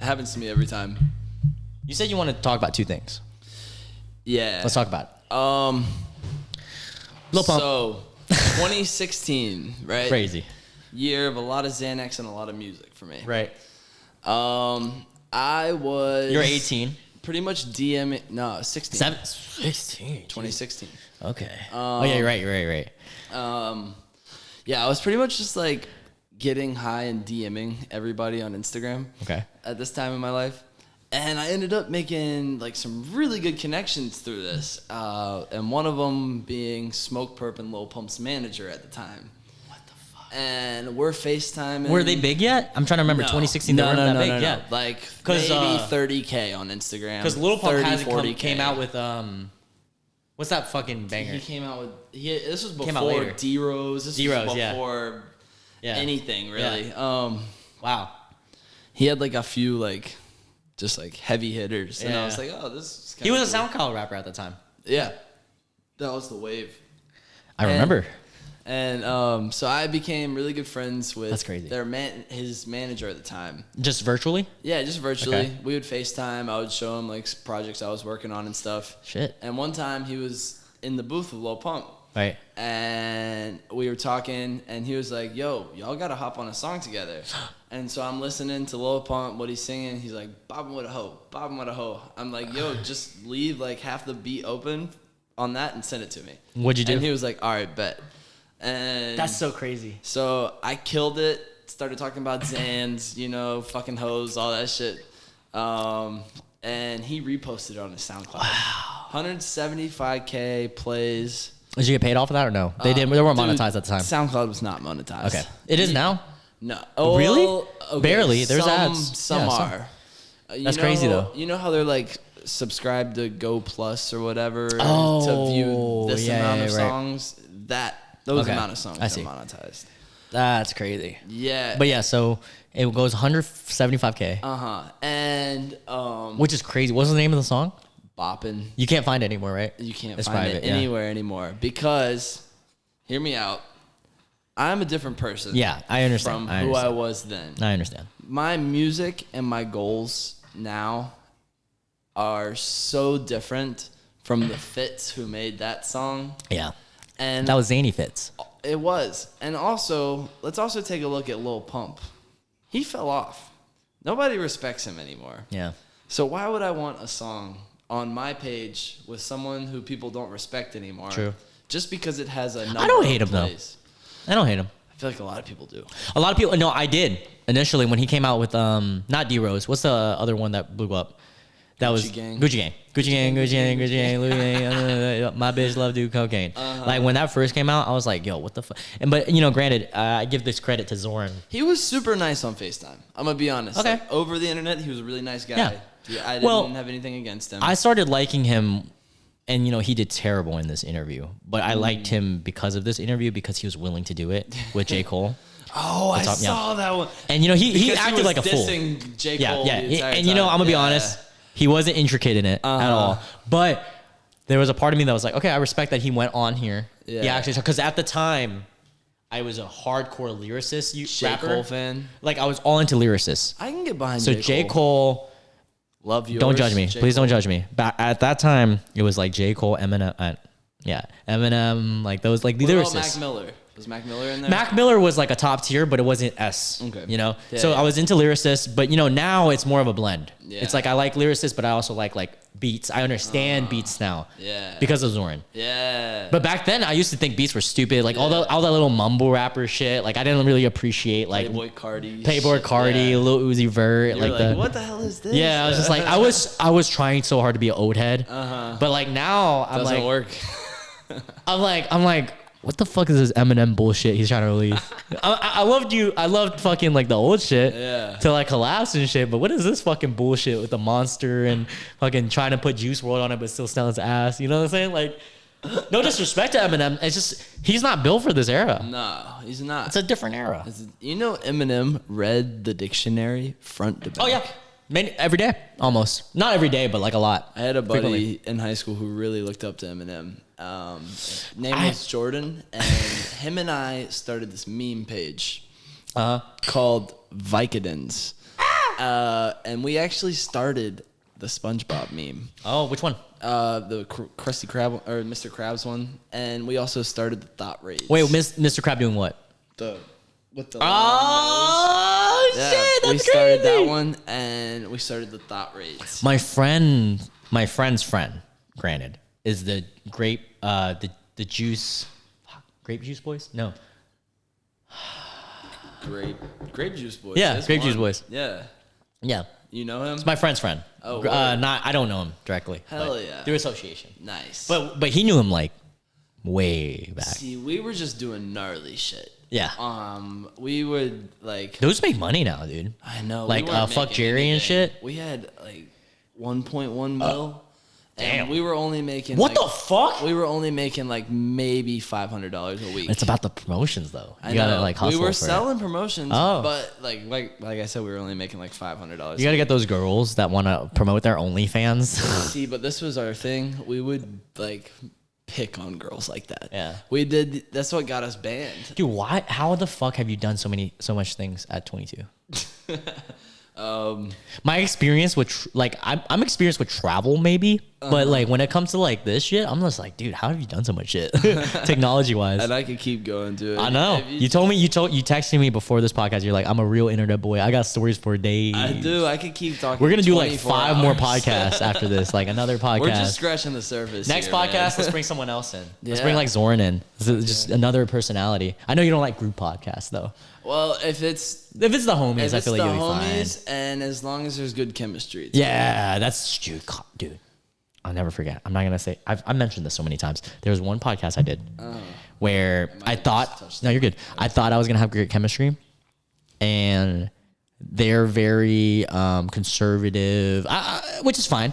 It happens to me every time. You said you wanted to talk about two things. Yeah. Let's talk about it. Lil Pump. So, 2016, right? Crazy. Year of a lot of Xanax and a lot of music for me. Right. I was. You're 18. Pretty much DMing. No, 16. 16. 2016. Okay. Oh, yeah, you're right. Yeah, I was pretty much just like getting high and DMing everybody on Instagram. Okay. At this time in my life. And I ended up making like some really good connections through this. And one of them being Smoke Perp and Lil Pump's manager at the time. What the fuck? And we're FaceTiming. Were they big yet? I'm trying to remember. 2016, they weren't that big yet. Like maybe 30K on Instagram. Because Lil Pump 40K. came out with, what's that fucking banger? He came out with, this was Came out before later. D-Rose. This D-Rose, was yeah. before anything, really. Yeah. Wow. He had like a few like, just like heavy hitters. And I was like, oh, this is He kinda was a cool. SoundCloud rapper at the time. Yeah. That was the wave. I remember. And so I became really good friends with That's crazy. his manager at the time. Just virtually? Yeah, just virtually. Okay. We would FaceTime. I would show him like projects I was working on and stuff. Shit. And one time he was in the booth with Lil Pump. Right. And we were talking, and he was like, yo, y'all got to hop on a song together. And so I'm listening to Lil Pump, what he's singing. He's like, bobbing with a hoe, bobbing with a hoe. I'm like, yo, just leave like half the beat open on that and send it to me. What'd you do? And he was like, all right, bet. And That's so crazy. so I killed it, started talking about Xans, fucking hoes, all that shit. And he reposted it on his SoundCloud. Wow. 175K plays. Did you get paid off of that or no? They didn't. They weren't Dude, monetized at the time. SoundCloud was not monetized. Okay. It is now? No. Really? Okay. Barely. There's some, ads. Some Yeah, some. are. That's crazy, though. You know how they're like subscribe to Go Plus or whatever to Oh, view this yeah, amount yeah, of right. songs? Those Okay. amount of songs I are see. monetized. That's crazy. Yeah. But yeah, so it goes 175K, And which is crazy. What's the name of the song? bopping. You can't find it anymore, right? You can't It's find private, it yeah. anywhere anymore because, hear me out, I'm a different person. Yeah, I understand. From I who I understand. was then. I understand. My music and my goals now are so different from the Fitz who made that song. Yeah. And That was Zany Fitz. it was. And also, let's also take a look at Lil Pump. He fell off. Nobody respects him anymore. Yeah. So why would I want a song on my page with someone who people don't respect anymore? True. Just because it has a number I don't of hate him, though. plays. I don't hate him. I feel like a lot of people do. A lot of people. No, I did initially when he came out with not D-Rose. What's the other one that blew up? That was Gang. Gucci Gang. Gucci Gang. Gucci Gang. Gucci Gang. Louis Gang. My bitch love do cocaine. Like when that first came out, I was like, yo, what the fuck? But granted, I give this credit to Zoran. He was super nice on FaceTime. I'm gonna be honest. Okay. Like, over the internet, he was a really nice guy. Yeah. I didn't have anything against him. I started liking him, and he did terrible in this interview. But I liked him because of this interview because he was willing to do it with J. Cole. I up? saw that one. And he Because acted was like a fool. dissing J. Yeah, Cole yeah. the entire And time. I'm gonna be Yeah. honest, he wasn't intricate in it at all. But there was a part of me that was like, okay, I respect that he went on here. Yeah. Yeah, actually, because at the time, I was a hardcore lyricist, J. rapper. Cole fan. Like I was all into lyricists. I can get behind So J. Cole Love yours. Don't judge me. J. Please Cole. don't judge me. But at that time, it was like J. Cole, Eminem. Eminem, like those, like the What about lyricists. Mac Miller? Was Mac Miller in there? Mac Miller was like a top tier, but it wasn't S. Okay. You know? Yeah, so yeah. I was into lyricists, but now it's more of a blend. Yeah. It's like I like lyricists, but I also like beats. I understand beats now. Yeah. Because of Zoran. Yeah. But back then, I used to think beats were stupid. Like all that little mumble rapper shit. Like I didn't really appreciate like Playboy Cardi. Cardi, Lil Uzi Vert. You're like, what the hell is this? Yeah, I was just like, I was trying so hard to be an old head. But like now, I'm Doesn't like, work. I'm like, what the fuck is this Eminem bullshit he's trying to release? I loved fucking like the old shit to like collapse and shit. But what is this fucking bullshit with the monster and fucking trying to put Juice WRLD on it but still sell his ass? You know what I'm saying? Like, no disrespect to Eminem, it's just he's not built for this era. No, he's not. It's a different era. You know, Eminem read the dictionary front to back. Oh yeah, every day almost. Not every day, but like a lot. I had a buddy Frequently. in high school who really looked up to Eminem. Name was Jordan, and him and I started this meme page called Vicodins. And we actually started the SpongeBob meme. Oh, which one? The Krusty Krab or Mr. Krabs one, and we also started the thought raids. Wait, Mr. Crab doing what? With the Oh yeah, shit, that's we started crazy. that one, and we started the thought raids. My friend's friend, granted, is the grape juice boys? No. Grape juice boys. Yeah, There's grape one. juice boys. Yeah, Yeah. you know him. It's my friend's friend. Oh, word. I don't know him directly. Hell but yeah. Through association. Nice. But he knew him like way back. See, we were just doing gnarly shit. Yeah. We would like. Those make money now, dude. I know. Like, we weren't Fuck making Jerry and anything. shit? We had like 1.1 mil. damn. And we were only making. What like, the fuck? We were only making like maybe $500 a week. It's about the promotions though. I You gotta know. like hustle. We were for it. selling promotions, Oh. but like I said, we were only making like $500. You gotta get those girls that want to promote their OnlyFans. See, but this was our thing. We would like pick on girls like that. Yeah. We did. That's what got us banned. Dude, why? How the fuck have you done so much things at 22? My experience with I'm experienced with travel maybe, but like when it comes to like this shit, I'm just like, dude, how have you done so much shit, technology wise? And I could keep going to it. I know. If You texted me before this podcast. You're like, I'm a real internet boy. I got stories for days. I do. I could keep talking. We're gonna do like 24 5 more hours. podcasts after this, like another podcast. We're just scratching the surface. Next here, podcast, man. let's bring someone else in. Let's Yeah. bring like Zoran in. Just another personality. I know you don't like group podcasts though. Well, if it's the homies, if I it's feel the like you'll be homies, fine. and as long as there's good chemistry. it's Yeah, that's dude. I'll never forget. I'm not gonna say. I've mentioned this so many times. There was one podcast I did where I thought. No, you're good. I thought I was gonna have great chemistry, and they're very conservative, which is fine.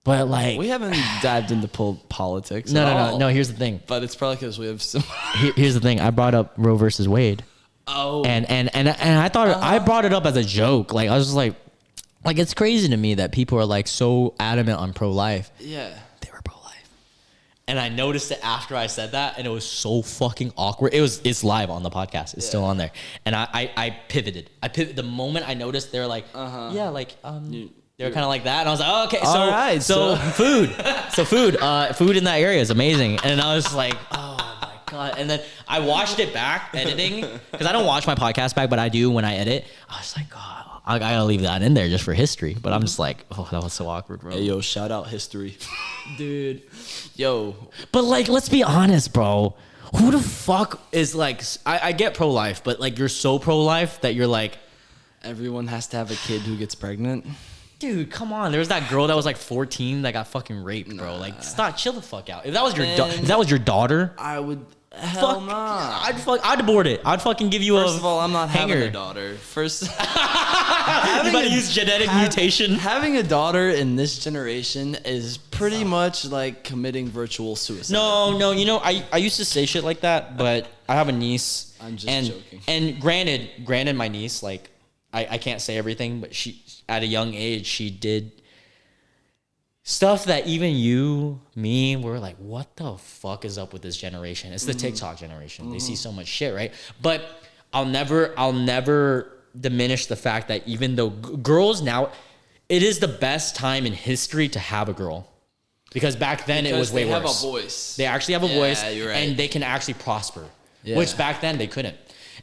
But like, We haven't dived into politics. at all, no. Here's the thing. But it's probably because we have some. Here's the thing. I brought up Roe versus Wade. Oh. And I thought I brought it up as a joke. Like I was just like it's crazy to me that people are like so adamant on pro-life. Yeah. They were pro-life. And I noticed it after I said that, and it was so fucking awkward. It's live on the podcast. It's still on there. And I pivoted. The moment I noticed they were like, yeah, like they were kind of like that, and I was like, oh, okay, so All right, so so- food in that area is amazing. And I was like, oh my god. And then I watched it back editing because I don't watch my podcast back, but I do when I edit. I was like, God, I gotta leave that in there just for history. But I'm just like, oh, that was so awkward, bro. Hey, yo, shout out history. Dude. Yo. But like, let's be honest, bro. Who the fuck is like? I get pro-life, but like, you're so pro-life that you're like, Everyone has to have a kid who gets pregnant. dude, come on. There was that girl that was like 14 that got fucking raped, bro. Like, stop, chill the fuck out. If that was your daughter, I would. Hell fuck, nah. I'd abort it. I'd fucking give you First of all, I'm not hanger. having a daughter. First, You gotta use genetic mutation. having a daughter in this generation is pretty much like committing virtual suicide. No. You know, I used to say shit like that, but I have a niece. I'm just joking. And granted, my niece, like, I can't say everything, but she, at a young age, she did stuff that even me, were like, what the fuck is up with this generation? It's the TikTok generation. They see so much shit, right? But I'll never diminish the fact that even though girls now, it is the best time in history to have a girl. Because back then it was way worse. They have a voice. They actually have a voice, you're right. and they can actually prosper, which back then they couldn't.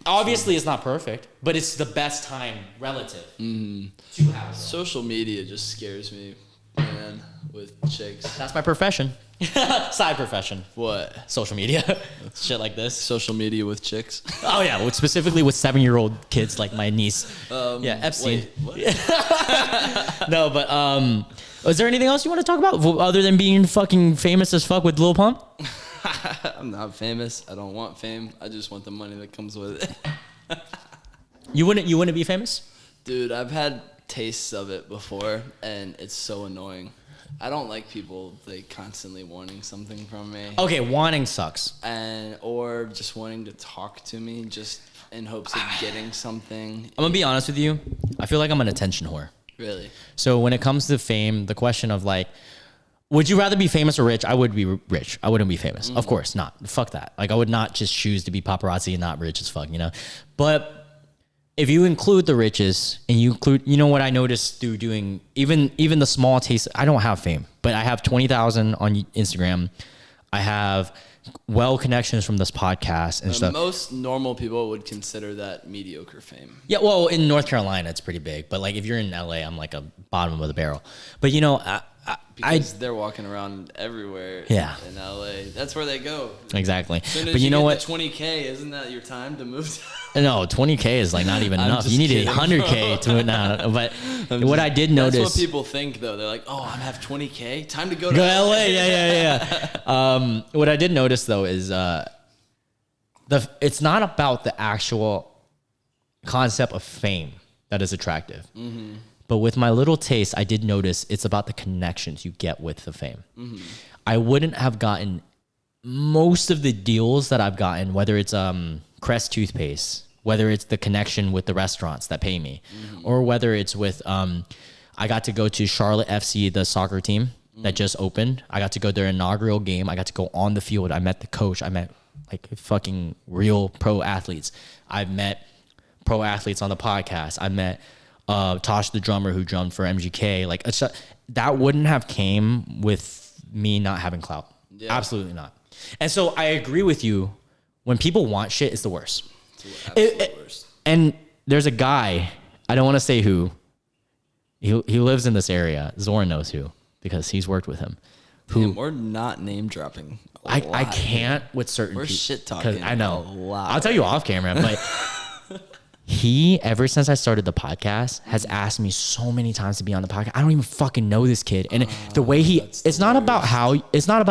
Obviously, it's not perfect, but it's the best time relative to have a girl. Social media just scares me, man, with chicks. That's my profession. Side profession. What? Social media. Shit like this. Social media with chicks? Oh, yeah. Specifically with 7-year-old kids like my niece. Epstein. Wait, what? No, but is there anything else you want to talk about other than being fucking famous as fuck with Lil Pump? I'm not famous. I don't want fame. I just want the money that comes with it. You wouldn't be famous? Dude, I've had tastes of it before, and it's so annoying. I don't like people like constantly wanting something from me. Okay, wanting sucks. Or just wanting to talk to me just in hopes of getting something. I'm gonna be honest with you. I feel like I'm an attention whore. Really? So when it comes to fame, the question of like, would you rather be famous or rich? I would be rich. I wouldn't be famous. Of course not. Fuck that. Like I would not just choose to be paparazzi and not rich as fuck, you know? But if you include the riches and you include, you know what I noticed through doing even the small taste, I don't have fame, but I have 20,000 on Instagram. I have connections from this podcast and stuff. Most normal people would consider that mediocre fame. Yeah, well, in North Carolina, it's pretty big. But like if you're in LA, I'm like a bottom of the barrel. But you know, because they're walking around everywhere in LA. That's where they go. Exactly. But you know what? 20K, isn't that your time to move? No, 20K is like not even enough. You need 100K to it now. But what I did notice. That's what people think though. They're like, oh, I have 20K. Time to go to LA. Yeah. What I did notice though is it's not about the actual concept of fame that is attractive. Mm-hmm. But with my little taste, I did notice it's about the connections you get with the fame. Mm-hmm. I wouldn't have gotten most of the deals that I've gotten, whether it's Crest toothpaste, whether it's the connection with the restaurants that pay me, or whether it's with I got to go to Charlotte FC, the soccer team that just opened. I got to go to their inaugural game. I got to go on the field. I met the coach. I met like fucking real pro athletes. I've met pro athletes on the podcast. I met Tosh the drummer who drummed for MGK. Like that wouldn't have came with me not having clout. Yeah. Absolutely not. And so I agree with you. When people want shit, it's the worst. It's worst. And there's a guy, I don't want to say who. He lives in this area. Zoran knows who because he's worked with him. Damn, we're not name dropping. I can't with certain people. We're shit talking. I know. A lot. I'll tell you off camera, but he, ever since I started the podcast, has asked me so many times to be on the podcast. I don't even fucking know this kid. And the way it's not about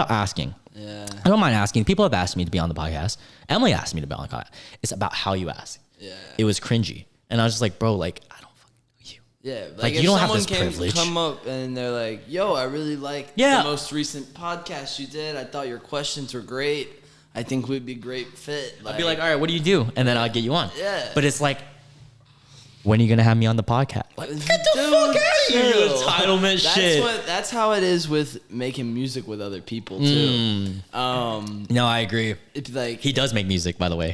asking. Yeah. I don't mind asking. People have asked me to be on the podcast. Emily asked me to be on the podcast. It's about how you ask. Yeah. It was cringy. And I was just like, bro, like, I don't fucking know you. Yeah. Like you don't have this privilege. Come up and they're like, yo, I really like the most recent podcast you did. I thought your questions were great. I think we'd be great fit. I'd be like, all right, what do you do? And then I'll get you on. Yeah. But it's like, when are you going to have me on the podcast? Like, get the fuck out of here. Entitlement shit. That's how it is with making music with other people, too. No, I agree. It's like, he does make music, by the way.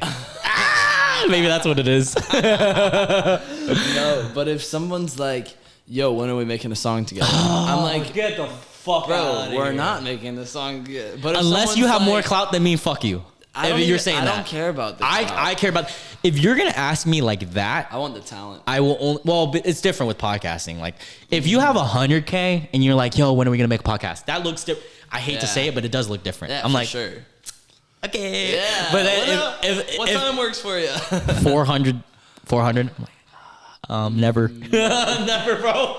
Maybe that's what it is. No, but if someone's like, yo, when are we making a song together? I'm like, get the fuck out of we're here. not making the song together. But unless you have more clout than me, fuck you. I don't care about the clout. I care about. If you're gonna ask me like that, I want the talent. I will only. Well, but it's different with podcasting. Like, if you have 100K and you're like, yo, when are we gonna make a podcast? That looks different. I hate to say it, but it does look different. Yeah, I'm like, sure. Okay. Yeah. But then what time works for you? 400. Never. Never, bro.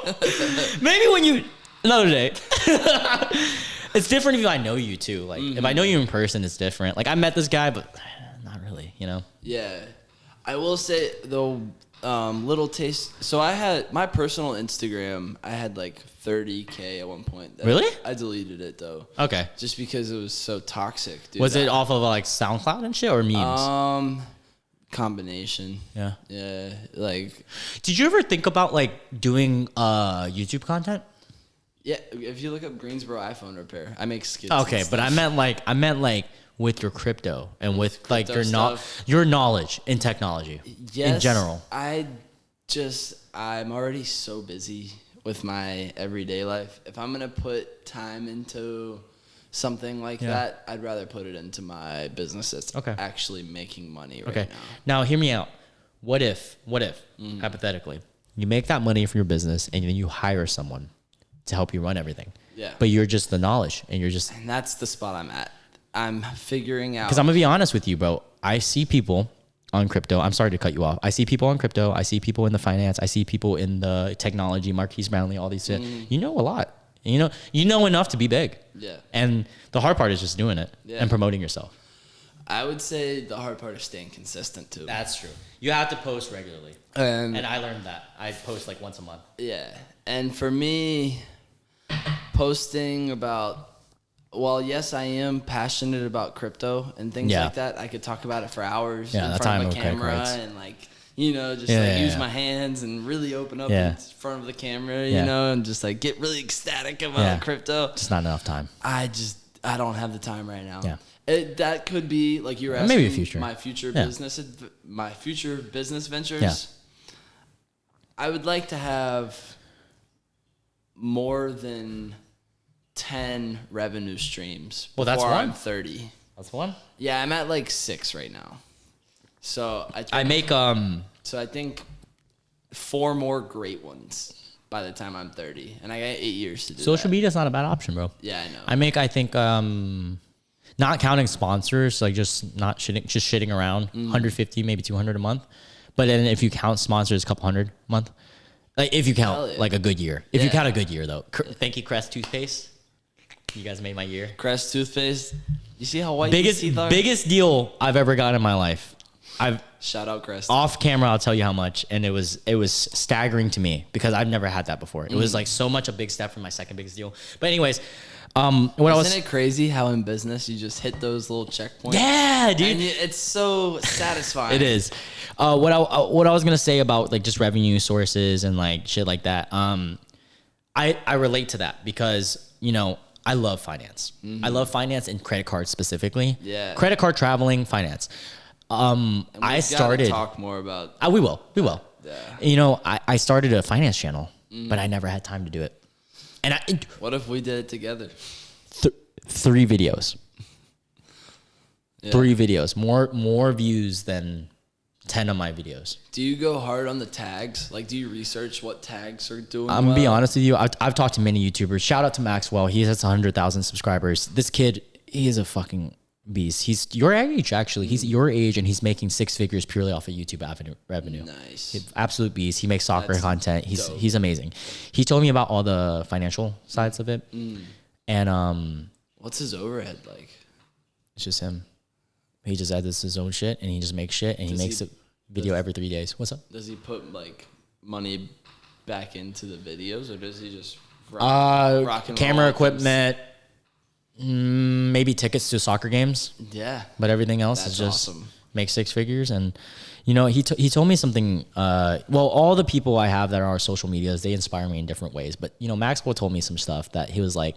Maybe when you another day. It's different if I know you too. Like if I know you in person, it's different. Like I met this guy, but not really, you know? Yeah. I will say though, little taste. So I had my personal Instagram. I had like 30K at one point. Really? I deleted it though. Okay. Just because it was so toxic. Dude. Was it off of like SoundCloud and shit or memes? Combination. Yeah. Yeah. Like. Did you ever think about like doing YouTube content? Yeah. If you look up Greensboro iPhone repair, I make skits. Okay, but I meant like with your crypto and with like your knowledge in technology in general. I'm already so busy with my everyday life. If I'm gonna put time into something like that, I'd rather put it into my business that's actually making money right now. Now, hear me out. What if, hypothetically, you make that money for your business and then you hire someone to help you run everything? Yeah. But you're just the knowledge and you're just... And that's the spot I'm at. I'm figuring out... Because I'm going to be honest with you, bro. I see people on crypto. I'm sorry to cut you off. I see people on crypto. I see people in the finance. I see people in the technology, Marquise Brownlee, all these shit. You know a lot. You know enough to be big. Yeah. And the hard part is just doing it and promoting yourself. I would say the hard part is staying consistent too. That's true. You have to post regularly. And I learned that. I post like once a month. Yeah. And for me, posting about... Well, yes, I am passionate about crypto and things like that. I could talk about it for hours in front of a camera and use my hands and really open up in front of the camera, you know, and just like get really ecstatic about crypto. Just not enough time. I don't have the time right now. Yeah. That could be like you were asking maybe a future. my future business ventures. Yeah. I would like to have more than 10 revenue streams before I'm 30. That's one? Yeah, I'm at like 6 right now. So I think 4 more great ones by the time I'm 30. And I got 8 years to do Social media is not a bad option, bro. Yeah, I know. I think not counting sponsors, like just shitting around, 150, maybe 200 a month. But then if you count sponsors, a couple hundred a month. Like if you count like a good year. If you count a good year though. Thank you, Crest Toothpaste. You guys made my year. Crest Toothpaste. You see how white your teeth are? Biggest deal I've ever gotten in my life. Shout out Crest. Off camera, I'll tell you how much, and it was staggering to me because I've never had that before. It was like so much a big step from my second biggest deal. But anyways, Isn't it crazy how in business you just hit those little checkpoints? Yeah, dude. And it's so satisfying. It is. What I was gonna say about like just revenue sources and like shit like that. I relate to that because I love finance. I love finance and credit cards specifically. Yeah. Credit card, traveling, finance. I started talk more about. We will. Yeah. I started a finance channel, but I never had time to do it. And what if we did it together? 3 videos. Yeah. 3 videos. More views than 10 of my videos. Do you go hard on the tags? Like, do you research what tags are doing? I'm gonna be honest with you. I've talked to many YouTubers. Shout out to Maxwell. He has 100,000 subscribers. This kid, he is a fucking beast. He's your age, actually. He's your age, and he's making 6 figures purely off of YouTube revenue. Nice. He's absolute beast. He makes soccer content. He's amazing. He told me about all the financial sides of it. And what's his overhead like? It's just him. He just edits his own shit, and he just makes shit, and he makes a video every 3 days. What's up? Does he put like money back into the videos, or does he just rock and camera roll equipment? Maybe tickets to soccer games. Yeah. But everything else is just awesome. Make 6 figures. And, he told me something. All the people I have that are social medias, they inspire me in different ways. But, Maxwell told me some stuff that he was like,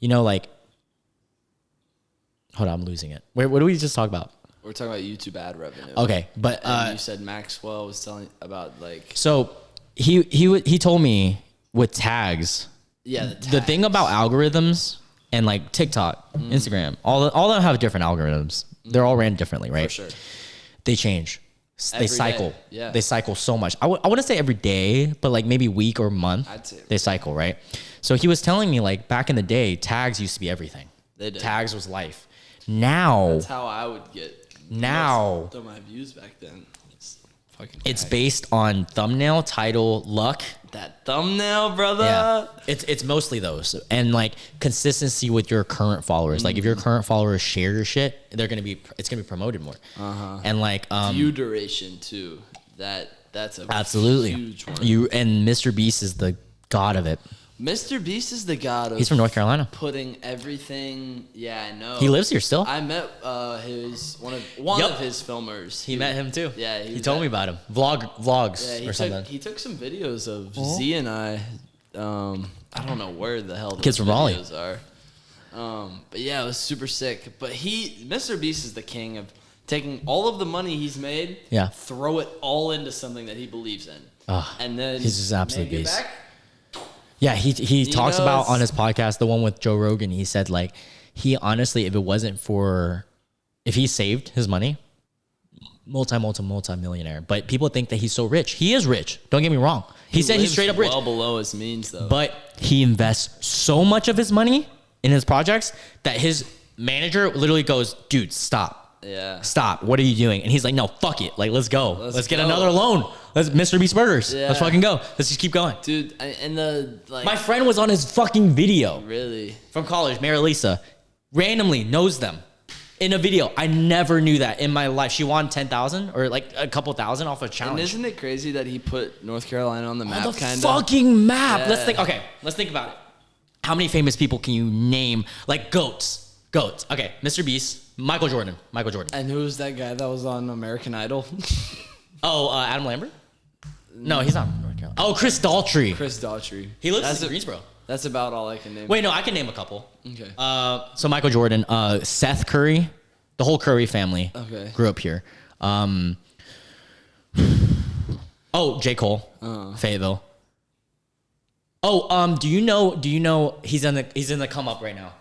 hold on, I'm losing it. Wait, what did we just talk about? We're talking about YouTube ad revenue. Okay. But you said Maxwell was telling about like. So he told me with tags. Yeah. The thing about algorithms. And like TikTok, Instagram, all of them have different algorithms. They're all ran differently, right? For sure. They change. They cycle. Yeah. They cycle so much. I wouldn't say every day, but like maybe week or month. I'd say they cycle, right? So he was telling me like back in the day, tags used to be everything. They did. Tags was life. Now. That's how I would get most of my views back then. It's based on thumbnail, title, luck. That thumbnail, brother. Yeah. It's mostly those. And like consistency with your current followers. Like if your current followers share your shit, it's gonna be promoted more. And like view duration too. That's a absolutely huge one. And Mr. Beast is the god of it. Mr. Beast is the god of. He's from North Carolina. Putting everything. Yeah, I know. He lives here still. I met one of his filmers. He met him too. Yeah, he told me about him. Vlogs or something. He took some videos of Z and I. I don't know where the hell those kids from Raleigh are. But yeah, it was super sick. But Mr. Beast is the king of taking all of the money he's made. Yeah. Throw it all into something that he believes in. And then he's just absolute beast. Back, Yeah, he talks know, about it's- on his podcast, the one with Joe Rogan, he said like he honestly, if he saved his money, multi-millionaire. But people think that he's so rich. He is rich. Don't get me wrong. He said he's lives straight up rich. well below his means though. But he invests so much of his money in his projects that his manager literally goes, dude, stop. Yeah. Stop. What are you doing? And he's like, no, fuck it. Like, let's go. Let's get go. another loan. Let's Mr. Beast Burgers. Yeah. Let's fucking go. Let's just keep going. Dude, and the like My friend was on his fucking video really from college, Mary Lisa, randomly knows them in a video. I never knew that in my life. She won 10,000 or like a couple thousand off a challenge. And isn't it crazy that he put North Carolina on the map? On the kind of fucking map. Yeah. Let's think about it. How many famous people can you name? Like goats. Okay, Mr. Beast, Michael Jordan. And who's that guy that was on American Idol? Adam Lambert? No, he's not from North Carolina. Oh, Chris Daltrey. Chris Daughtry. He lives in Greensboro. That's about all I can name. Wait, no, I can name a couple. Okay. So Michael Jordan, Seth Curry, the whole Curry family. Okay. Grew up here. J. Cole, Fayetteville. Do you know he's in the come up right now?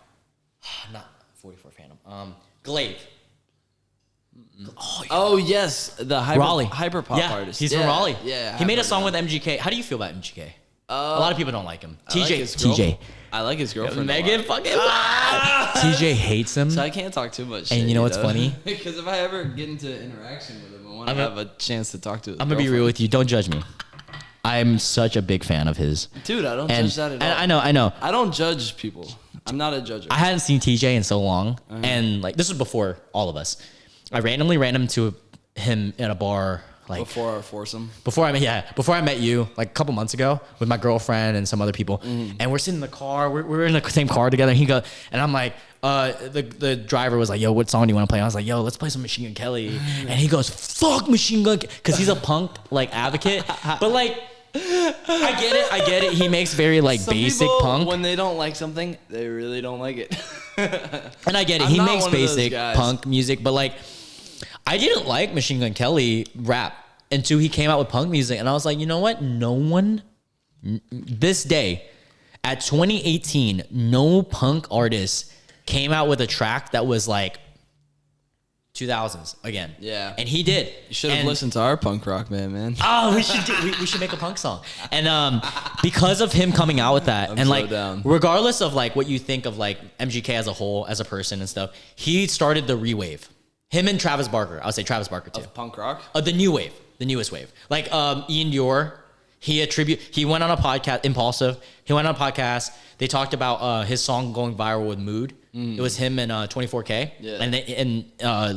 Not 44 Phantom. Glaive. Oh yes, the Raleigh. hyper pop Yeah, artist. he's from Raleigh. Yeah, He made a song with MGK. How do you feel about MGK? A lot of people don't like him. TJ. I like his girlfriend. Megan fucking TJ hates him. So I can't talk too much. Shit, And you know what's funny? Because if I ever get into interaction with him, I want to have a chance to talk to his I'm gonna be real with you. Don't judge me. I'm such a big fan of his. Dude, I don't judge that at all. And I know. I don't judge people. I'm not a judger. I hadn't seen TJ in so long, and like this was before all of us. I randomly ran into him in a bar like before our foursome. Before I met you like a couple months ago with my girlfriend and some other people, and we're sitting in the car. We're in the same car together. And I'm like, the driver was like, "Yo, what song do you want to play?" I was like, "Yo, let's play some Machine Gun Kelly." And he goes, "Fuck Machine Gun," because he's a punk like advocate, but like. I get it. He makes very like Some basic people, punk. when they don't like something, they really don't like it. And I get it. I'm He not makes one of those basic guys. punk music, but like I didn't like Machine Gun Kelly rap until he came out with punk music, and I was like, you know what? No one this day at 2018, no punk artist came out with a track that was like 2000s again. Yeah. And he did. You should have listened to our punk rock band, man. Oh, we should make a punk song. And because of him coming out with that, I'm and so like down. regardless of like what you think of like MGK as a whole, as a person and stuff, he started the re-wave. Him and Travis Barker. I would say Travis Barker too. Of punk rock? The new wave, the newest wave. Like Ian Dior, he went on a podcast, Impulsive. He went on a podcast. They talked about his song going viral with Mood. It was him and 24K. Yeah. And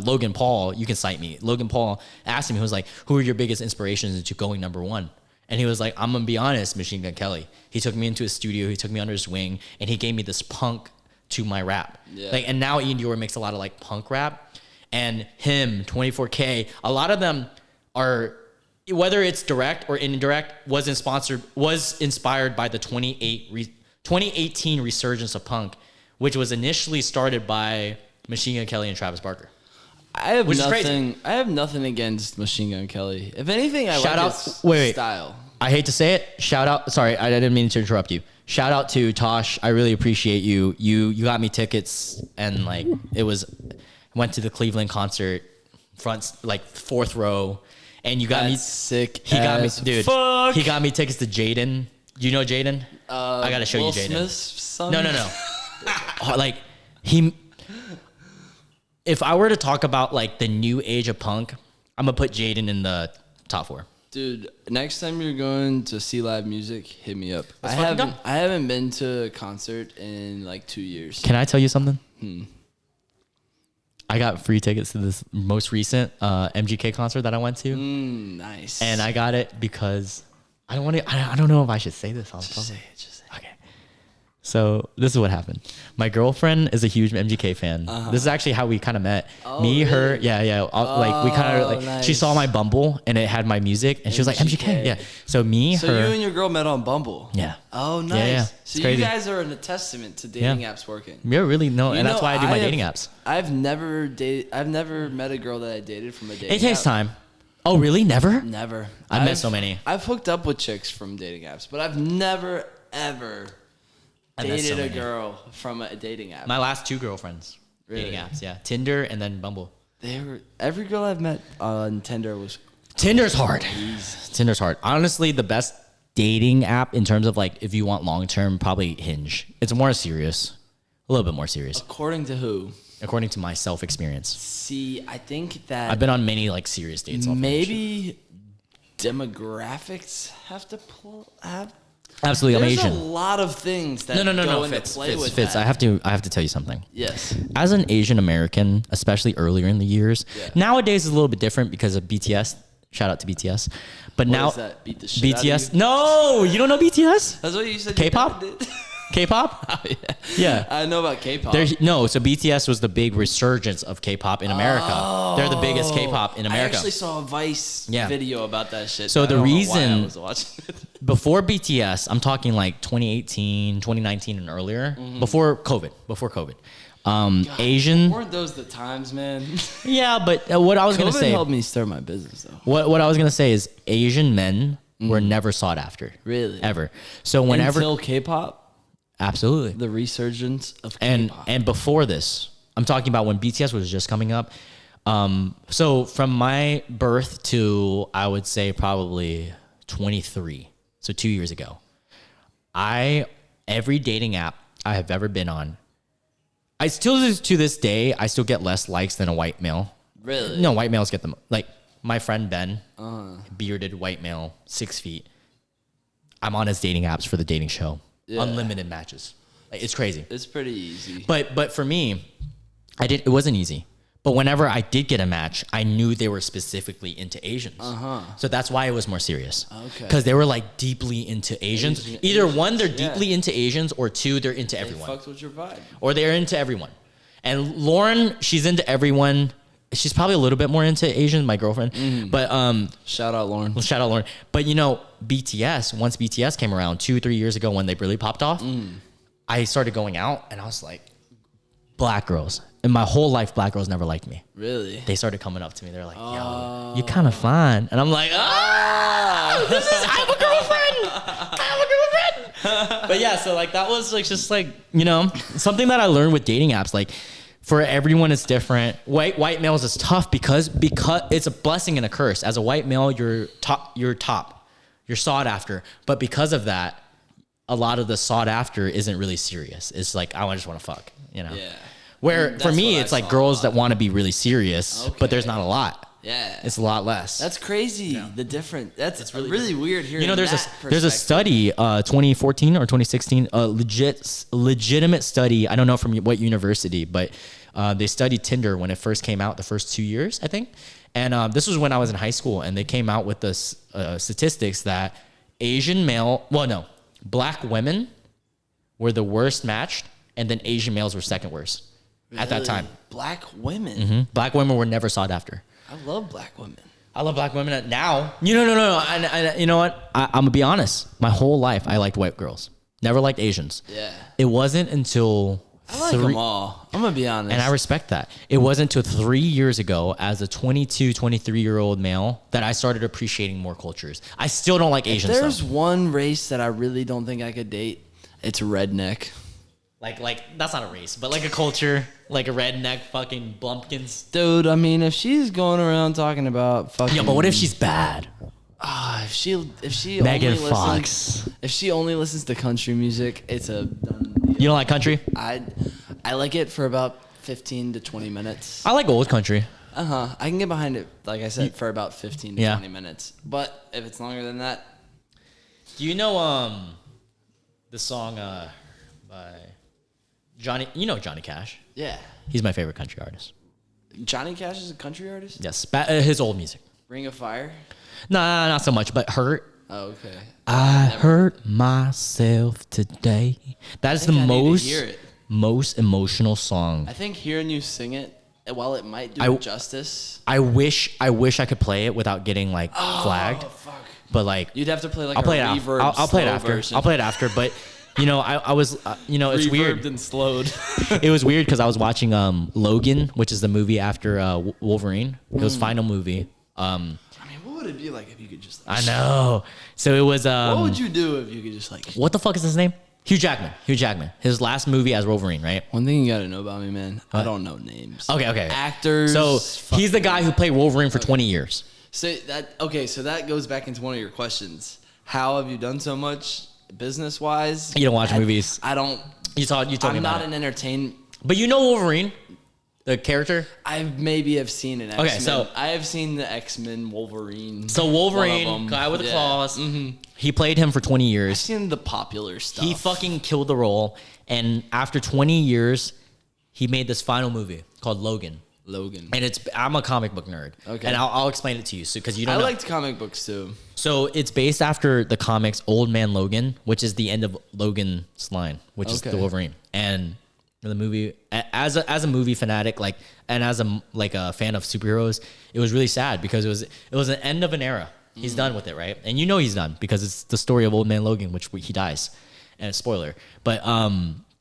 Logan Paul, you can cite me. Logan Paul asked him, he was like, who are your biggest inspirations into going number one? And he was like, I'm going to be honest, Machine Gun Kelly. He took me into his studio. He took me under his wing. And he gave me this punk to my rap. Yeah. Like, and now Ian Dior makes a lot of like punk rap. And him, 24K, a lot of them are, whether it's direct or indirect, was inspired by the 2018 resurgence of punk, which was initially started by Machine Gun Kelly and Travis Barker. I have Which is crazy. I have nothing against Machine Gun Kelly. If anything, I Shout like out- his wait. style. I hate to say it. Shout out. Sorry, I didn't mean to interrupt you. Shout out to Tosh. I really appreciate you. You got me tickets, and like went to the Cleveland concert, front like fourth row, and you got me That's sick. He got me, as dude. fuck. He got me tickets to Jaden. Do you know Jaden? I gotta show Will you Jaden. Smith's son? No. Like he. If I were to talk about like the new age of punk, I'm gonna put Jaden in the top 4. Dude, next time you're going to see live music, hit me up. Let's fucking go. I haven't been to a concert in like 2 years. Can I tell you something? I got free tickets to this most recent MGK concert that I went to, Nice. and I got it because I don't want to. I don't know if I should say this on Just public. say it. Just say it. Okay. So this is what happened. My girlfriend is a huge MGK fan. This is actually how we kind of met. Oh, Me, her, really? yeah. Like we kind of like. She nice. saw my Bumble and it had my music, and she was like MGK. Yeah. So me, So her. you and your girl met on Bumble. Yeah. Oh, nice. Yeah. So It's you crazy. guys are a testament to dating Yeah. apps working. Yeah, really no, You and that's know, why I do my have- dating apps. I've never met a girl that I dated from a dating It takes app. time. Oh, really? Never? Never. I've met so many. I've hooked up with chicks from dating apps, but I've never And that's dated so a many. girl from a dating app. My last 2 girlfriends. Really? Dating apps, yeah. Tinder and then Bumble. Every girl I've met on Tinder was Tinder's hard. Tinder's hard. Honestly, the best dating app in terms of like if you want long term, probably Hinge. It's more serious. A little bit more serious. according to who? According to my self experience. See, I think that I've been on many like serious dates. off Hinge. maybe demographics have to have. Absolutely, I'm There's Asian. a lot of things that No. go into Fitz, play with Fitz. that. I have to tell you something. Yes. As an Asian American, especially earlier in the years, Yeah. nowadays is a little bit different because of BTS. Shout out to BTS. But What now is that? Beat the shit out of BTS. you? No, you don't know BTS? That's what you said. K-pop? You did. K-pop? Oh, yeah. Yeah. I know about K-pop. So BTS was the big resurgence of K-pop in America. They're the biggest K-pop in America. I actually saw a Vice Yeah. video about that shit. So I the don't know why reason- I was watching it. Before BTS, I'm talking like 2018, 2019 and earlier, before COVID. Asian. Weren't those the times, man? Yeah, but what I was going COVID to say, helped me start my business, though. what I was going to say is Asian men were never sought after. Really? Ever. So whenever, Until K-pop, absolutely. the resurgence of And K-pop. and before this, I'm talking about when BTS was just coming up. So from my birth to I would say probably 23, so 2 years ago, every dating app I have ever been on, I still to this day I still get less likes than a white male. Really? No, white males get them. Like my friend Ben, bearded white male, 6 feet. I'm on his dating apps for the dating show. Yeah. Unlimited matches. Like, it's crazy. It's pretty easy. But for me, it wasn't easy. But whenever I did get a match, I knew they were specifically into Asians. So that's why it was more serious. Okay. Because they were like deeply into Asians. Either one, they're yeah. deeply into Asians, or two, they're into They everyone. fucked with your vibe. Or they're into everyone. And Lauren, she's into everyone. She's probably a little bit more into Asian, my girlfriend. But Shout out, Lauren. well, shout out Lauren. But you know, BTS, once BTS came around 2-3 years ago when they really popped off, I started going out and I was like, black girls. In my whole life, black girls never liked me. Really? They started coming up to me. They're like, yo, you're kind of fine. And I'm like, I have a girlfriend. But yeah, so like that was like just like, you know, something that I learned with dating apps. Like for everyone, it's different. White males is tough because it's a blessing and a curse. As a white male, you're sought after. But because of that, a lot of the sought after isn't really serious. It's like, I just want to fuck, you know? Yeah. Where That's for me, what I it's like saw girls a that lot. want to be really serious, Okay. but there's not a lot. Yeah. It's a lot less. That's crazy. The different. That's really weird hearing. You know, there's that a perspective. study, 2014 or 2016, a legitimate study. I don't know from what university, but they studied Tinder when it first came out, the first 2 years, I think. And this was when I was in high school, and they came out with the statistics that black women were the worst matched, and then Asian males were second worst at that Really? time. Black women. Black women were never sought after. I love black women. I love black women now. No. I you know what? I'm gonna be honest. My whole life, I liked white girls. Never liked Asians. Yeah. It wasn't until I like them all. I'm gonna be honest. and I respect that. It wasn't until 3 years ago, as a 22, 23-year-old male, that I started appreciating more cultures. I still don't like Asians. There's Though. one race that I really don't think I could date. It's redneck. Like that's not a race, but like a culture, like a redneck fucking blumpkins. Dude, I mean, if she's going around talking about fucking, Yeah, but what if she's bad? if she Megan only Fox. listens, if she only listens to country music, it's a done deal. You don't like country? I like it for about 15 to 20 minutes. I like old country. I can get behind it, like I said, for about 15 to Yeah. 20 minutes. But if it's longer than that, Do you know the song by Johnny? You know Johnny Cash. yeah. He's my favorite country artist. Johnny Cash is a country artist. Yes, his old music. Ring of Fire. Nah, not so much, but Hurt. Oh, okay. I hurt myself today. That is the think I need to most hear it. most emotional song. I think hearing you sing it, while it might do it justice, I wish I could play it without getting like flagged. oh fuck, But like you'd have to play like I'll a play it reverb. after. I'll play it slow after. version. I'll play it after. But you know, I was you know, it's Reverbed weird. and slowed. It was weird because I was watching Logan, which is the movie after Wolverine. It was final movie. I mean, what would would it be like if you could just? I know. So it was. What would you do if you could just like? What the fuck is his name? Hugh Jackman. Hugh Jackman. His last movie as Wolverine, right? One thing you gotta know about me, man. I don't know names. Okay. Actors. So he's the guy who played Wolverine for 20 years. So that goes back into one of your questions. How have you done so much business wise? You don't watch movies. I don't. You told me about it. I'm not an entertainment. But you know Wolverine, the character. I maybe have seen an X-Men. Okay, so I have seen the X-Men Wolverine. So Wolverine, guy with the claws. Mm-hmm. He played him for 20 I've years. seen the popular stuff. He fucking killed the role, and after 20 years, he made this final movie called Logan. And I'm a comic book nerd. Okay. And I'll explain it to you, because you don't know. I liked comic books too. So it's based after the comics Old Man Logan, which is the end of Logan's line, which is the Wolverine. And the movie, as a movie fanatic, and as a fan of superheroes, it was really sad because it was an end of an era. He's done with it, right? And you know he's done because it's the story of Old Man Logan, which he dies. And spoiler. But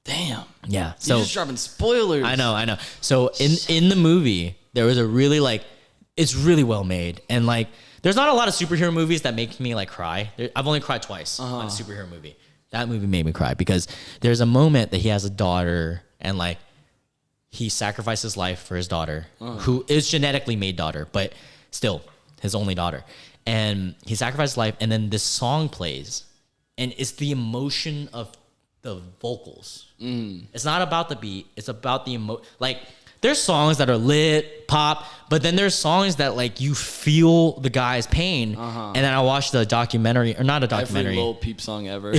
damn. Yeah. So you're just dropping spoilers. I know. So in the movie, there was a really it's really well made, and there's not a lot of superhero movies that make me cry. I've only cried twice on a superhero movie. That movie made me cry because there's a moment that he has a daughter, and he sacrificed his life for his daughter, who is genetically made daughter, but still his only daughter. And he sacrificed his life, and then this song plays, and it's the emotion of the vocals. It's not about the beat. It's about the there's songs that are lit, pop, but then there's songs that you feel the guy's pain. And then I watched the documentary, or not a documentary. Every Lil Peep song ever.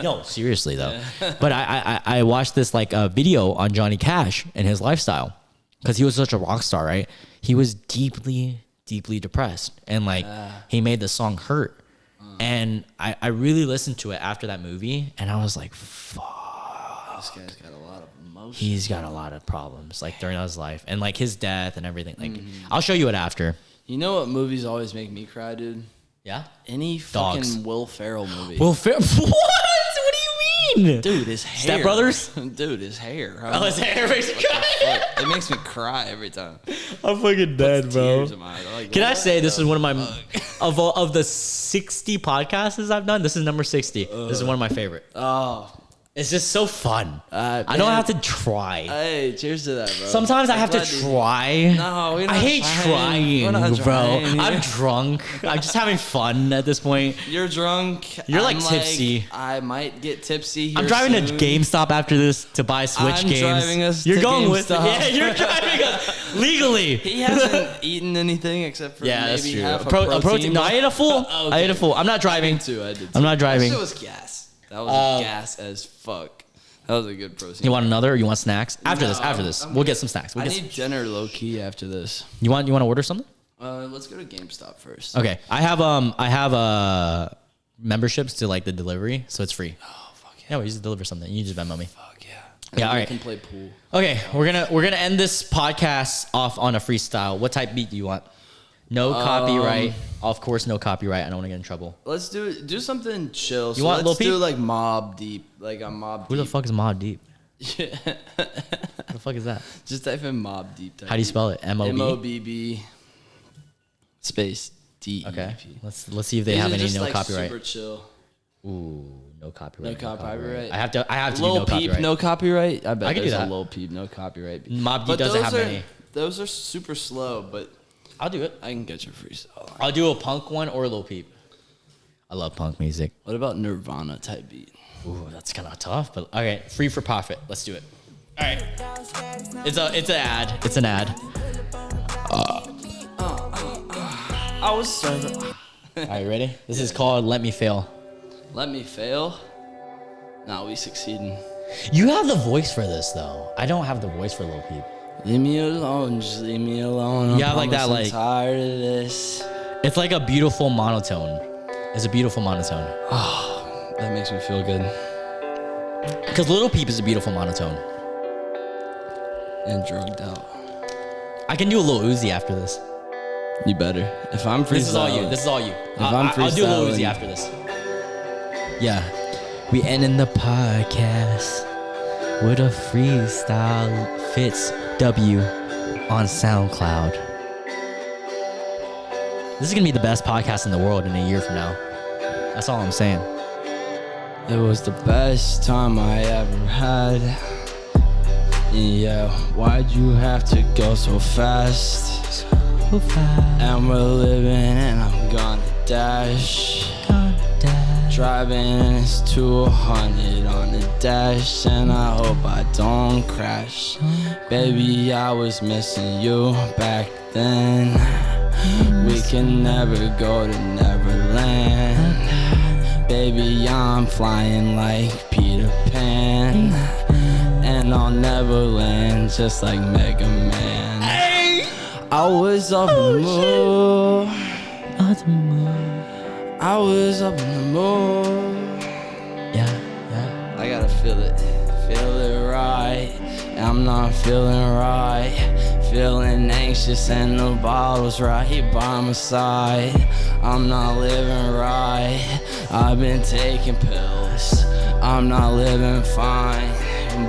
No, seriously though. But I watched this video on Johnny Cash and his lifestyle, because he was such a rock star, right? He was deeply depressed, and he made the song Hurt. And I really listened to it after that movie, and I was like, fuck. This guy's got a lot of emotion. He's got a lot of problems, during his life, and his death and everything. I'll show you it after. You know what movies always make me cry, dude? Yeah? Any Dogs. fucking Will Ferrell movie. What? What do you mean? Dude, his hair. Step Brothers? Dude, his hair. Oh, his hair makes me cry. It makes me cry every time. I'm fucking dead, bro. Tears in my eyes. Can I say this is one of my of the 60 podcasts I've done? This is number 60. This is one of my favorite. Oh, it's just so fun. I don't have to try. Hey, cheers to that, bro. Sometimes I have to try. No, we're not I hate trying, We're not bro. trying here. I'm drunk. I'm just having fun at this point. You're drunk. You're I'm tipsy. I might get tipsy here I'm driving soon. to GameStop after this to buy Switch games. Driving us You're to going GameStop. with Yeah, you're driving us legally. He hasn't eaten anything except for That's maybe true. half a protein. No, I ate a full. Okay. I ate a full. I'm not driving. I did too. I'm not driving. That shit was gas. That was gas as fuck. That was a good protein. You want another, or you want snacks? After No, this, I'm we'll good. get some snacks. I need dinner low key after this. You want to order something? Let's go to GameStop first. Okay, I have memberships to the delivery, so it's free. Oh fuck yeah. Yeah, we used to deliver something. You just Venmo me. Fuck yeah. Yeah, all I right. can play pool. Okay, we're gonna end this podcast off on a freestyle. What type beat do you want? No copyright. Of course, no copyright. I don't want to get in trouble. Let's do something chill. You want Lil let's do Peep? Mob Deep, a Mob Deep. Who the fuck is Mod Deep? Yeah. What the fuck is that? Just type in Mob Deep. How do you spell it? M-O-B? MOBB space DEP. Okay. Let's see if they have any just no copyright. Super chill. Ooh, no copyright. No copyright. I have to do Lil no Peep, copyright. no copyright. I bet I can do there's that. a Lil Peep, no copyright. Mob Deep But doesn't have those are- many. Those are super slow, but I'll do it. I can get your freestyle. I'll do a punk one or a Lil Peep. I love punk music. What about Nirvana type beat? Ooh, that's kind of tough, but okay. Free for profit. Let's do it. All right. It's an ad. It's an ad. I was so. All right, ready? This is called Let Me Fail. Let me fail. Nah, we succeeding. You have the voice for this, though. I don't have the voice for Lil Peep. Leave me alone, just leave me alone. Yeah, like that, I'm tired of this. It's like a beautiful monotone. It's a beautiful monotone. That makes me feel good. Because Lil Peep is a beautiful monotone. And drugged out. I can do a Lil Uzi after this. You better. If I'm freestyling. This is all you. This is all you. I'm I'll do Lil freestyling- Uzi after this. Yeah. We ending the podcast with a freestyle Fitzw on SoundCloud. This is gonna be the best podcast in the world in a year from now. That's all I'm saying. It was the best time I ever had. Yeah, why'd you have to go so fast? So fast. And we're living and I'm gonna dash. Driving and it's 200 on the dash, and I hope I don't crash. Baby, I was missing you back then. We can never go to Neverland. Baby, I'm flying like Peter Pan, and I'll never land just like Mega Man. I was up in the mood. I was up in the mood. Yeah. I gotta feel it right. I'm not feeling right. Feeling anxious and the bottle's right by my side. I'm not living right. I've been taking pills. I'm not living fine,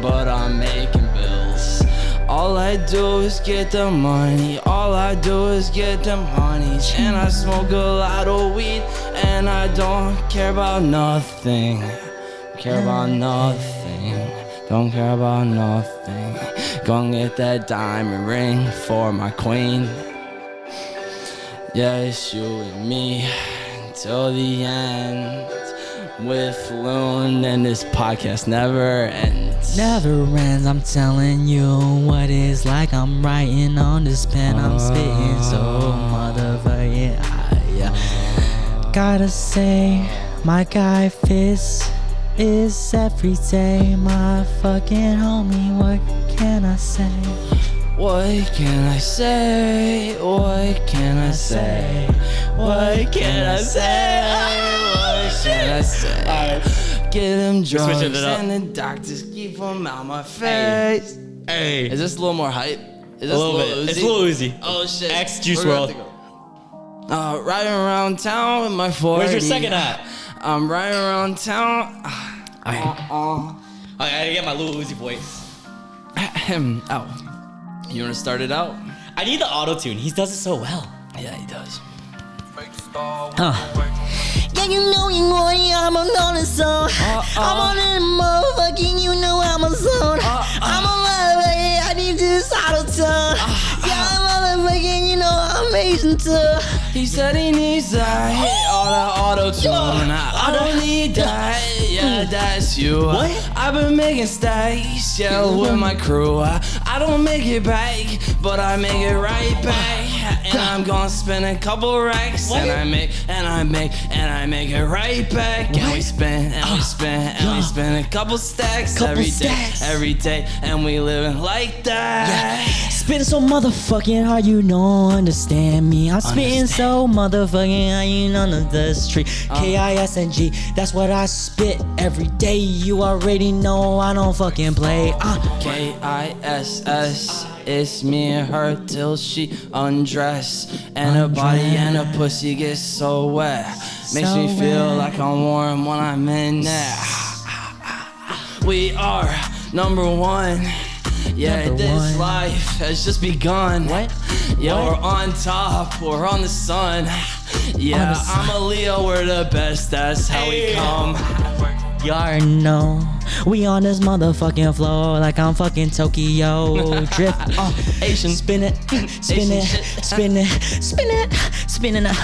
but I'm making bills. All I do is get the money. All I do is get the money. And I smoke a lot of weed, and I don't care about nothing. Care about nothing. Don't care about nothing. Gonna get that diamond ring for my queen. Yeah, it's you and me till the end. With Loon, and this podcast never ends. Never ends, I'm telling you what it's like. I'm writing on this pen, I'm spitting so motherfucking yeah. Gotta say, my guy Fitz is every day my fucking homie. What can I say? What can I say? What can I say? What can I say? What can I say? Get them drugs and the doctors keep them out my face. Hey. Is this a little more hype? Is this A little bit. Uzi? It's Lil Uzi. Oh shit. X Juice We're WRLD. gonna have to go. Riding around town with my 40. Where's your second at? I'm riding around town. I gotta get my Lil Uzi voice. Ow. You wanna start it out? I need the auto-tune. He does it so well. Yeah, he does. Yeah, you know I'm on the song. I'm on the motherfucking, you know I'm a zone. I'm a motherfucking, I need this auto-tune. Yeah, I'm motherfucking, you know I'm Asian too. He said he needs that, all that auto-tune. I don't need that, yeah, that's you. What? I've been making stacks, yeah, with my crew. I don't make it back, but I make it right back. And I'm gonna spend a couple racks, and I make it right back. And we spend, and we spend, and we spend a couple stacks every day, and we living like that. Spitting so motherfucking hard, you don't understand me. I'm spitting so motherfucking hard, you know the street. KISNG, that's what I spit every day. You already know I don't fucking play. KISS, it's me and her till she undress, and her body and her pussy gets so wet. Makes me feel like I'm warm when I'm in there. We are number one. Yeah, Number this one. life has just begun. What? Yeah, What? we're on top, we're on the sun. Yeah, I'm a Leo, we're the best, that's how we come. You already know. We on this motherfucking floor like I'm fucking Tokyo Drift. Asian. Spin it, spin it, spin it, spin it, spinning it.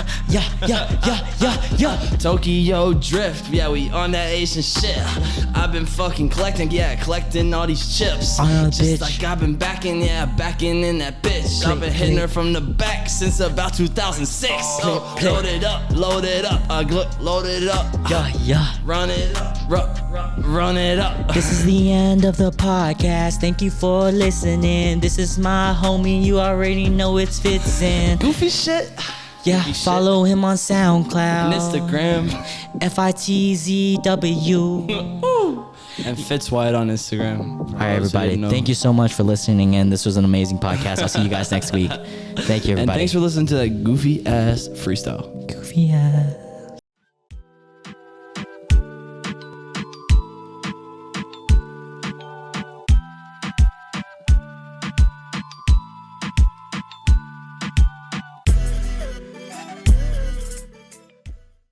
Yeah. Tokyo Drift, yeah, we on that Asian shit. I've been fucking collecting all these chips. Just bitch. like I've been backing in that bitch. I've been hitting her from the back since about 2006. Load it up, load it up, load it up. Yeah. Run it up, run it up. This is the end of the podcast. Thank you for listening. This is my homie. You already know it's Fitz in. Goofy shit. Yeah, Goofy shit. follow him on SoundCloud. And Instagram. FITZW. And Fitz Wyatt on Instagram. All right, everybody. Thank you so much for listening, and this was an amazing podcast. I'll see you guys next week. Thank you, everybody. And thanks for listening to that goofy ass freestyle. Goofy ass.